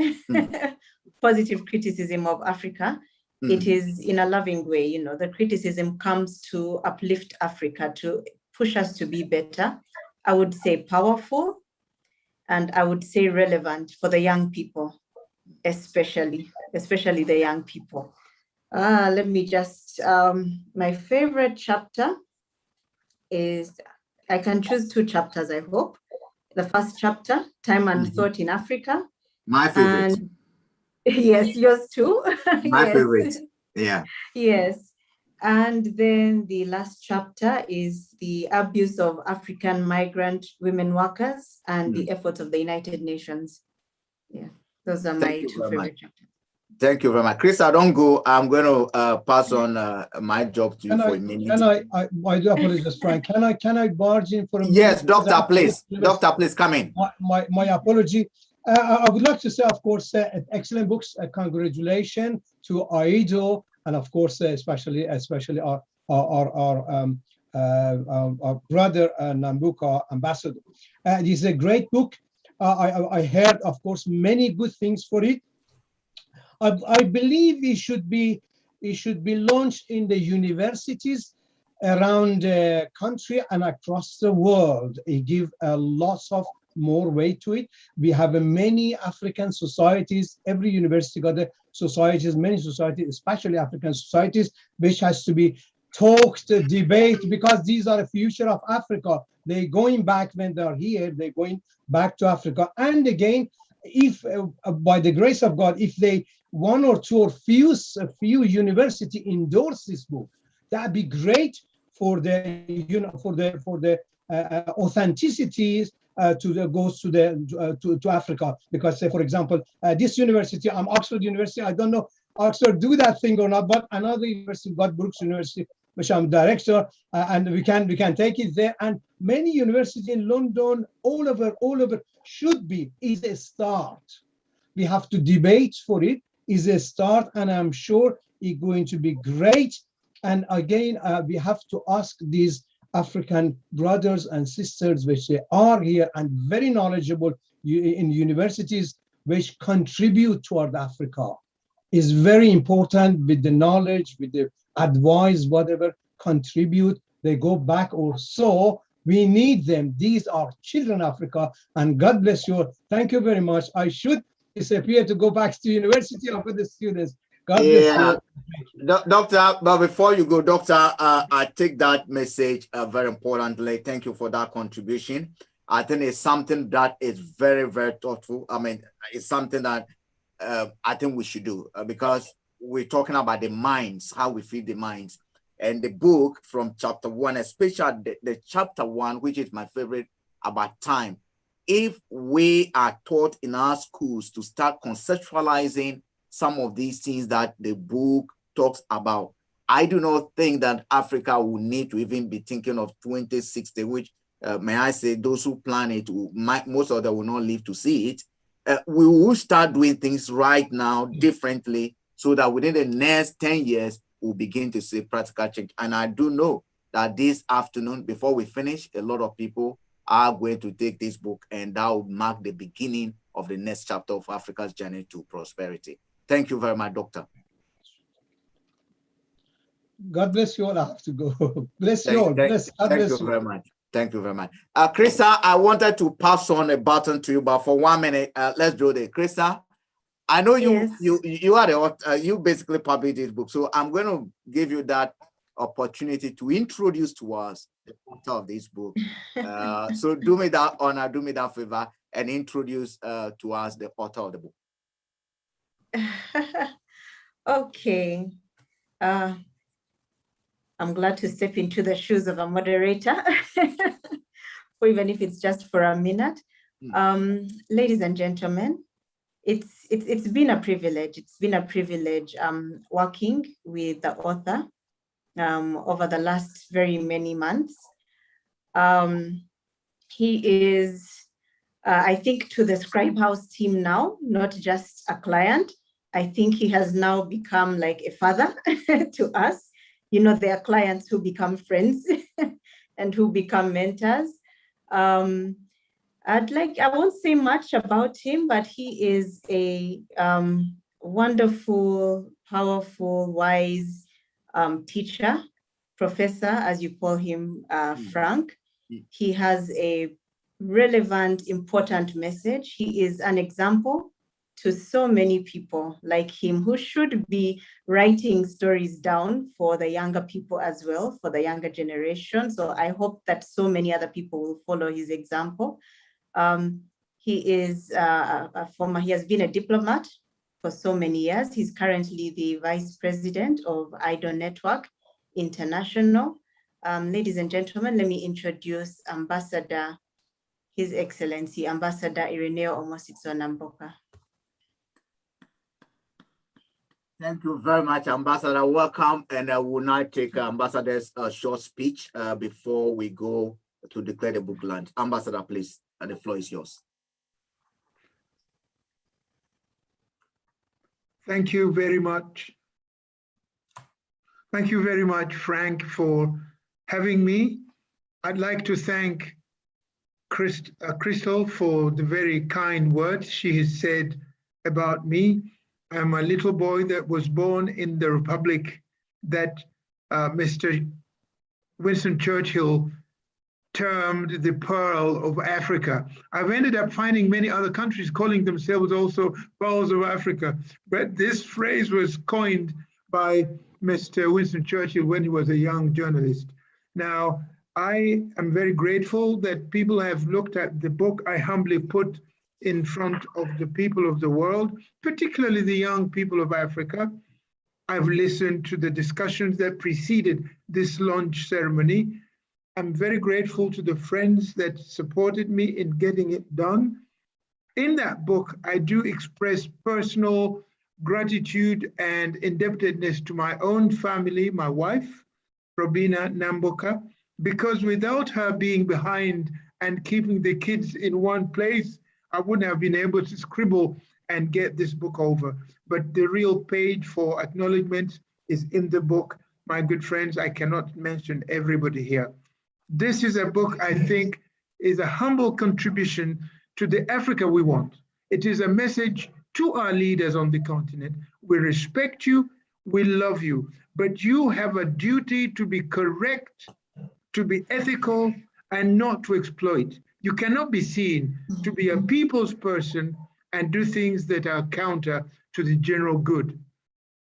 F: positive criticism of Africa. It is in a loving way, you know, the criticism comes to uplift Africa, to push us to be better. I would say powerful, and I would say relevant for the young people, especially the young people. Let me just, my favorite chapter is, I can choose 2 chapters, I hope. The first chapter, Time and Thought in Africa.
W: My favorite.
F: And yes, yours too.
W: My
F: Yes.
W: favorite. Yeah.
F: Yes. And then the last chapter is the abuse of African migrant women workers and the efforts of the United Nations. Yeah, those are my 2 favorite chapters.
W: Thank you very much. Krista, don't go. I'm going to pass on my job to you for a minute.
Q: I do apologize, Frank. Can I barge in for a minute?
W: Yes, doctor, please. Doctor, please come in.
Q: My apology. I would like to say, of course, excellent books. Congratulations to Aido, and of course, especially our brother Nambuka ambassador. It is a great book. I heard, of course, many good things for it. I believe it should be launched in the universities around the country and across the world. It gives lots of more weight to it. We have many African societies. Every university got the societies, many societies, especially African societies, which has to be talked, debate, because these are the future of Africa. They're going back when they're here. They're going back to Africa. And again, if by the grace of God, if they 1 or 2 or few university endorse this book, that'd be great for the authenticities to Africa. Because say, for example, this university, Oxford University, I don't know Oxford do that thing or not, but another university, Brookes University, which I'm director, and we can take it there. And many universities in London, all over is a start. We have to debate for it, is a start, and I'm sure it's going to be great. And again, we have to ask these African brothers and sisters, which they are here and very knowledgeable in universities, which contribute toward Africa. Is very important with the knowledge, with the advice, whatever, contribute, they go back or so. We need them. These are children of Africa, and God bless you. Thank you very much. I should disappear to go back to university for the students. God bless you.
W: Doctor, but before you go, Doctor, I take that message very importantly. Thank you for that contribution. I think it's something that is very, very thoughtful. I mean, it's something that I think we should do because we're talking about the minds, how we feed the minds. And the book from chapter 1, especially the chapter 1, which is my favorite, about time. If we are taught in our schools to start conceptualizing some of these things that the book talks about, I do not think that Africa will need to even be thinking of 2060, which may I say, those who plan it, most of them will not live to see it. We will start doing things right now differently so that within the next 10 years, we'll begin to see practical change. And I do know that this afternoon, before we finish, a lot of people are going to take this book, and that will mark the beginning of the next chapter of Africa's journey to prosperity. Thank you very much, Doctor.
Q: God bless you all. I have to go. Bless you all.
W: Thank you very much. Thank you very much. Krista, I wanted to pass on a button to you, but for 1 minute, let's do this. Krista, I know you are the you basically published this book, so I'm going to give you that opportunity to introduce to us the author of this book. So do me that honor, do me that favor, and introduce to us the author of the book.
F: Okay. I'm glad to step into the shoes of a moderator, or even if it's just for a minute. Ladies and gentlemen, it's been a privilege. It's been a privilege working with the author over the last very many months. He is, I think, to the Scribe House team now, not just a client. I think he has now become like a father to us. You know, there are clients who become friends and who become mentors. I won't say much about him, but he is a wonderful, powerful, wise teacher, professor, as you call him, Frank. He has a relevant, important message. He is an example to so many people like him who should be writing stories down for the younger people as well, for the younger generation. So I hope that so many other people will follow his example. He is he has been a diplomat for so many years. He's currently the vice president of IDO Network International. Ladies and gentlemen, let me introduce Ambassador, His Excellency, Ambassador Ireneo Omositso Namboka.
W: Thank you very much, Ambassador. Welcome. And I will now take Ambassador's short speech before we go to declare the book launch. Ambassador, please, the floor is yours.
B: Thank you very much. Thank you very much, Frank, for having me. I'd like to thank Crystal for the very kind words she has said about me. I'm a little boy that was born in the republic that Mr. Winston Churchill termed the Pearl of Africa. I've ended up finding many other countries calling themselves also Pearls of Africa, but this phrase was coined by Mr. Winston Churchill when he was a young journalist. Now, I am very grateful that people have looked at the book I humbly put in front of the people of the world, particularly the young people of Africa. I've listened to the discussions that preceded this launch ceremony. I'm very grateful to the friends that supported me in getting it done. In that book, I do express personal gratitude and indebtedness to my own family, my wife, Robina Namboka, because without her being behind and keeping the kids in one place, I wouldn't have been able to scribble and get this book over. But the real page for acknowledgement is in the book. My good friends, I cannot mention everybody here. This is a book I think is a humble contribution to the Africa we want. It is a message to our leaders on the continent. We respect you, we love you, but you have a duty to be correct, to be ethical, and not to exploit. You cannot be seen to be a people's person and do things that are counter to the general good.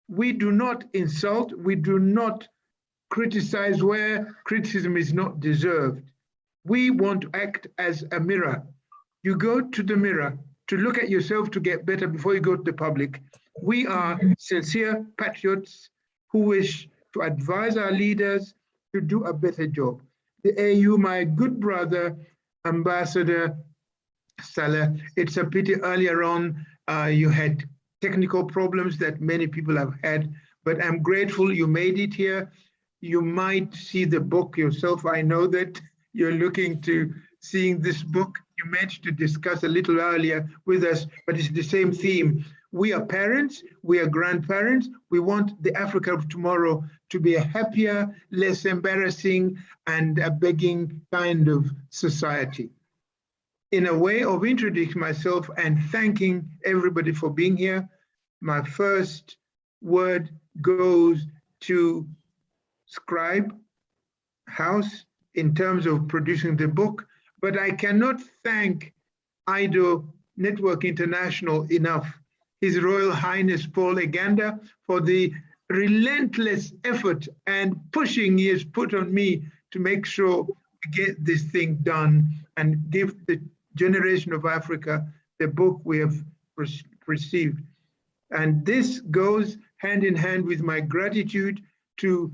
B: We do not insult, we do not criticize where criticism is not deserved. We want to act as a mirror. You go to the mirror to look at yourself to get better before you go to the public. We are sincere patriots who wish to advise our leaders to do a better job. The AU, my good brother, Ambassador Salah, it's a pity earlier on you had technical problems that many people have had, but I'm grateful you made it here. You might see the book yourself. I know that you're looking to seeing this book. You managed to discuss a little earlier with us, but it's the same theme. We are parents, we are grandparents. We want the Africa of tomorrow to be a happier, less embarrassing, and a begging kind of society. In a way of introducing myself and thanking everybody for being here, my first word goes to Scribe House in terms of producing the book, but I cannot thank IDO Network International enough, His Royal Highness Paul Eganda, for the relentless effort and pushing he has put on me to make sure we get this thing done and give the generation of Africa the book we have received. And this goes hand in hand with my gratitude to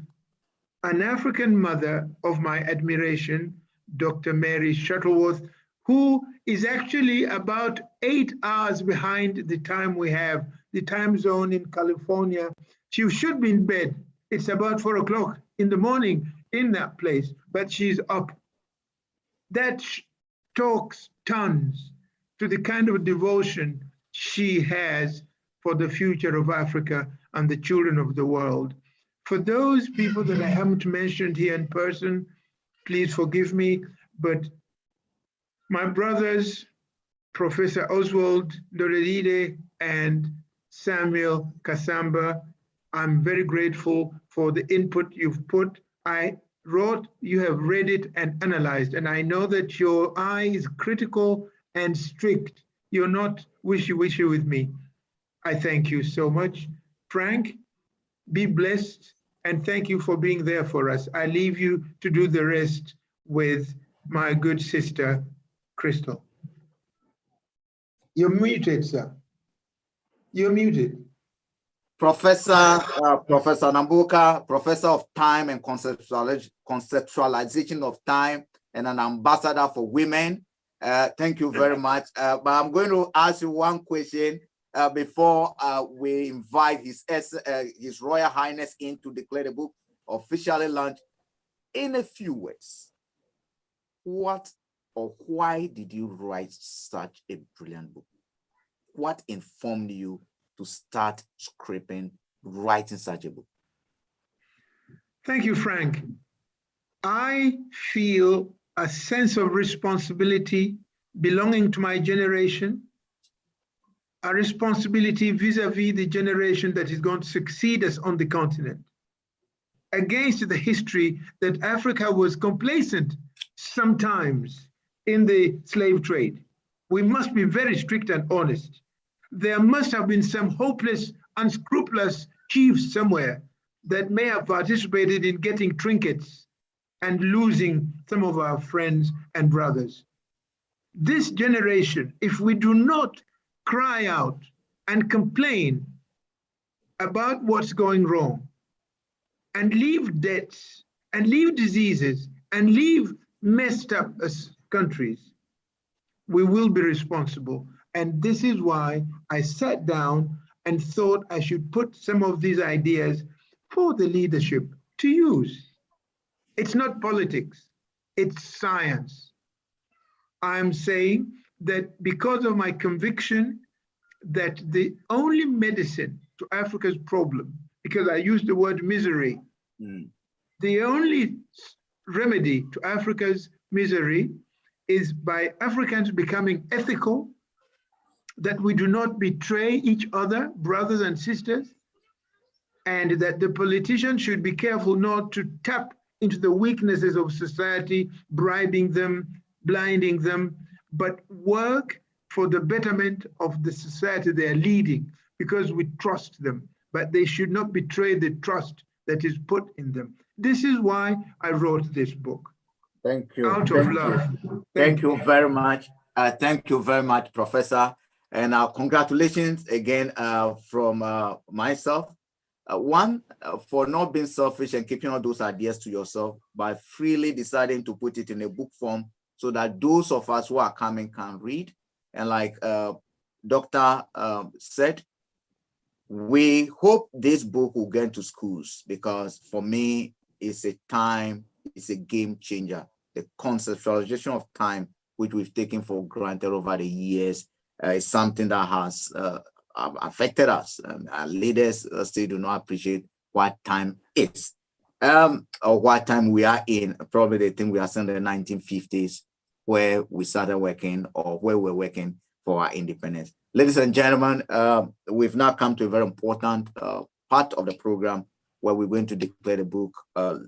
B: an African mother of my admiration, Dr. Mary Shuttleworth, who is actually about 8 hours behind the time we have, the time zone in California. She should be in bed. It's about 4 o'clock in the morning in that place, but she's up. That talks tons to the kind of devotion she has for the future of Africa and the children of the world. For those people that I haven't mentioned here in person, please forgive me, but my brothers, Professor Oswald Doreride and Samuel Kasamba, I'm very grateful for the input you've put. I wrote, you have read it and analyzed, and I know that your eye is critical and strict. You're not wishy-washy with me. I thank you so much. Frank, be blessed, and thank you for being there for us. I leave you to do the rest with my good sister, Crystal. You're muted, sir. You're muted.
W: Professor Nambuka, Professor of Time and Conceptualization of Time, and an ambassador for women. Thank you very much. But I'm going to ask you one question before we invite His Royal Highness in to declare the book officially launched. In a few words, what or why did you write such a brilliant book? What informed you to start writing such a book?
B: Thank you, Frank. I feel a sense of responsibility belonging to my generation, a responsibility vis-a-vis the generation that is going to succeed us on the continent, against the history that Africa was complacent sometimes in the slave trade. We must be very strict and honest. There must have been some hopeless, unscrupulous chiefs somewhere that may have participated in getting trinkets and losing some of our friends and brothers. This generation, if we do not cry out and complain about what's going wrong, and leave debts, and leave diseases, and leave messed up countries, we will be responsible. And this is why I sat down and thought I should put some of these ideas for the leadership to use. It's not politics, it's science. I'm saying that because of my conviction that the only medicine to Africa's problem, because I use the word misery, the only remedy to Africa's misery is by Africans becoming ethical, that we do not betray each other, brothers and sisters, and that the politicians should be careful not to tap into the weaknesses of society, bribing them, blinding them, but work for the betterment of the society they are leading, because we trust them, but they should not betray the trust that is put in them. This is why I wrote this book.
W: Thank you.
B: Out of love.
W: Thank you very much. Thank you very much, Professor. And congratulations again from myself. One, for not being selfish and keeping all those ideas to yourself, by freely deciding to put it in a book form so that those of us who are coming can read. And like Dr. Said, we hope this book will get into schools, because for me, it's a game changer. The conceptualization of time, which we've taken for granted over the years, is something that has affected us. Our leaders still do not appreciate what time is, or what time we are in. Probably they think we are still in the 1950s, where we started working, or where we're working for our independence. Ladies and gentlemen, we've now come to a very important part of the program where we're going to declare the book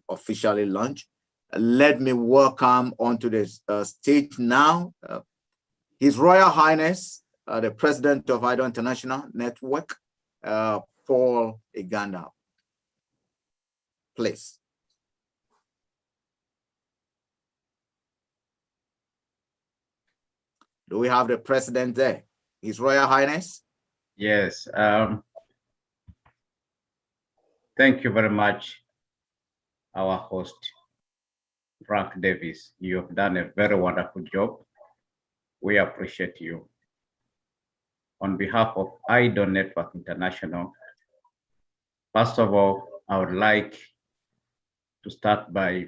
W: officially launched. Let me welcome onto the stage now His Royal Highness, the President of IDOL International Network, Paul Iganda. Please. Do we have the President there? His Royal Highness?
G: Yes. Thank you very much, our host, Frank Davis. You have done a very wonderful job. We appreciate you. On behalf of IDO Network International, first of all, I would like to start by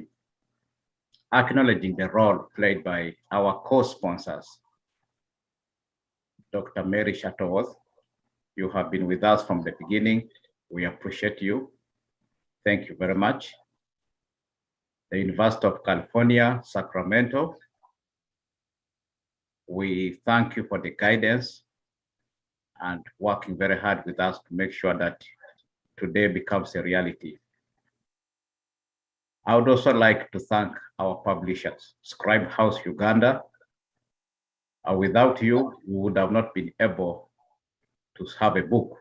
G: acknowledging the role played by our co-sponsors. Dr. Mary Shuttleworth, you have been with us from the beginning. We appreciate you. Thank you very much. The University of California, Sacramento, we thank you for the guidance and working very hard with us to make sure that today becomes a reality. I would also like to thank our publishers, Scribe House Uganda. Without you, we would have not been able to have a book.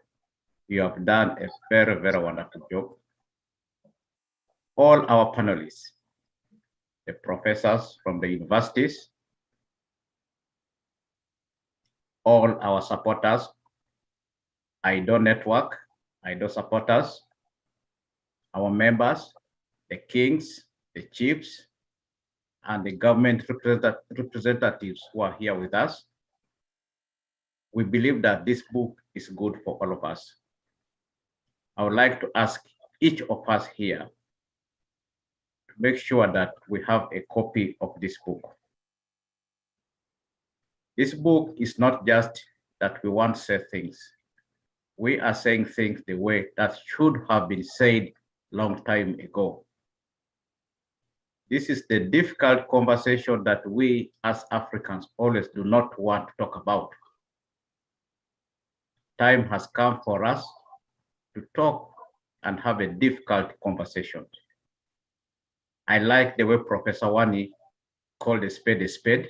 G: You have done a very, very wonderful job. All our panelists, the professors from the universities, all our supporters, IDO Network, IDO supporters, our members, the kings, the chiefs, and the government representatives who are here with us. We believe that this book is good for all of us. I would like to ask each of us here to make sure that we have a copy of this book. This book is not just that we want to say things. We are saying things the way that should have been said long time ago. This is the difficult conversation that we as Africans always do not want to talk about. Time has come for us to talk and have a difficult conversation. I like the way Professor Wani called a spade,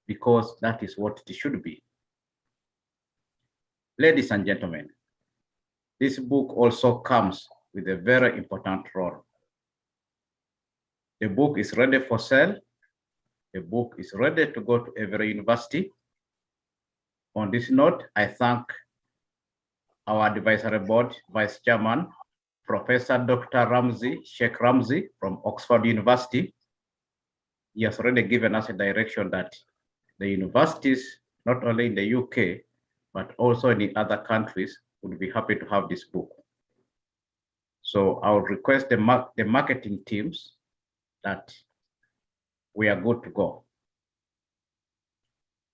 G: because that is what it should be. Ladies and gentlemen, this book also comes with a very important role. The book is ready for sale. The book is ready to go to every university. On this note, I thank our advisory board vice chairman, Professor Dr. Sheikh Ramzi from Oxford University. He has already given us a direction that the universities, not only in the UK, but also in the other countries, would be happy to have this book. So I would request the marketing teams that we are good to go.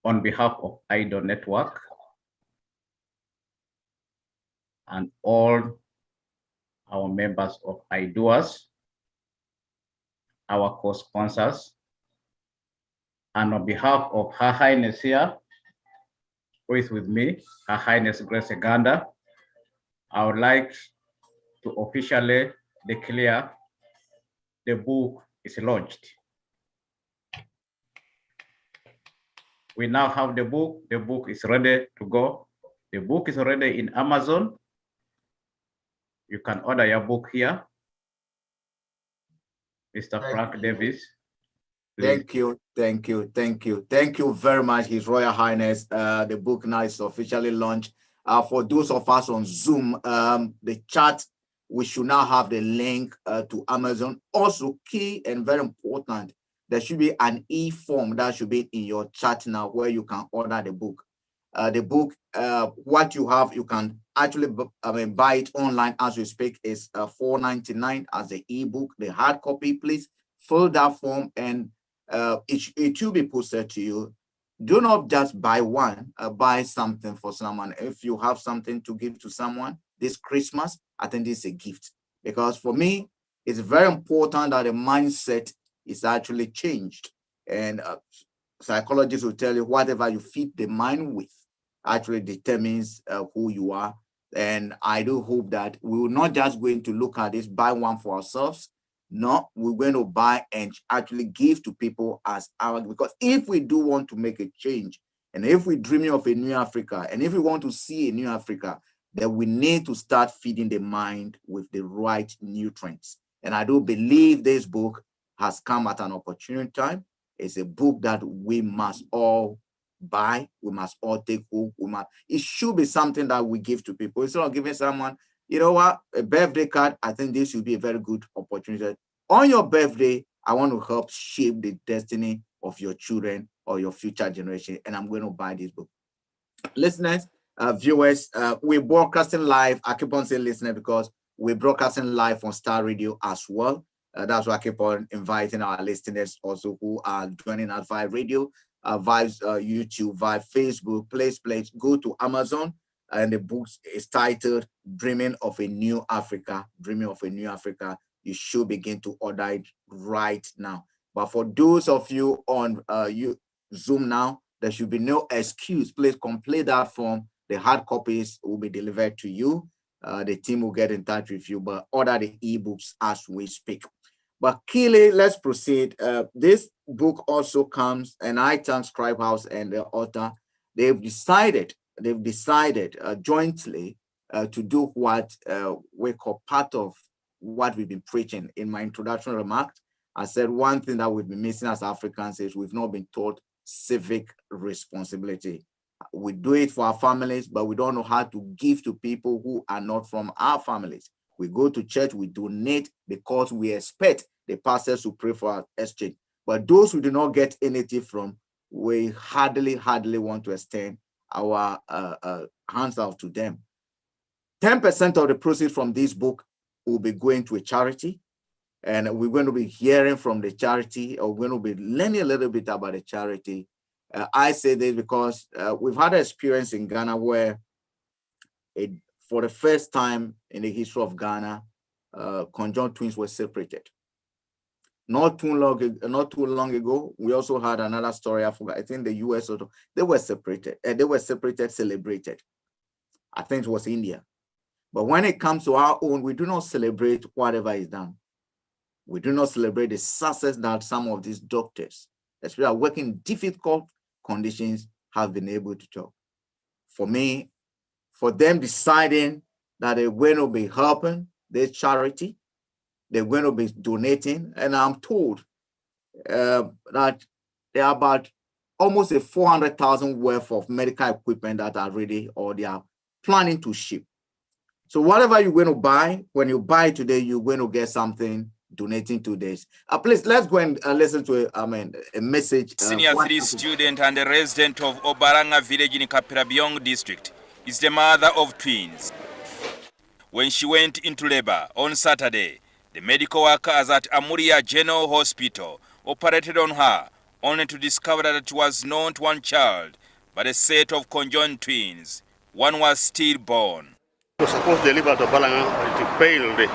G: On behalf of IDO Network and all our members of IDOAS, our co-sponsors, and on behalf of Her Highness here, who is with me, Her Highness Grace Eganda, I would like to officially declare the book is launched. We now have the book. The book is ready to go. The book is already in Amazon. You can order your book here. Mr. Frank Davis. Please.
W: Thank you very much, His Royal Highness. The book now is officially launched. For those of us on Zoom, the chat, we should now have the link to Amazon. Also key and very important, there should be an e-form that should be in your chat now where you can order the book. What you have, you can actually buy it online as we speak, is $4.99 as the ebook. The hard copy, please fill that form and it will be posted to you. Do not just buy one, buy something for someone. If you have something to give to someone this Christmas, I think this is a gift. Because for me, it's very important that the mindset is actually changed. And psychologists will tell you whatever you feed the mind with actually determines who you are. And I do hope that we will not just going to look at this, buy one for ourselves. No, we're going to buy and actually give to people as our, because if we do want to make a change, and if we're dreaming of a new Africa, and if we want to see a new Africa, then we need to start feeding the mind with the right nutrients. And I do believe this book has come at an opportune time. It's a book that we must all buy. We must all take home. It should be something that we give to people. Instead of giving someone, you know what, a birthday card, I think this will be a very good opportunity. On your birthday, I want to help shape the destiny of your children or your future generation. And I'm going to buy this book. Listeners, viewers, we're broadcasting live. I keep on saying listener because we're broadcasting live on Star Radio as well. That's why I keep on inviting our listeners also who are joining us via radio, via YouTube, via Facebook. Please go to Amazon, and the book is titled Dreaming of a New Africa. Dreaming of a New Africa. You should begin to order it right now. But for those of you on Zoom now, there should be no excuse. Please complete that form. The hard copies will be delivered to you. The team will get in touch with you, but order the ebooks as we speak. But Kili, let's proceed. This book also comes, and I thank Scribe House and the author. They've decided jointly to do what we call part of what we've been preaching. In my introduction remarks, I said one thing that we've been missing as Africans is we've not been taught civic responsibility. We do it for our families, but we don't know how to give to people who are not from our families. We go to church, we donate because we expect the pastors to pray for our exchange. But those who do not get anything from, we hardly want to extend our hands out to them. 10% of the proceeds from this book will be going to a charity. And we're going to be hearing from the charity, or we're going to be learning a little bit about the charity. I say this because we've had an experience in Ghana where for the first time in the history of Ghana, conjoined twins were separated. Not too long ago, we also had another story. I forgot. I think the US also, they were separated. Celebrated. I think it was India. But when it comes to our own, we do not celebrate whatever is done. We do not celebrate the success that some of these doctors, especially working in difficult conditions, have been able to talk. For me, for them deciding that they're going to be helping their charity, they're going to be donating, and I'm told that there are about almost a 400,000 worth of medical equipment that are ready or they are planning to ship. So whatever you're going to buy, when you buy today, you're going to get something donating to this. Please, let's go and listen to a message.
J: Senior 3 student and a resident of Obaranga village in Kapirabyong district is the mother of twins. When she went into labor on Saturday, the medical workers at Amuria General Hospital operated on her, only to discover that it was not one child, but a set of conjoined twins. One was stillborn.
K: It was supposed to deliver to Obaranga, but it failed.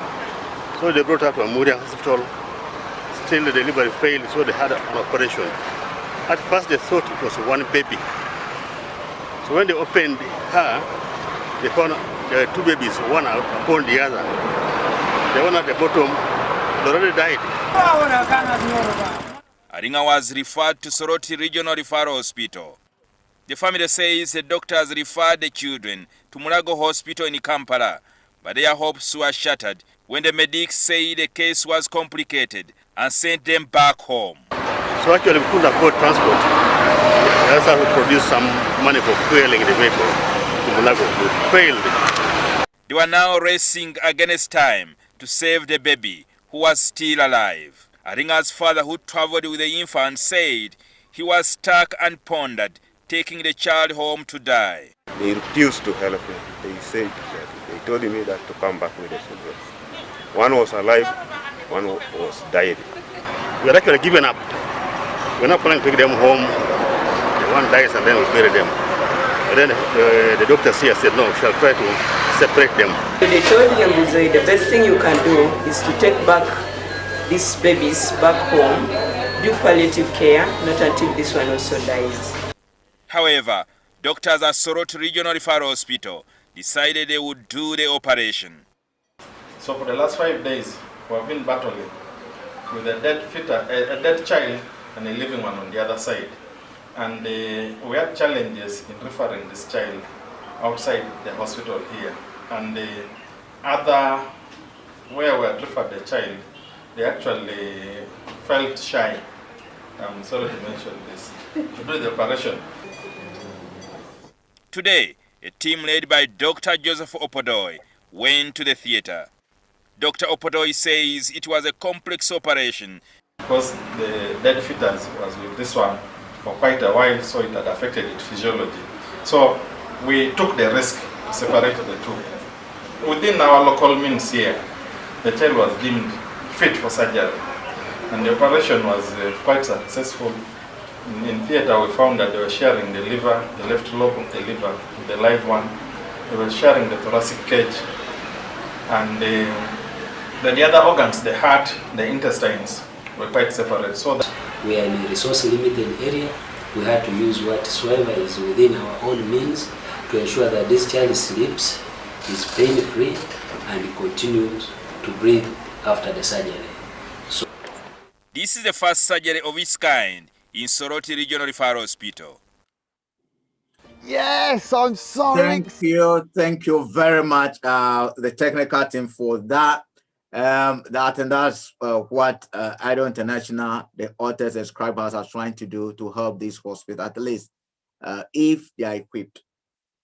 K: So they brought her to Amuria Hospital. Still the delivery failed, so they had an operation. At first they thought it was one baby. So when they opened her, they found there were two babies, one upon the other. The one at the bottom already died.
J: Aringa was referred to Soroti Regional Referral Hospital. The family says the doctors referred the children to Mulago Hospital in Kampala, but their hopes were shattered when the medics say the case was complicated and sent them back home.
K: So actually we couldn't afford transport. That's how we produced some money for fueling the vehicle to Mulago. We failed.
J: They were now racing against time to save the baby, who was still alive. Aringa's father, who traveled with the infant, said he was stuck and pondered, taking the child home to die.
L: They refused to help me. They said that they told me that to come back with the children. One was alive, one was died.
K: We are actually given up. We're not planning to take them home. The one dies and then we bury them. But then the doctors here said, no, we shall try to separate them.
X: They told him the best thing you can do is to take back these babies back home, do palliative care, not until this one also dies.
J: However, doctors at Soroti Regional Referral Hospital decided they would do the operation.
Y: So for the last 5 days, we have been battling with a dead child and a living one on the other side. And we had challenges in referring this child outside the hospital here. And the other, where we had referred the child, they actually felt shy. I'm sorry to mention this, to do the operation.
J: Today, a team led by Dr. Joseph Opodoi went to the theater. Dr. Opodoi says it was a complex operation.
Y: Because the dead fetus was with this one for quite a while, so it had affected its physiology. So we took the risk to separate the two. Within our local means here, the child was deemed fit for surgery, and the operation was quite successful. In theater, we found that they were sharing the liver, the left lobe of the liver, the live one. They were sharing the thoracic cage, and the other organs, the heart, the intestines, were quite separate. So that
D: we are in a resource-limited area. We had to use whatsoever is within our own means to ensure that this child sleeps, is pain-free, and continues to breathe after the surgery. So,
J: this is the first surgery of its kind in Soroti Regional Referral Hospital.
W: Yes, I'm sorry. Thank you very much, the technical team, for that. That's what IDO International, the authors and scribers, are trying to do to help this hospital. At least, if they are equipped,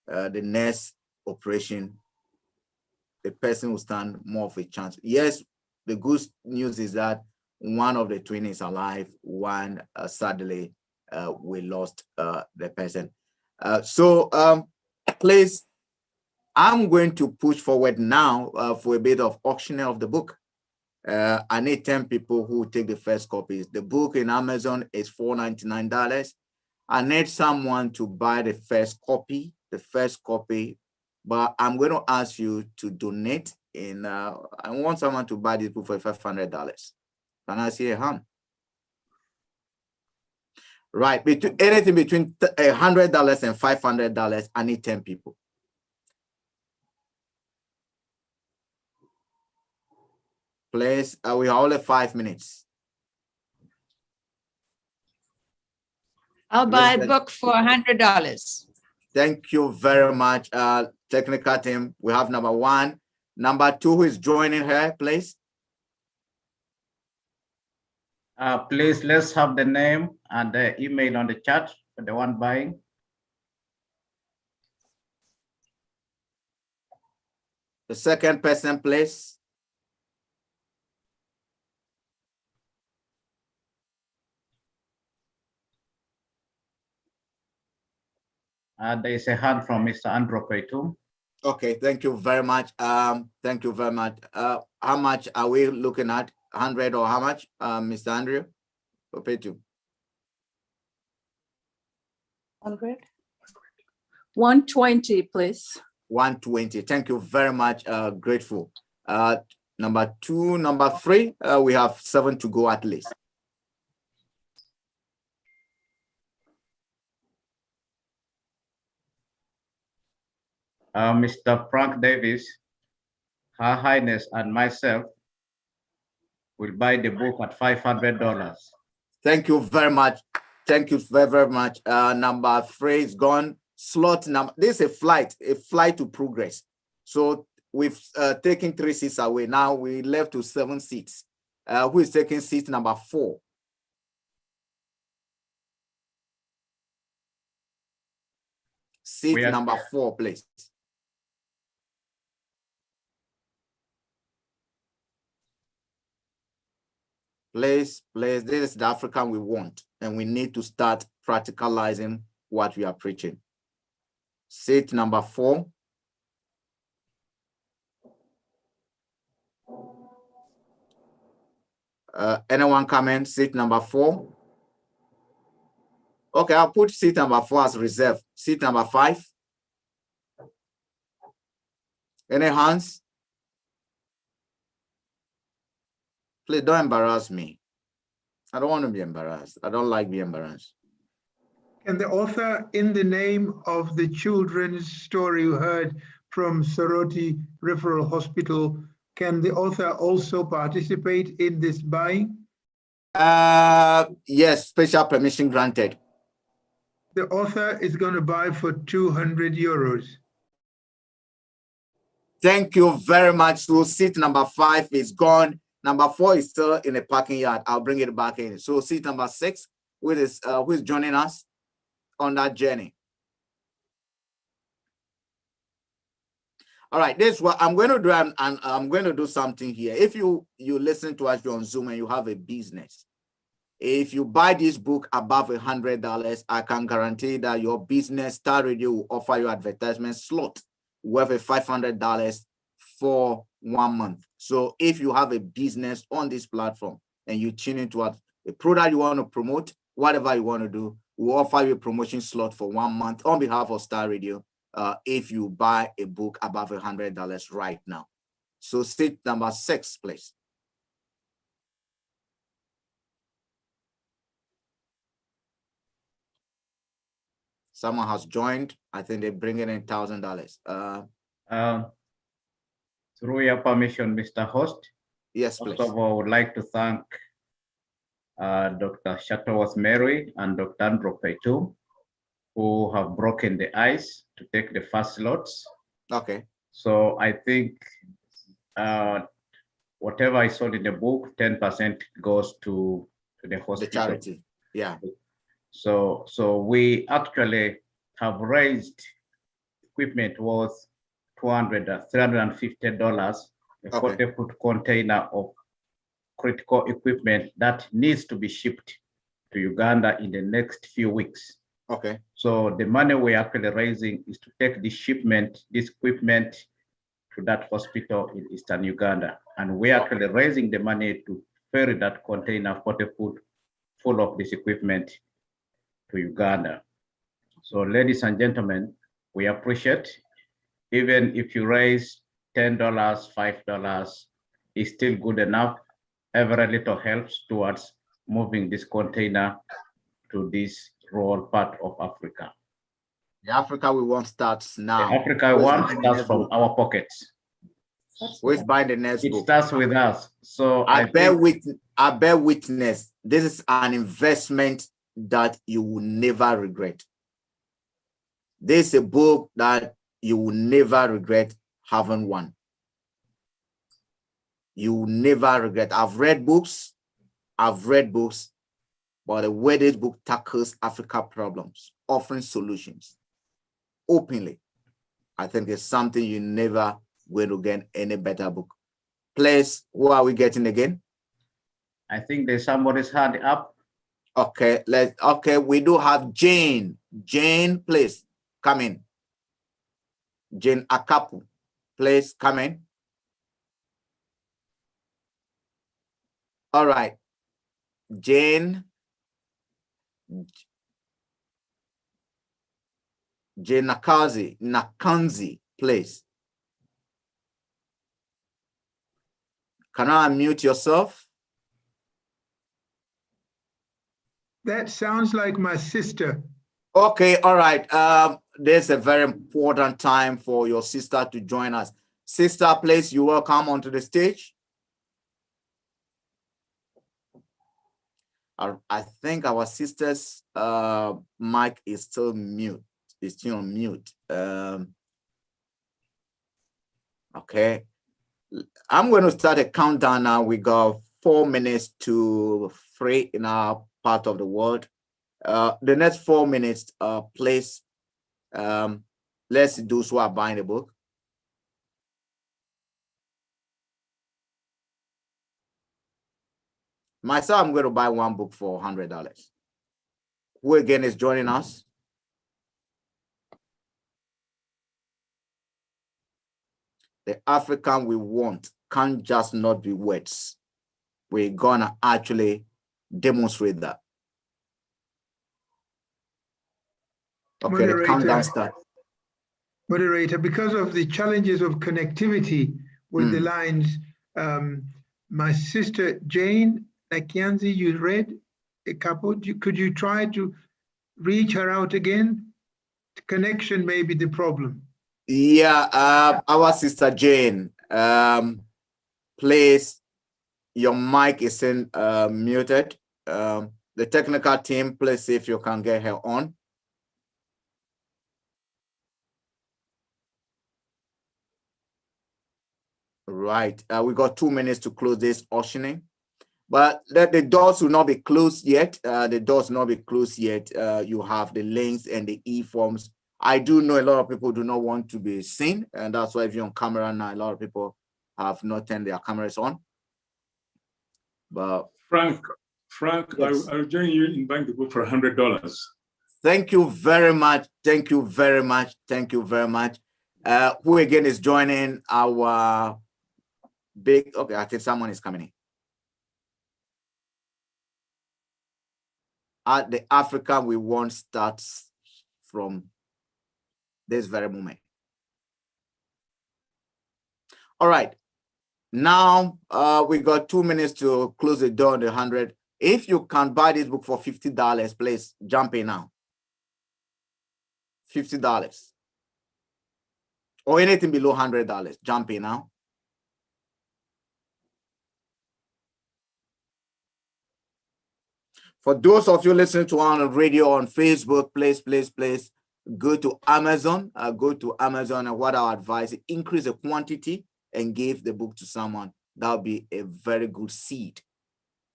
W: the next operation, the person will stand more of a chance. Yes, the good news is that one of the twins is alive. One, sadly, we lost the person. Please, I'm going to push forward now for a bit of auctioning of the book. I need 10 people who take the first copies. The book in Amazon is $499. I need someone to buy the first copy, but I'm going to ask you to donate in, I want someone to buy this book for $500. Can I see a hand? Right, anything between $100 and $500, I need 10 people. Please, we have only 5 minutes.
V: I'll buy a book for $100.
W: Thank you very much, technical team. We have number 1. Number 2, who is joining her, please?
G: Please, let's have the name and the email on the chat for the one buying.
W: The second person, please.
G: There is a hand from Mr. Andrew Paitum.
W: Okay, thank you very much. Thank you very much. How much are we looking at? 100 or how much, Mr. Andrew? Paitum.
M: 100. 120, please.
W: 120. Thank you very much. Grateful. Number 2, number 3, we have 7 to go at least.
G: Mr. Frank Davis, Her Highness and myself will buy the book at $500.
W: Thank you very much. Thank you very, very much. Number 3 is gone. Slot number, this is a flight to progress. So we've taken 3 seats away. Now we left to 7 seats. Who is taking seat number 4? Seat number 4, please. Please, this is the African we want, and we need to start practicalizing what we are preaching. Seat number 4. Anyone coming? Seat number 4. Okay, I'll put seat number 4 as reserve. Seat number 5. Any hands? Please don't embarrass me. I don't want to be embarrassed. I don't like being embarrassed.
B: Can the author, in the name of the children's story you heard from Soroti Referral Hospital, can the author also participate in this buying?
W: Yes, special permission granted.
B: The author is going to buy for 200 euros.
W: Thank you very much. So seat number 5 is gone. Number 4 is still in the parking yard. I'll bring it back in. So seat number 6, who is joining us on that journey? All right, this is what I'm going to do. I'm going to do something here. If you listen to us on Zoom and you have a business If you buy this book above $100, I can guarantee that your business, Star Radio, will offer you advertisement slot worth $500 for 1 month. So if you have a business on this platform and you tune into a product you want to promote, whatever you want to do, we'll offer you a promotion slot for 1 month on behalf of Star Radio if you buy a book above $100 right now. So seat number 6, please. Someone has joined. I think they bring in $1,000.
G: Through your permission, Mr. Host.
W: Yes, please.
G: First of all, I would like to thank Dr. Shuttleworth Mary and Dr. Andrew Paitu, who have broken the ice to take the first slots.
W: Okay.
G: So I think whatever I sold in the book, 10% goes to the hospital.
W: The charity, yeah.
G: So we actually have raised equipment worth $350, a 40-foot container of critical equipment that needs to be shipped to Uganda in the next few weeks.
W: Okay.
G: So the money we're actually raising is to take this shipment, this equipment to that hospital in Eastern Uganda. And we're actually raising the money to ferry that container 40 foot full of this equipment to Uganda. So ladies and gentlemen, we appreciate, even if you raise $10, $5, is still good enough. Every little helps towards moving this container to this rural part of Africa.
W: The Africa we want starts now.
G: The Africa we want starts from our pockets.
W: Who's buying the next book?
G: It starts with us. So
W: I bear witness. This is an investment that you will never regret. This is a book that you will never regret having one. You will never regret. I've read books, but the way this book tackles Africa problems, offering solutions openly, I think it's something you never going to get any better book. Please, who are we getting again?
G: I think there's somebody's hand up.
W: Okay, we do have Jane. Jane, please come in. Jane Akapu, please come in. All right, Jane Nakanzi, please. Can I unmute yourself?
B: That sounds like my sister.
W: Okay, all right. There's a very important time for your sister to join us. Sister, please, you will come onto the stage. I think our sister's mic is still mute. It's still on mute. Okay. I'm going to start a countdown now. We got 4 minutes to 3 in our part of the world. The next 4 minutes, please, let's do those who are buying the book. Myself, I'm going to buy one book for $100. Who again is joining us? The African we want can't just not be words. We're gonna actually demonstrate that. Okay, the countdown starts.
B: Moderator, because of the challenges of connectivity with the lines, my sister Jane Nakianzi, you read a couple. Could you try to reach her out again? The connection may be the problem.
W: Yeah, our sister Jane, please, your mic isn't muted. The technical team, please see if you can get her on. Right, we got 2 minutes to close this auctioning, but the doors will not be closed yet. The doors will not be closed yet. You have the links and the e-forms. I do know a lot of people do not want to be seen, and that's why if you're on camera now, a lot of people have not turned their cameras on. But
C: Frank, Frank,
W: Yes.
C: I'll join you in buying the book for $100.
W: Thank you very much. Thank you very much. Thank you very much. Who again is joining our big, okay, I think someone is coming in. At the Africa we want starts from this very moment. All right. Now we got 2 minutes to close the door on the 100. If you can buy this book for $50, please jump in now. $50 or anything below $100, jump in now. For those of you listening to on the radio, on Facebook, please go to Amazon. And what I advise, increase the quantity and give the book to someone. That'll be a very good seed.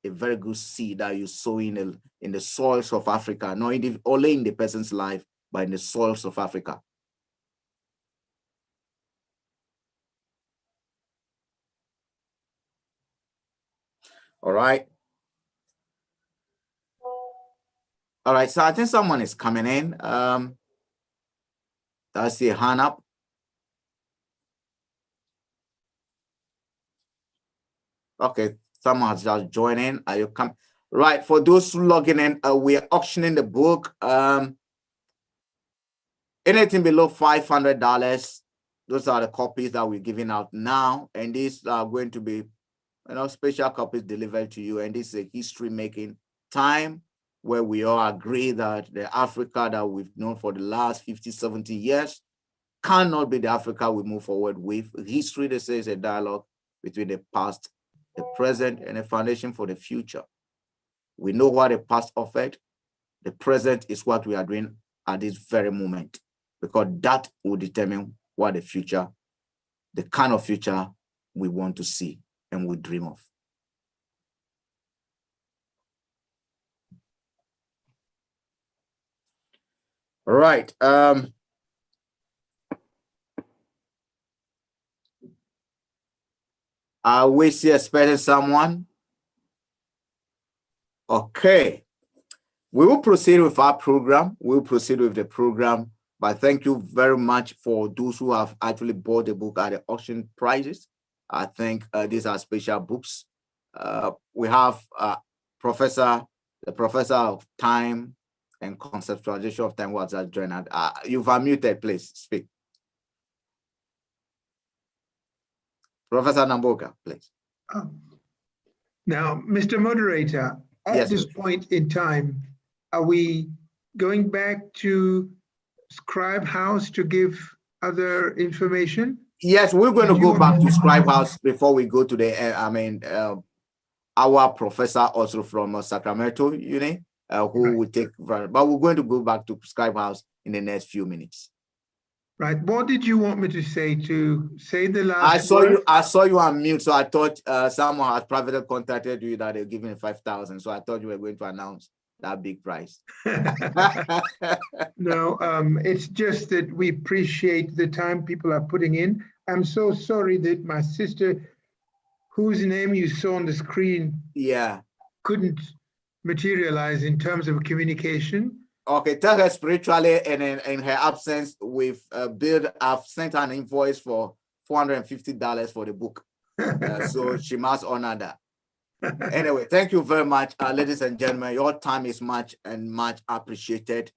W: A very good seed that you sow in the soils of Africa, not only in the person's life, but in the soils of Africa. All right. All right, so I think someone is coming in. I see a hand up. Okay, someone has just joined in. Are you come? Right, for those logging in, we are auctioning the book. Anything below $500, those are the copies that we're giving out now. And these are going to be, special copies delivered to you. And this is a history-making time where we all agree that the Africa that we've known for the last 50, 70 years cannot be the Africa we move forward with. History, they say, is a dialogue between the past, the present, and a foundation for the future. We know what the past offered. The present is what we are doing at this very moment, because that will determine what the future, the kind of future we want to see and we dream of. All right. Are we still expecting someone? Okay. We will proceed with our program. We'll proceed with the program. But thank you very much for those who have actually bought the book at the auction prices. I think these are special books. We have the professor of time and conceptualization of time was that joined. You've unmuted, please speak. Professor Namboka, please.
B: Now, Mr. Moderator, at this point in time, are we going back to Scribe House to give other information?
W: Yes, we're going to go back to Scribe House before we go to the, our professor also from Sacramento Uni, who will take, but we're going to go back to Scribe House in the next few minutes.
B: Right. What did you want me to say the last
W: I saw you on mute, so I thought someone had privately contacted you that they're giving 5,000. So I thought you were going to announce that big price.
B: No, it's just that we appreciate the time people are putting in. I'm so sorry that my sister, whose name you saw on the screen, couldn't materialize in terms of communication.
W: Okay, tell her spiritually, and in her absence, I've sent her an invoice for $450 for the book. So she must honor that. Anyway, thank you very much, ladies and gentlemen. Your time is much appreciated.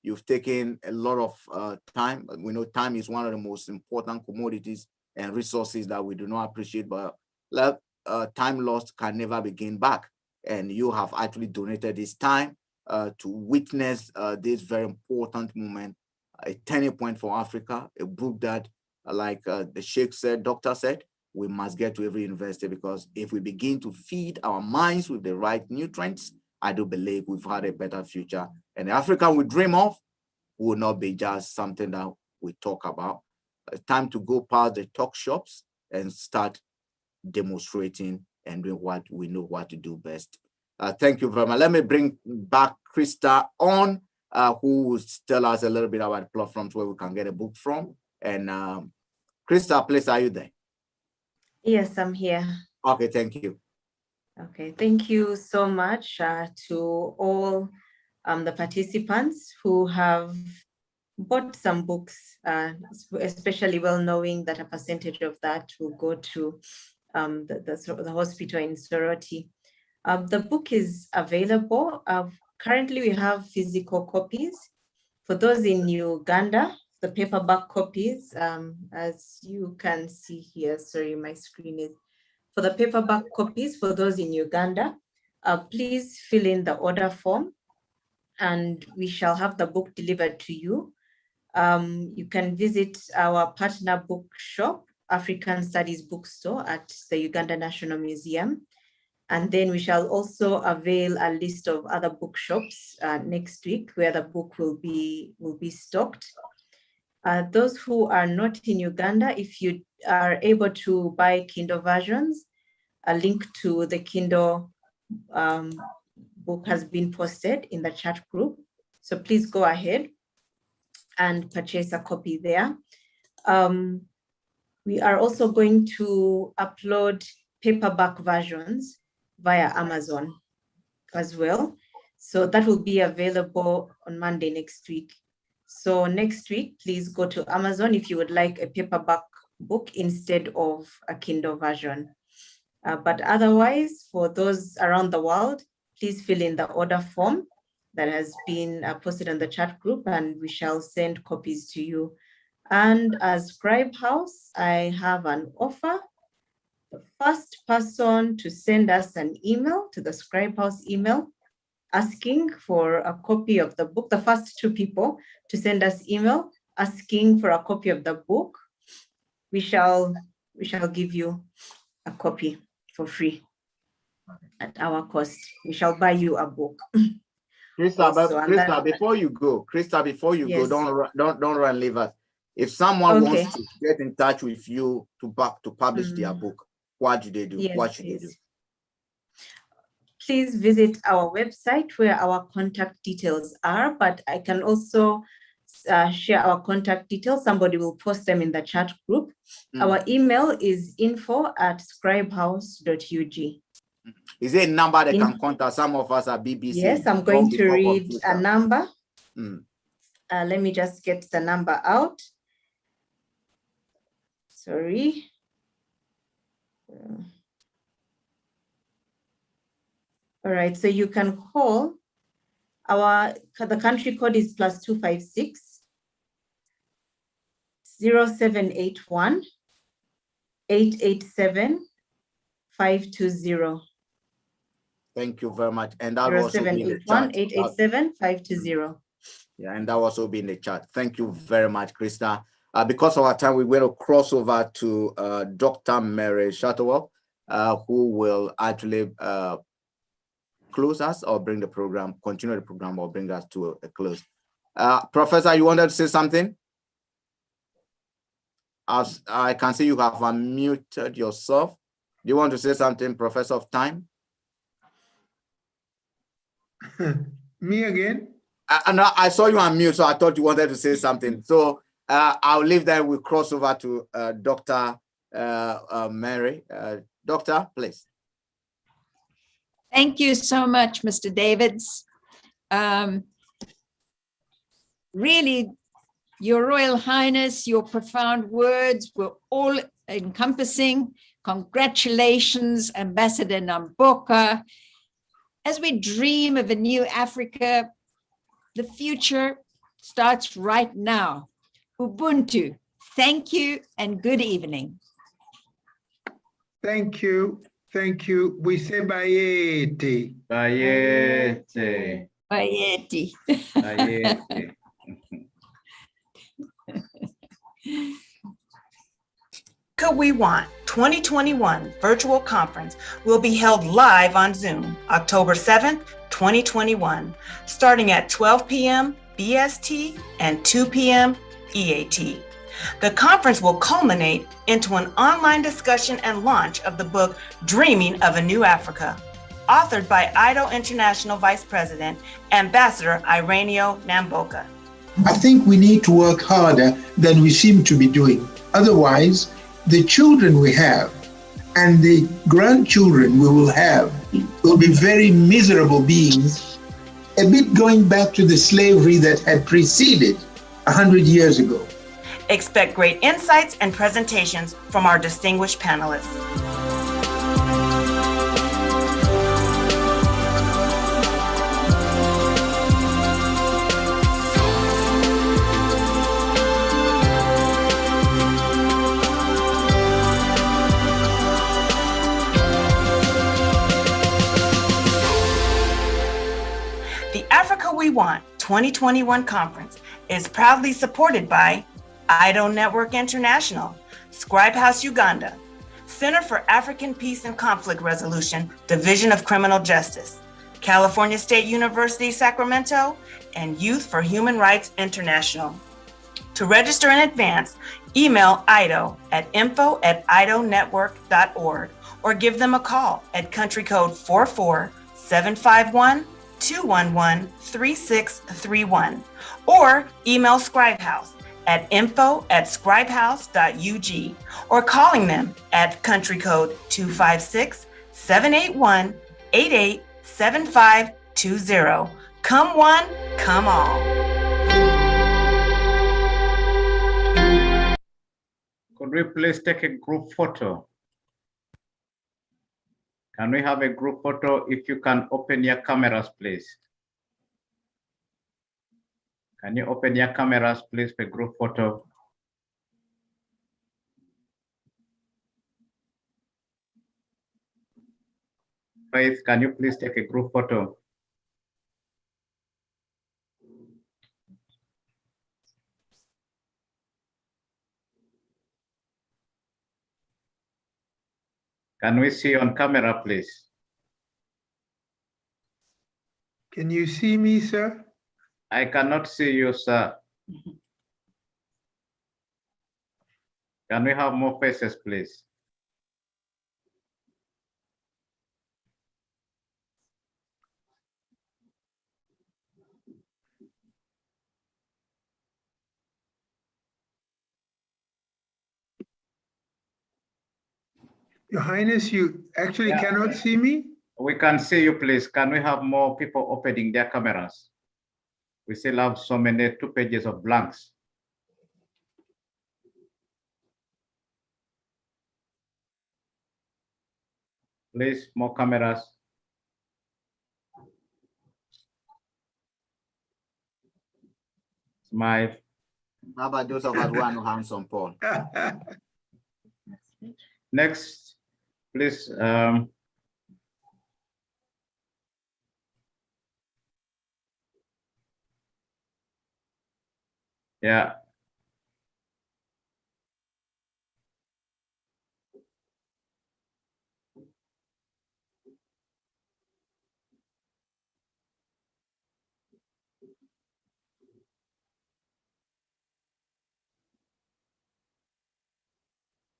W: You've taken a lot of time. We know time is one of the most important commodities and resources that we do not appreciate, but time lost can never be gained back. And you have actually donated this time to witness this very important moment, a turning point for Africa, a book that, like the Sheikh said, doctor said, we must get to every university, because if we begin to feed our minds with the right nutrients, I do believe we've had a better future. And the Africa we dream of will not be just something that we talk about. It's time to go past the talk shops and start demonstrating and doing what we know what to do best. Thank you very much. Let me bring back Krista on, who will tell us a little bit about platforms where we can get a book from. And Krista, please, are you there?
F: Yes, I'm here.
W: Okay, thank you.
F: Okay, thank you so much to all the participants who have bought some books, especially well knowing that a percentage of that will go to the hospital in Soroti. The book is available. Currently, we have physical copies. For those in Uganda, the paperback copies, as you can see here, sorry, my screen is, for the paperback copies, for those in Uganda, please fill in the order form and we shall have the book delivered to you. You can visit our partner bookshop, African Studies Bookstore at the Uganda National Museum. And then we shall also avail a list of other bookshops next week where the book will be stocked. Those who are not in Uganda, if you are able to buy Kindle versions, a link to the Kindle book has been posted in the chat group. So please go ahead and purchase a copy there. We are also going to upload paperback versions via Amazon as well. So that will be available on Monday next week. So next week, please go to Amazon if you would like a paperback book instead of a Kindle version. But otherwise, for those around the world, please fill in the order form that has been posted on the chat group and we shall send copies to you. And as Scribe House, I have an offer. The first person to send us an email to the Scribe House email asking for a copy of the book, the first 2 people to send us email asking for a copy of the book, we shall give you a copy for free at our cost. We shall buy you a book.
W: Krista, before you go,
F: Yes.
W: don't run, leave us. If someone wants to get in touch with you to publish their book, what do they do?
F: Yes,
W: What should they do?
F: Please visit our website where our contact details are, but I can also share our contact details. Somebody will post them in the chat group. Our email is info@scribehouse.ug.
W: Is there a number they can contact? Some of us are BBC.
F: Yes, I'm going to read
W: computer.
F: a number. Let me just get the number out. Sorry. All right, so you can call the country code is +256 0781 887 520.
W: Thank you very much. And that will also be in the
F: 0781
W: chat.
F: 887 520.
W: Yeah, and that will also be in the chat. Thank you very much, Krista. Because of our time, we're going to cross over to Dr. Mary Shuttleworth, who will actually close us or bring the program, continue the program or bring us to a close. Professor, you wanted to say something? As I can see you have unmuted yourself. Do you want to say something, Professor of Time?
B: Me again?
W: No, I saw you unmute, so I thought you wanted to say something. So I'll leave that. We'll cross over to Dr. Mary. Doctor, please.
V: Thank you so much, Mr. Davids. Really, Your Royal Highness, your profound words were all encompassing. Congratulations, Ambassador Namboka. As we dream of a new Africa, the future starts right now. Ubuntu. Thank you and good evening.
B: Thank you. Thank you. We say Bayeti.
G: Bayeti.
V: Bayeti.
G: Bayeti.
N: Could We Want 2021 virtual conference will be held live on Zoom October 7th, 2021, starting at 12 p.m. BST and 2 p.m. EAT. The conference will culminate into an online discussion and launch of the book Dreaming of a New Africa, authored by IDO International Vice President, Ambassador Ireneo Namboka.
H: I think we need to work harder than we seem to be doing. Otherwise, the children we have
B: and the grandchildren we will have will be very miserable beings, a bit going back to the slavery that had preceded 100 years ago.
N: Expect great insights and presentations from our distinguished panelists. The Africa We Want 2021 conference is proudly supported by IDO Network International, Scribe House Uganda, Center for African Peace and Conflict Resolution, Division of Criminal Justice, California State University, Sacramento, and Youth for Human Rights International. To register in advance, email IDO at info@idonetwork.org or give them a call at country code 44751-211-3631 or email Scribehouse at info@scribehouse.ug or calling them at country code 256-781-887520. Come one, come all.
G: Could we please take a group photo? Can we have a group photo? If you can open your cameras, please. Can you open your cameras, please, for group photo? Faith, can you please take a group photo? Can we see you on camera, please?
B: Can you see me, sir?
G: I cannot see you, sir. Can we have more faces, please?
B: Your Highness, you actually cannot see me?
G: We can see you, please. Can we have more people opening their cameras? We still have so many 2 pages of blanks. Please, more cameras. Smile.
W: How about those of us who are no handsome, Paul?
G: Next, please. Yeah.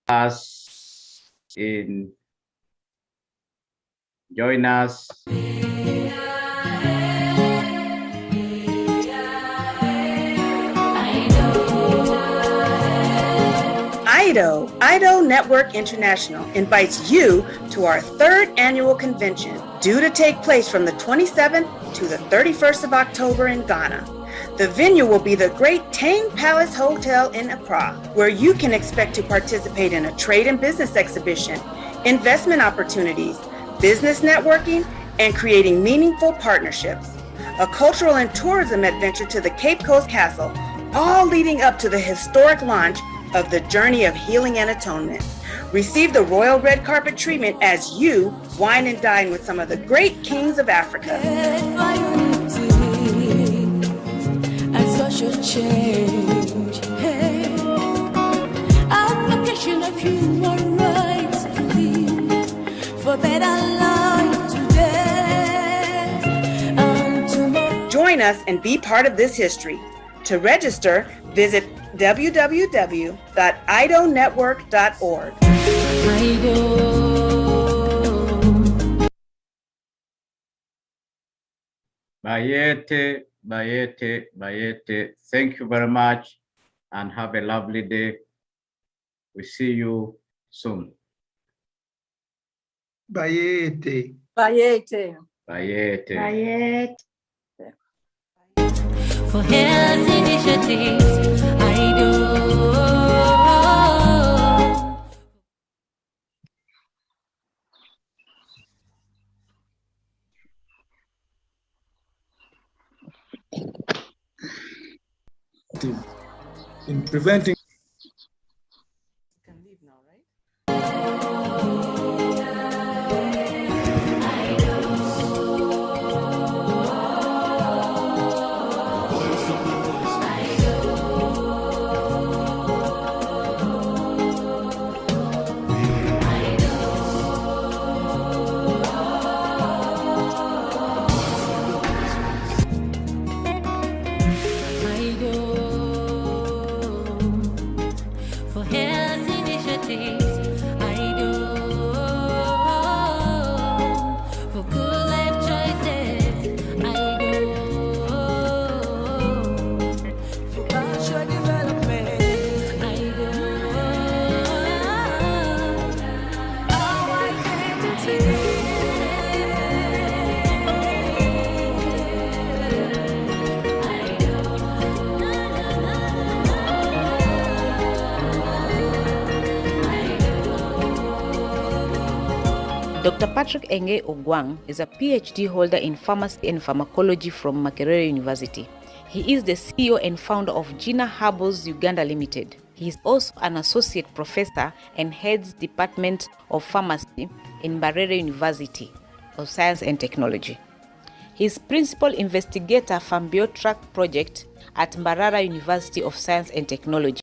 G: Us in join us.
N: IDO Network International invites you to our 3rd annual convention due to take place from the 27th to the 31st of October in Ghana. The venue will be the Great Tang Palace Hotel in Accra, where you can expect to participate in a trade and business exhibition, investment opportunities, business networking, and creating meaningful partnerships. A cultural and tourism adventure to the Cape Coast Castle, all leading up to the historic launch of the Journey of Healing and Atonement. Receive the royal red carpet treatment as you wine and dine with some of the great kings of Africa.
O: And social change. Hey. Application of human rights to live for better life today and tomorrow.
N: Join us and be part of this history. To register, visit www.idonetwork.org.
G: Bayete, Bayete, Bayete. Thank you very much and have a lovely day. We see you soon.
B: Bayete.
E: Bayete.
G: Bayete.
O: For health initiatives, I do.
P: In preventing
O: I do. For health initiatives, I do. For good life choices, I do. For cultural development, I do. Our identity.
R: Dr. Patrick Enge Ogwang is a PhD holder in pharmacy and pharmacology from Makerere University. He is the CEO and founder of Gina Herbals Uganda Limited. He is also an associate professor and heads Department of Pharmacy in Mbarere University of Science and Technology. He is principal investigator from BioTrack project at Mbarara University of Science and Technology.